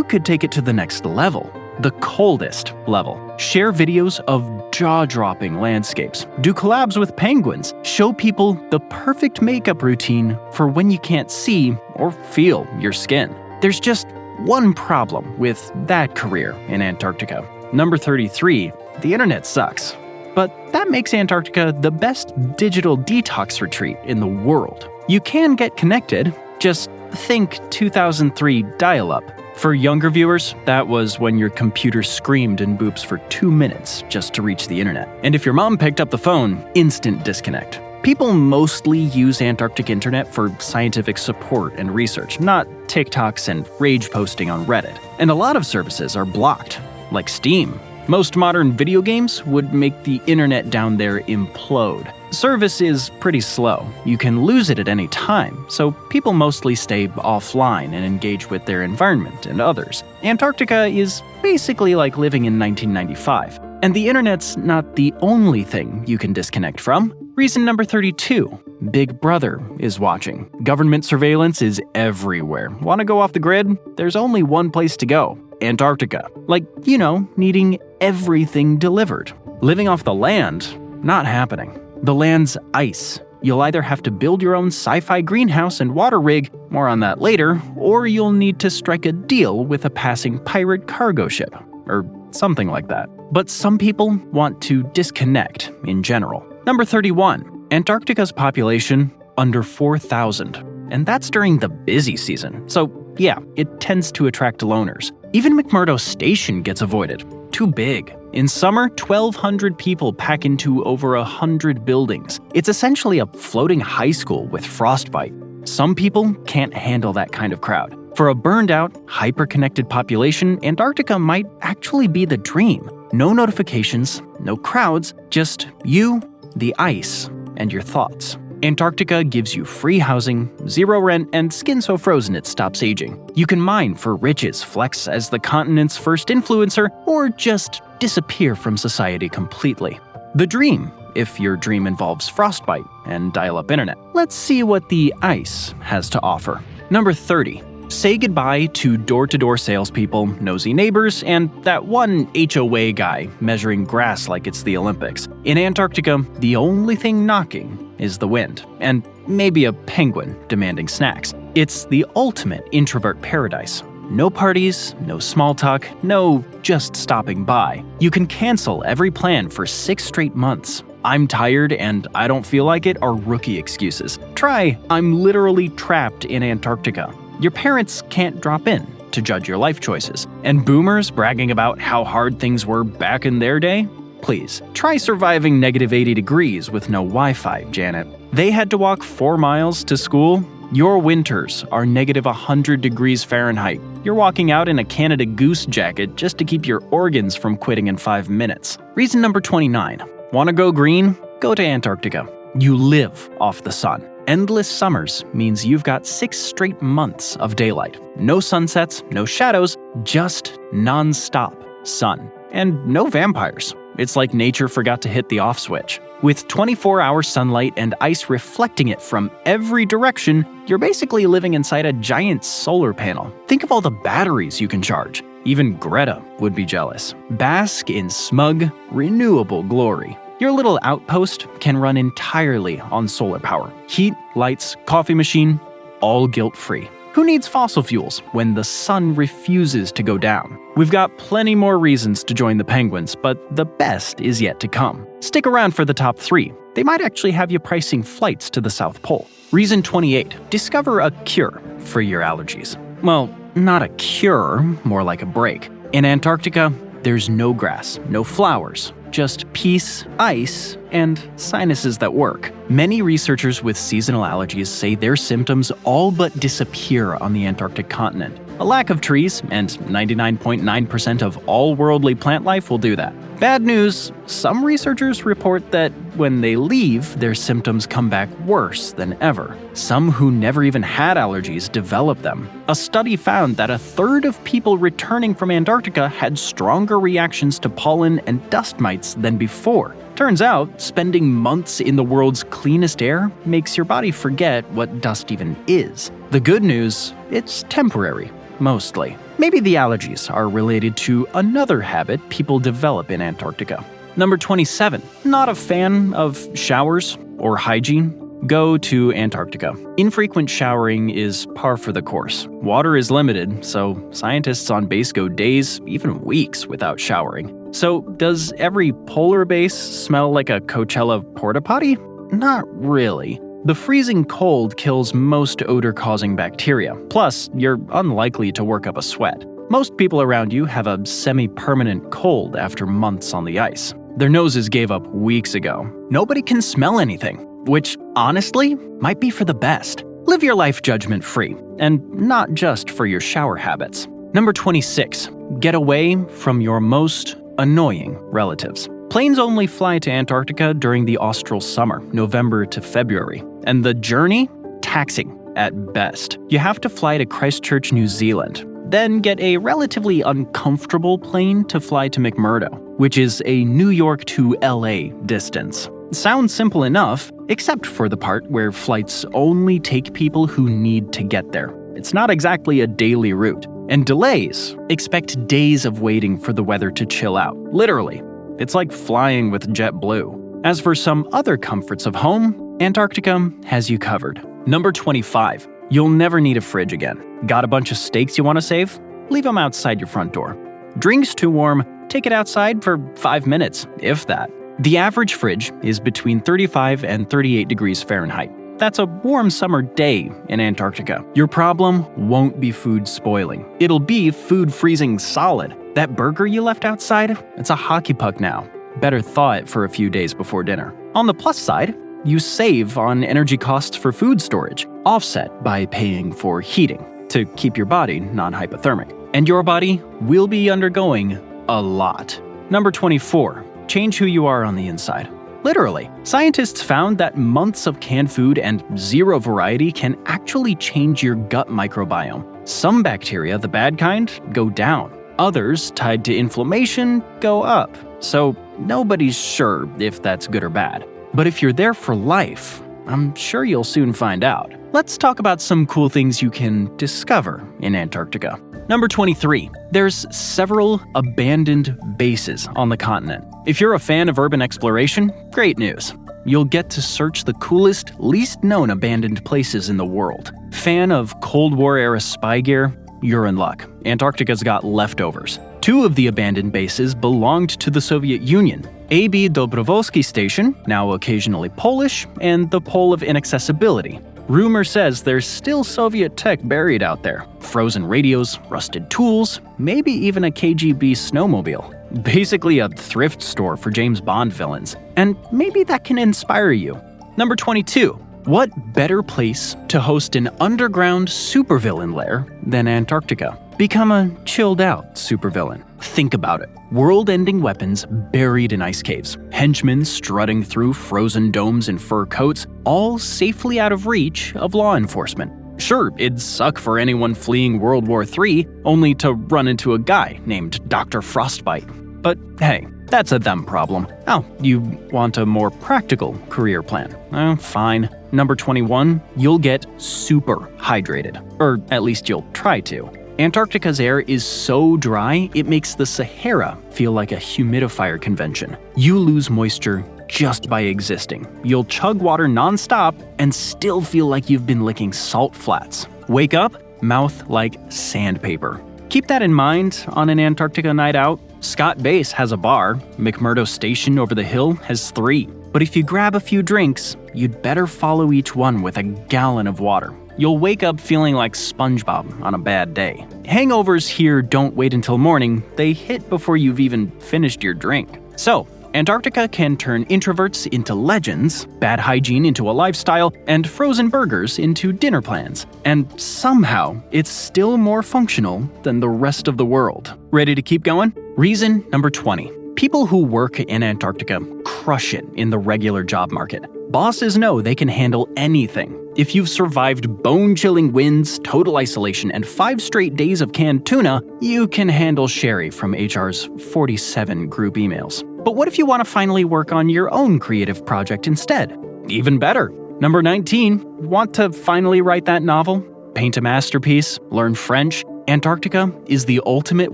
could take it to the next level. The coldest level. Share videos of jaw-dropping landscapes. Do collabs with penguins. Show people the perfect makeup routine for when you can't see or feel your skin. There's just one problem with that career in Antarctica. Number 33, the internet sucks. But that makes Antarctica the best digital detox retreat in the world. You can get connected, just think 2003 dial-up. For younger viewers, that was when your computer screamed in boops for 2 minutes just to reach the internet. And if your mom picked up the phone, instant disconnect. People mostly use Antarctic internet for scientific support and research, not TikToks and rage posting on Reddit. And a lot of services are blocked, like Steam. Most modern video games would make the internet down there implode. Service is pretty slow. You can lose it at any time, so people mostly stay offline and engage with their environment and others. Antarctica is basically like living in 1995. And the internet's not the only thing you can disconnect from. Reason number 32. Big Brother is watching. Government surveillance is everywhere. Want to go off the grid? There's only one place to go. Antarctica. Like, needing everything delivered. Living off the land? Not happening. The land's ice. You'll either have to build your own sci-fi greenhouse and water rig, more on that later, or you'll need to strike a deal with a passing pirate cargo ship, or something like that. But some people want to disconnect in general. Number 31. Antarctica's population under 4,000. And that's during the busy season. So yeah, it tends to attract loners. Even McMurdo Station gets avoided. Too big. In summer, 1,200 people pack into over 100 buildings. It's essentially a floating high school with frostbite. Some people can't handle that kind of crowd. For a burned-out, hyper-connected population, Antarctica might actually be the dream. No notifications, no crowds, just you, the ice, and your thoughts. Antarctica gives you free housing, zero rent, and skin so frozen it stops aging. You can mine for riches, flex as the continent's first influencer, or just disappear from society completely. The dream, if your dream involves frostbite and dial-up internet. Let's see what the ice has to offer. Number 30. Say goodbye to door-to-door salespeople, nosy neighbors, and that one HOA guy measuring grass like it's the Olympics. In Antarctica, the only thing knocking is the wind, and maybe a penguin demanding snacks. It's the ultimate introvert paradise. No parties, no small talk, no just stopping by. You can cancel every plan for 6 straight months. I'm tired and I don't feel like it are rookie excuses. Try, I'm literally trapped in Antarctica. Your parents can't drop in to judge your life choices. And boomers bragging about how hard things were back in their day? Please, try surviving -80 degrees with no Wi-Fi, Janet. They had to walk 4 miles to school. Your winters are -100 degrees Fahrenheit. You're walking out in a Canada Goose jacket just to keep your organs from quitting in 5 minutes. Reason number 29. Want to go green? Go to Antarctica. You live off the sun. Endless summers means you've got 6 straight months of daylight. No sunsets, no shadows, just non-stop sun. And no vampires. It's like nature forgot to hit the off switch. With 24-hour sunlight and ice reflecting it from every direction, you're basically living inside a giant solar panel. Think of all the batteries you can charge. Even Greta would be jealous. Bask in smug, renewable glory. Your little outpost can run entirely on solar power. Heat, lights, coffee machine, all guilt-free. Who needs fossil fuels when the sun refuses to go down? We've got plenty more reasons to join the penguins, but the best is yet to come. Stick around for the top 3. They might actually have you pricing flights to the South Pole. Reason 28. Discover a cure for your allergies. Well, not a cure, more like a break. In Antarctica, there's no grass, no flowers, just peace, ice, and sinuses that work. Many researchers with seasonal allergies say their symptoms all but disappear on the Antarctic continent. A lack of trees, and 99.9% of all worldly plant life will do that. Bad news, some researchers report that when they leave, their symptoms come back worse than ever. Some who never even had allergies develop them. A study found that a third of people returning from Antarctica had stronger reactions to pollen and dust mites than before. Turns out, spending months in the world's cleanest air makes your body forget what dust even is. The good news, it's temporary. Mostly. Maybe the allergies are related to another habit people develop in Antarctica. Number 27. Not a fan of showers or hygiene? Go to Antarctica. Infrequent showering is par for the course. Water is limited, so scientists on base go days, even weeks, without showering. So, does every polar base smell like a Coachella porta potty? Not really. The freezing cold kills most odor-causing bacteria. Plus, you're unlikely to work up a sweat. Most people around you have a semi-permanent cold after months on the ice. Their noses gave up weeks ago. Nobody can smell anything, which, honestly, might be for the best. Live your life judgment-free, and not just for your shower habits. Number 26. Get away from your most annoying relatives. Planes only fly to Antarctica during the austral summer, November to February, and the journey? Taxing at best. You have to fly to Christchurch, New Zealand, then get a relatively uncomfortable plane to fly to McMurdo, which is a New York to LA distance. Sounds simple enough, except for the part where flights only take people who need to get there. It's not exactly a daily route. And delays, expect days of waiting for the weather to chill out, literally. It's like flying with JetBlue. As for some other comforts of home, Antarctica has you covered. Number 25. You'll never need a fridge again. Got a bunch of steaks you want to save? Leave them outside your front door. Drinks too warm? Take it outside for 5 minutes, if that. The average fridge is between 35 and 38 degrees Fahrenheit. That's a warm summer day in Antarctica. Your problem won't be food spoiling. It'll be food freezing solid. That burger you left outside? It's a hockey puck now. Better thaw it for a few days before dinner. On the plus side, you save on energy costs for food storage, offset by paying for heating to keep your body non-hypothermic. And your body will be undergoing a lot. Number 24. Change who you are on the inside. Literally, scientists found that months of canned food and zero variety can actually change your gut microbiome. Some bacteria, the bad kind, go down. Others, tied to inflammation, go up. So nobody's sure if that's good or bad. But if you're there for life, I'm sure you'll soon find out. Let's talk about some cool things you can discover in Antarctica. Number 23. There's several abandoned bases on the continent. If you're a fan of urban exploration, great news. You'll get to search the coolest, least known abandoned places in the world. Fan of Cold War-era spy gear? You're in luck. Antarctica's got leftovers. 2 of the abandoned bases belonged to the Soviet Union. A.B. Dobrovolsky Station, now occasionally Polish, and the Pole of Inaccessibility. Rumor says there's still Soviet tech buried out there. Frozen radios, rusted tools, maybe even a KGB snowmobile. Basically a thrift store for James Bond villains. And maybe that can inspire you. Number 22. What better place to host an underground supervillain lair than Antarctica? Become a chilled-out supervillain. Think about it. World-ending weapons buried in ice caves, henchmen strutting through frozen domes in fur coats, all safely out of reach of law enforcement. Sure, it'd suck for anyone fleeing World War III, only to run into a guy named Dr. Frostbite. But hey, that's a them problem. Oh, you want a more practical career plan? Fine. Number 21, you'll get super hydrated. Or at least you'll try to. Antarctica's air is so dry, it makes the Sahara feel like a humidifier convention. You lose moisture just by existing. You'll chug water nonstop and still feel like you've been licking salt flats. Wake up, mouth like sandpaper. Keep that in mind on an Antarctica night out. Scott Base has a bar. McMurdo Station over the hill has 3. But if you grab a few drinks, you'd better follow each one with a gallon of water. You'll wake up feeling like SpongeBob on a bad day. Hangovers here don't wait until morning, they hit before you've even finished your drink. So, Antarctica can turn introverts into legends, bad hygiene into a lifestyle, and frozen burgers into dinner plans. And somehow, it's still more functional than the rest of the world. Ready to keep going? Reason number 20. People who work in Antarctica crush it in the regular job market. Bosses know they can handle anything. If you've survived bone-chilling winds, total isolation, and 5 straight days of canned tuna, you can handle Sherry from HR's 47 group emails. But what if you want to finally work on your own creative project instead? Even better. Number 19. Want to finally write that novel? Paint a masterpiece? Learn French? Antarctica is the ultimate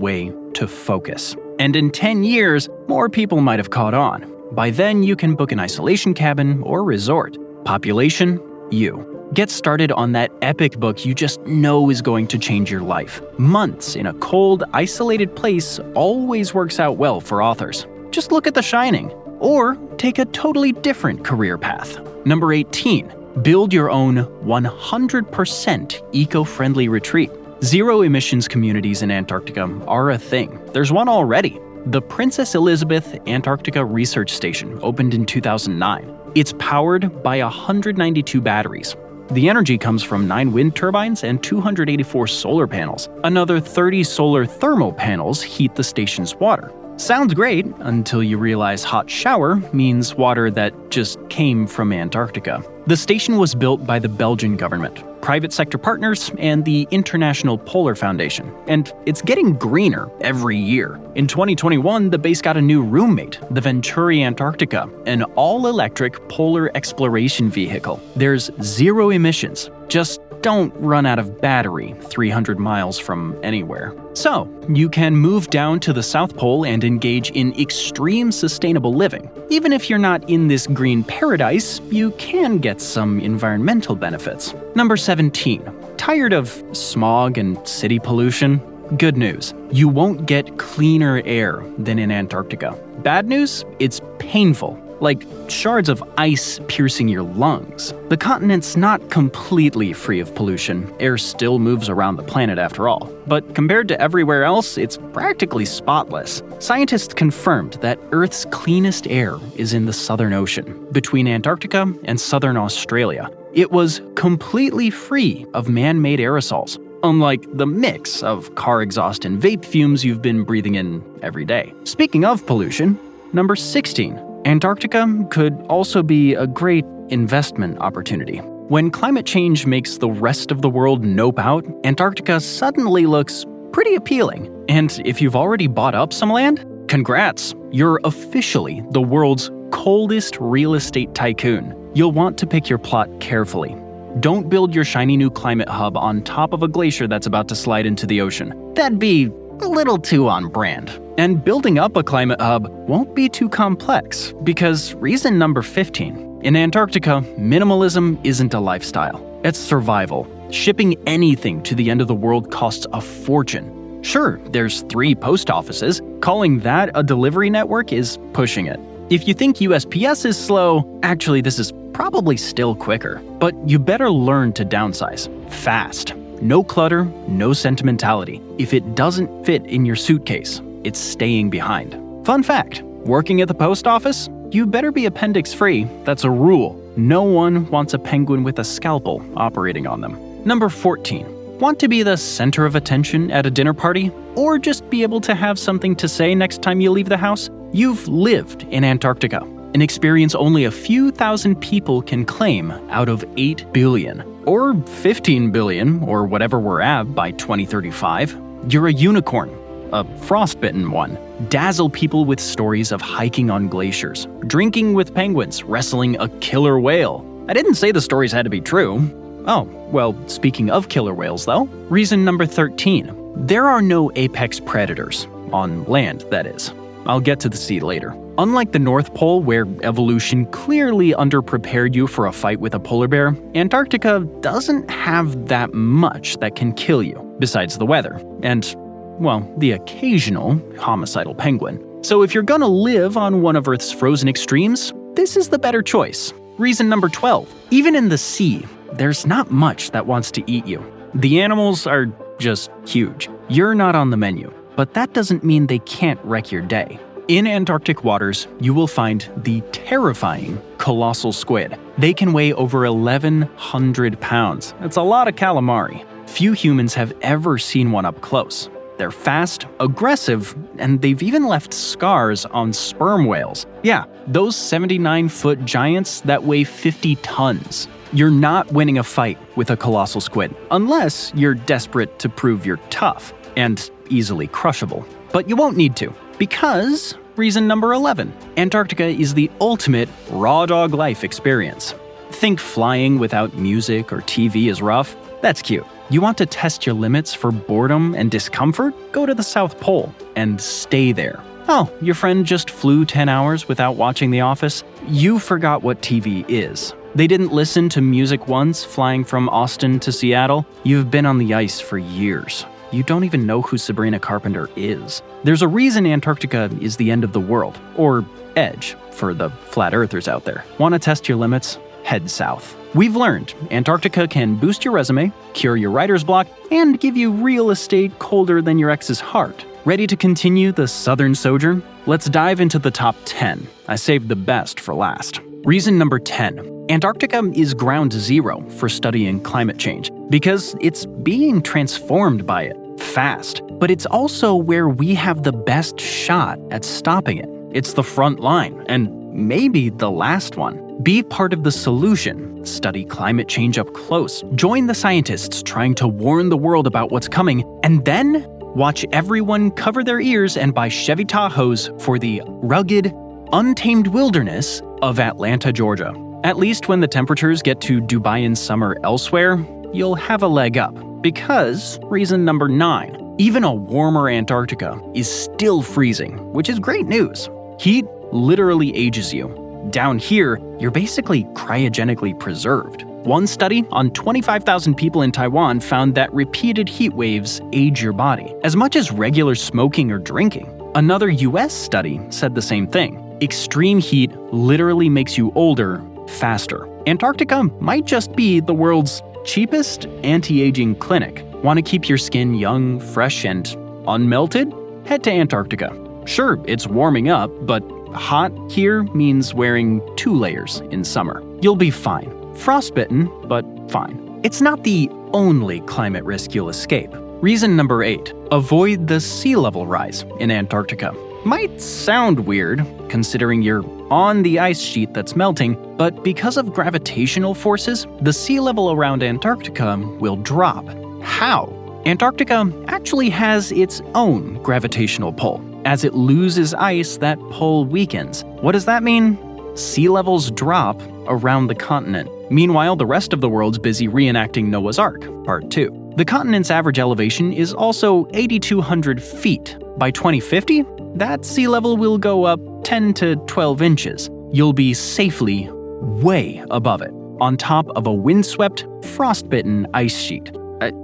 way to focus. And in 10 years, more people might have caught on. By then, you can book an isolation cabin or resort. Population? You. Get started on that epic book you just know is going to change your life. Months in a cold, isolated place always works out well for authors. Just look at The Shining. Or take a totally different career path. Number 18. Build your own 100% eco-friendly retreat. Zero-emissions communities in Antarctica are a thing. There's one already. The Princess Elizabeth Antarctica Research Station opened in 2009. It's powered by 192 batteries. The energy comes from 9 wind turbines and 284 solar panels. Another 30 solar thermal panels heat the station's water. Sounds great until you realize hot shower means water that just came from Antarctica. The station was built by the Belgian government, private sector partners, and the International Polar Foundation, and it's getting greener every year. In 2021, the base got a new roommate, the Venturi Antarctica, an all-electric polar exploration vehicle. There's zero emissions, just don't run out of battery 300 miles from anywhere. So, you can move down to the South Pole and engage in extreme sustainable living. Even if you're not in this green paradise, you can get some environmental benefits. Number 17. Tired of smog and city pollution? Good news, you won't get cleaner air than in Antarctica. Bad news, it's painful. Like shards of ice piercing your lungs. The continent's not completely free of pollution. Air still moves around the planet after all. But compared to everywhere else, it's practically spotless. Scientists confirmed that Earth's cleanest air is in the Southern Ocean, between Antarctica and southern Australia. It was completely free of man-made aerosols, unlike the mix of car exhaust and vape fumes you've been breathing in every day. Speaking of pollution, number 16. Antarctica could also be a great investment opportunity. When climate change makes the rest of the world nope out, Antarctica suddenly looks pretty appealing. And if you've already bought up some land, congrats! You're officially the world's coldest real estate tycoon. You'll want to pick your plot carefully. Don't build your shiny new climate hub on top of a glacier that's about to slide into the ocean. That'd be a little too on brand. And building up a climate hub won't be too complex, because reason number 15. In Antarctica, minimalism isn't a lifestyle. It's survival. Shipping anything to the end of the world costs a fortune. Sure, there's 3 post offices. Calling that a delivery network is pushing it. If you think USPS is slow, actually this is probably still quicker. But you better learn to downsize. Fast. No clutter, no sentimentality. If it doesn't fit in your suitcase, it's staying behind. Fun fact, working at the post office? You better be appendix-free. That's a rule. No one wants a penguin with a scalpel operating on them. Number 14. Want to be the center of attention at a dinner party? Or just be able to have something to say next time you leave the house? You've lived in Antarctica, an experience only a few thousand people can claim out of 8 billion. Or 15 billion, or whatever we're at by 2035. You're a unicorn, a frostbitten one. Dazzle people with stories of hiking on glaciers, drinking with penguins, wrestling a killer whale. I didn't say the stories had to be true. Oh, well, speaking of killer whales though, reason number 13. There are no apex predators. On land, that is. I'll get to the sea later. Unlike the North Pole, where evolution clearly underprepared you for a fight with a polar bear, Antarctica doesn't have that much that can kill you, besides the weather, and, well, the occasional homicidal penguin. So if you're gonna live on one of Earth's frozen extremes, this is the better choice. Reason number 12. Even in the sea, there's not much that wants to eat you. The animals are just huge. You're not on the menu, but that doesn't mean they can't wreck your day. In Antarctic waters, you will find the terrifying colossal squid. They can weigh over 1,100 pounds. That's a lot of calamari. Few humans have ever seen one up close. They're fast, aggressive, and they've even left scars on sperm whales. Yeah, those 79-foot giants that weigh 50 tons. You're not winning a fight with a colossal squid, unless you're desperate to prove you're tough and easily crushable. But you won't need to, because reason number 11, Antarctica is the ultimate raw dog life experience. Think flying without music or TV is rough? That's cute. You want to test your limits for boredom and discomfort? Go to the South Pole and stay there. Oh, your friend just flew 10 hours without watching The Office? You forgot what TV is. They didn't listen to music once flying from Austin to Seattle? You've been on the ice for years. You don't even know who Sabrina Carpenter is. There's a reason Antarctica is the end of the world, or edge, for the flat earthers out there. Want to test your limits? Head south. We've learned Antarctica can boost your resume, cure your writer's block, and give you real estate colder than your ex's heart. Ready to continue the southern sojourn? Let's dive into the top 10. I saved the best for last. Reason number 10. Antarctica is ground zero for studying climate change because it's being transformed by it fast. But it's also where we have the best shot at stopping it. It's the front line, and maybe the last one. Be part of the solution. Study climate change up close. Join the scientists trying to warn the world about what's coming, and then watch everyone cover their ears and buy Chevy Tahoes for the rugged, untamed wilderness of Atlanta, Georgia. At least when the temperatures get to Dubai in summer elsewhere, you'll have a leg up. Because, reason number 9, even a warmer Antarctica is still freezing, which is great news. Heat literally ages you. Down here, you're basically cryogenically preserved. One study on 25,000 people in Taiwan found that repeated heat waves age your body, as much as regular smoking or drinking. Another US study said the same thing. Extreme heat literally makes you older faster. Antarctica might just be the world's cheapest anti-aging clinic. Want to keep your skin young, fresh, and unmelted? Head to Antarctica. Sure, it's warming up, but hot here means wearing 2 layers in summer. You'll be fine. Frostbitten, but fine. It's not the only climate risk you'll escape. Reason number 8. Avoid the sea level rise in Antarctica. Might sound weird, considering you're on the ice sheet that's melting, but because of gravitational forces, the sea level around Antarctica will drop. How? Antarctica actually has its own gravitational pull. As it loses ice, that pull weakens. What does that mean? Sea levels drop around the continent. Meanwhile, the rest of the world's busy reenacting Noah's Ark, Part 2. The continent's average elevation is also 8,200 feet. By 2050, that sea level will go up 10 to 12 inches. You'll be safely way above it, on top of a windswept, frostbitten ice sheet.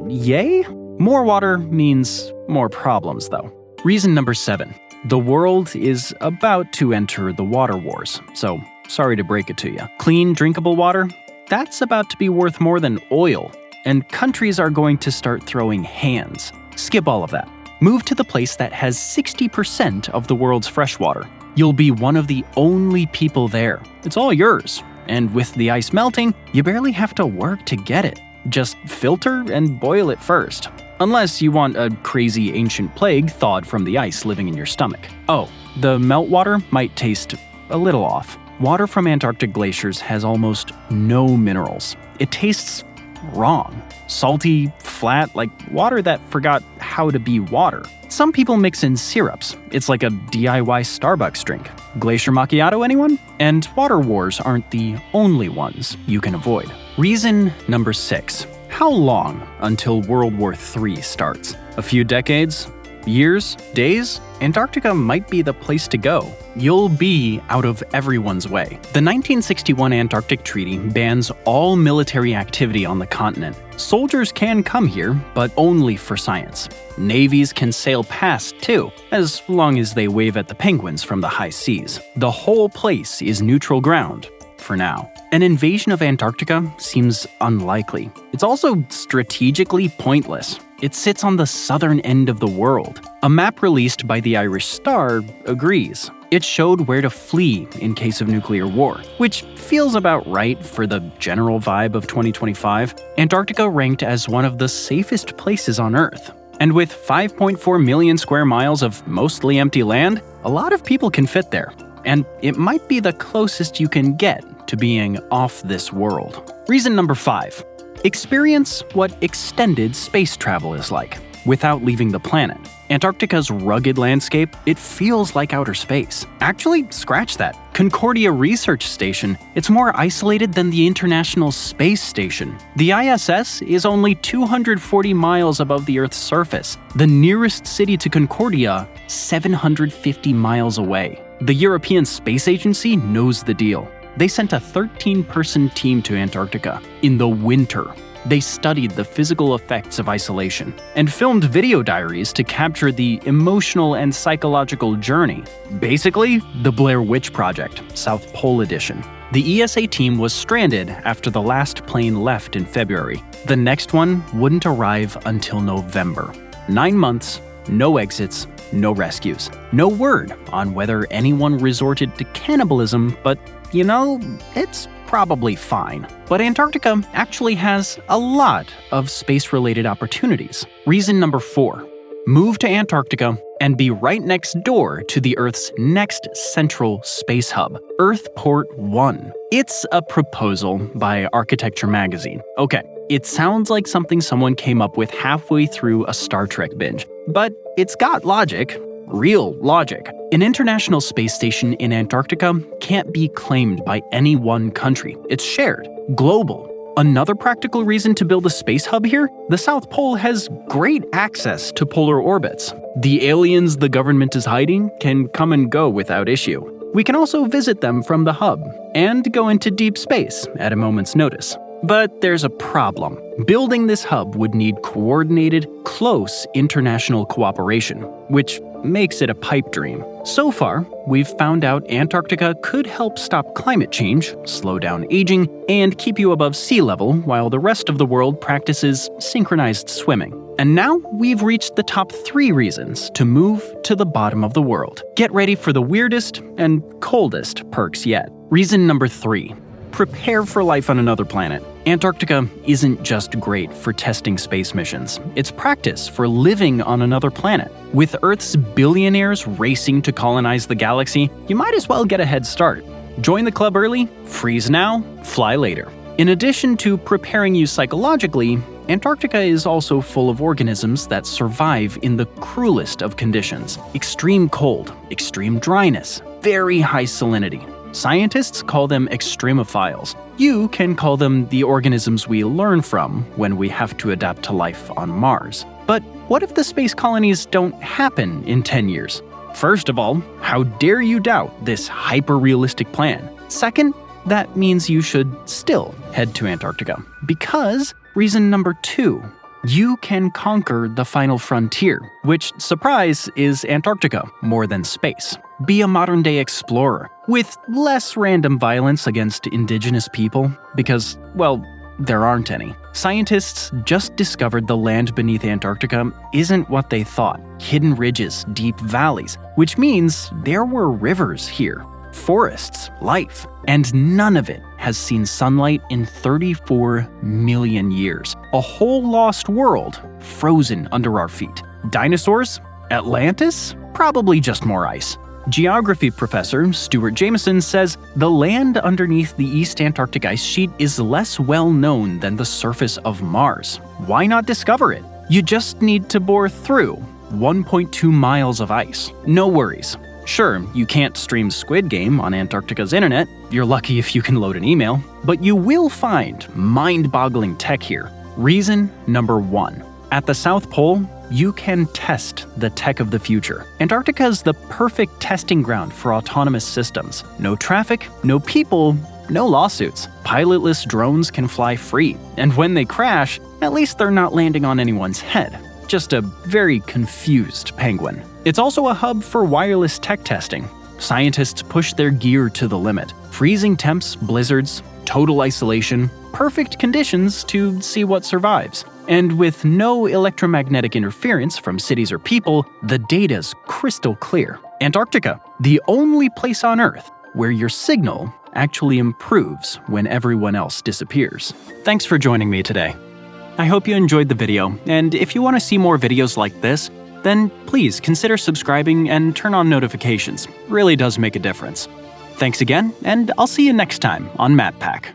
Yay? More water means more problems, though. Reason number 7. The world is about to enter the water wars, so sorry to break it to you. Clean, drinkable water? That's about to be worth more than oil, and countries are going to start throwing hands. Skip all of that. Move to the place that has 60% of the world's freshwater. You'll be one of the only people there. It's all yours. And with the ice melting, you barely have to work to get it. Just filter and boil it first. Unless you want a crazy ancient plague thawed from the ice living in your stomach. Oh, the meltwater might taste a little off. Water from Antarctic glaciers has almost no minerals. It tastes wrong. Salty, flat, like water that forgot how to be water. Some people mix in syrups. It's like a DIY Starbucks drink. Glacier macchiato, anyone? And water wars aren't the only ones you can avoid. Reason number 6. How long until World War III starts? A few decades? Years? Days? Antarctica might be the place to go. You'll be out of everyone's way. The 1961 Antarctic Treaty bans all military activity on the continent. Soldiers can come here, but only for science. Navies can sail past, too, as long as they wave at the penguins from the high seas. The whole place is neutral ground. For now. An invasion of Antarctica seems unlikely. It's also strategically pointless. It sits on the southern end of the world. A map released by the Irish Star agrees. It showed where to flee in case of nuclear war, which feels about right for the general vibe of 2025. Antarctica ranked as one of the safest places on Earth. And with 5.4 million square miles of mostly empty land, a lot of people can fit there. And it might be the closest you can get to being off this world. Reason number 5. Experience what extended space travel is like, without leaving the planet. Antarctica's rugged landscape, it feels like outer space. Actually, scratch that. Concordia Research Station, it's more isolated than the International Space Station. The ISS is only 240 miles above the Earth's surface. The nearest city to Concordia, 750 miles away. The European Space Agency knows the deal. They sent a 13-person team to Antarctica in the winter. They studied the physical effects of isolation and filmed video diaries to capture the emotional and psychological journey. Basically, the Blair Witch Project, South Pole Edition. The ESA team was stranded after the last plane left in February. The next one wouldn't arrive until November. 9 months, no exits, no rescues. No word on whether anyone resorted to cannibalism, but it's probably fine. But Antarctica actually has a lot of space-related opportunities. Reason number 4. Move to Antarctica and be right next door to the Earth's next central space hub, Earthport 1. It's a proposal by Architecture Magazine. Okay, it sounds like something someone came up with halfway through a Star Trek binge, but it's got logic. Real logic. An international space station in Antarctica can't be claimed by any one country. It's shared, global. Another practical reason to build a space hub here? The South Pole has great access to polar orbits. The aliens the government is hiding can come and go without issue. We can also visit them from the hub and go into deep space at a moment's notice. But there's a problem. Building this hub would need coordinated, close international cooperation, which makes it a pipe dream. So far, we've found out Antarctica could help stop climate change, slow down aging, and keep you above sea level while the rest of the world practices synchronized swimming. And now we've reached the top 3 reasons to move to the bottom of the world. Get ready for the weirdest and coldest perks yet. Reason number 3. Prepare for life on another planet. Antarctica isn't just great for testing space missions. It's practice for living on another planet. With Earth's billionaires racing to colonize the galaxy, you might as well get a head start. Join the club early, freeze now, fly later. In addition to preparing you psychologically, Antarctica is also full of organisms that survive in the cruelest of conditions. Extreme cold, extreme dryness, very high salinity. Scientists call them extremophiles. You can call them the organisms we learn from when we have to adapt to life on Mars. But what if the space colonies don't happen in 10 years? First of all, how dare you doubt this hyper-realistic plan? Second, that means you should still head to Antarctica. Because, reason number 2, you can conquer the final frontier, which, surprise, is Antarctica more than space. Be a modern-day explorer, with less random violence against indigenous people, because, well, there aren't any. Scientists just discovered the land beneath Antarctica isn't what they thought. Hidden ridges, deep valleys, which means there were rivers here, forests, life, and none of it has seen sunlight in 34 million years. A whole lost world frozen under our feet. Dinosaurs? Atlantis? Probably just more ice. Geography professor Stuart Jameson says the land underneath the East Antarctic ice sheet is less well known than the surface of Mars. Why not discover it? You just need to bore through 1.2 miles of ice. No worries. Sure, you can't stream Squid Game on Antarctica's internet. You're lucky if you can load an email. But you will find mind-boggling tech here. Reason number 1. At the South Pole, you can test the tech of the future. Antarctica is the perfect testing ground for autonomous systems. No traffic, no people, no lawsuits. Pilotless drones can fly free. And when they crash, at least they're not landing on anyone's head. Just a very confused penguin. It's also a hub for wireless tech testing. Scientists push their gear to the limit. Freezing temps, blizzards, total isolation, perfect conditions to see what survives. And with no electromagnetic interference from cities or people, the data's crystal clear. Antarctica, the only place on Earth where your signal actually improves when everyone else disappears. Thanks for joining me today. I hope you enjoyed the video, and if you want to see more videos like this, then please consider subscribing and turn on notifications. Really does make a difference. Thanks again, and I'll see you next time on MatPack.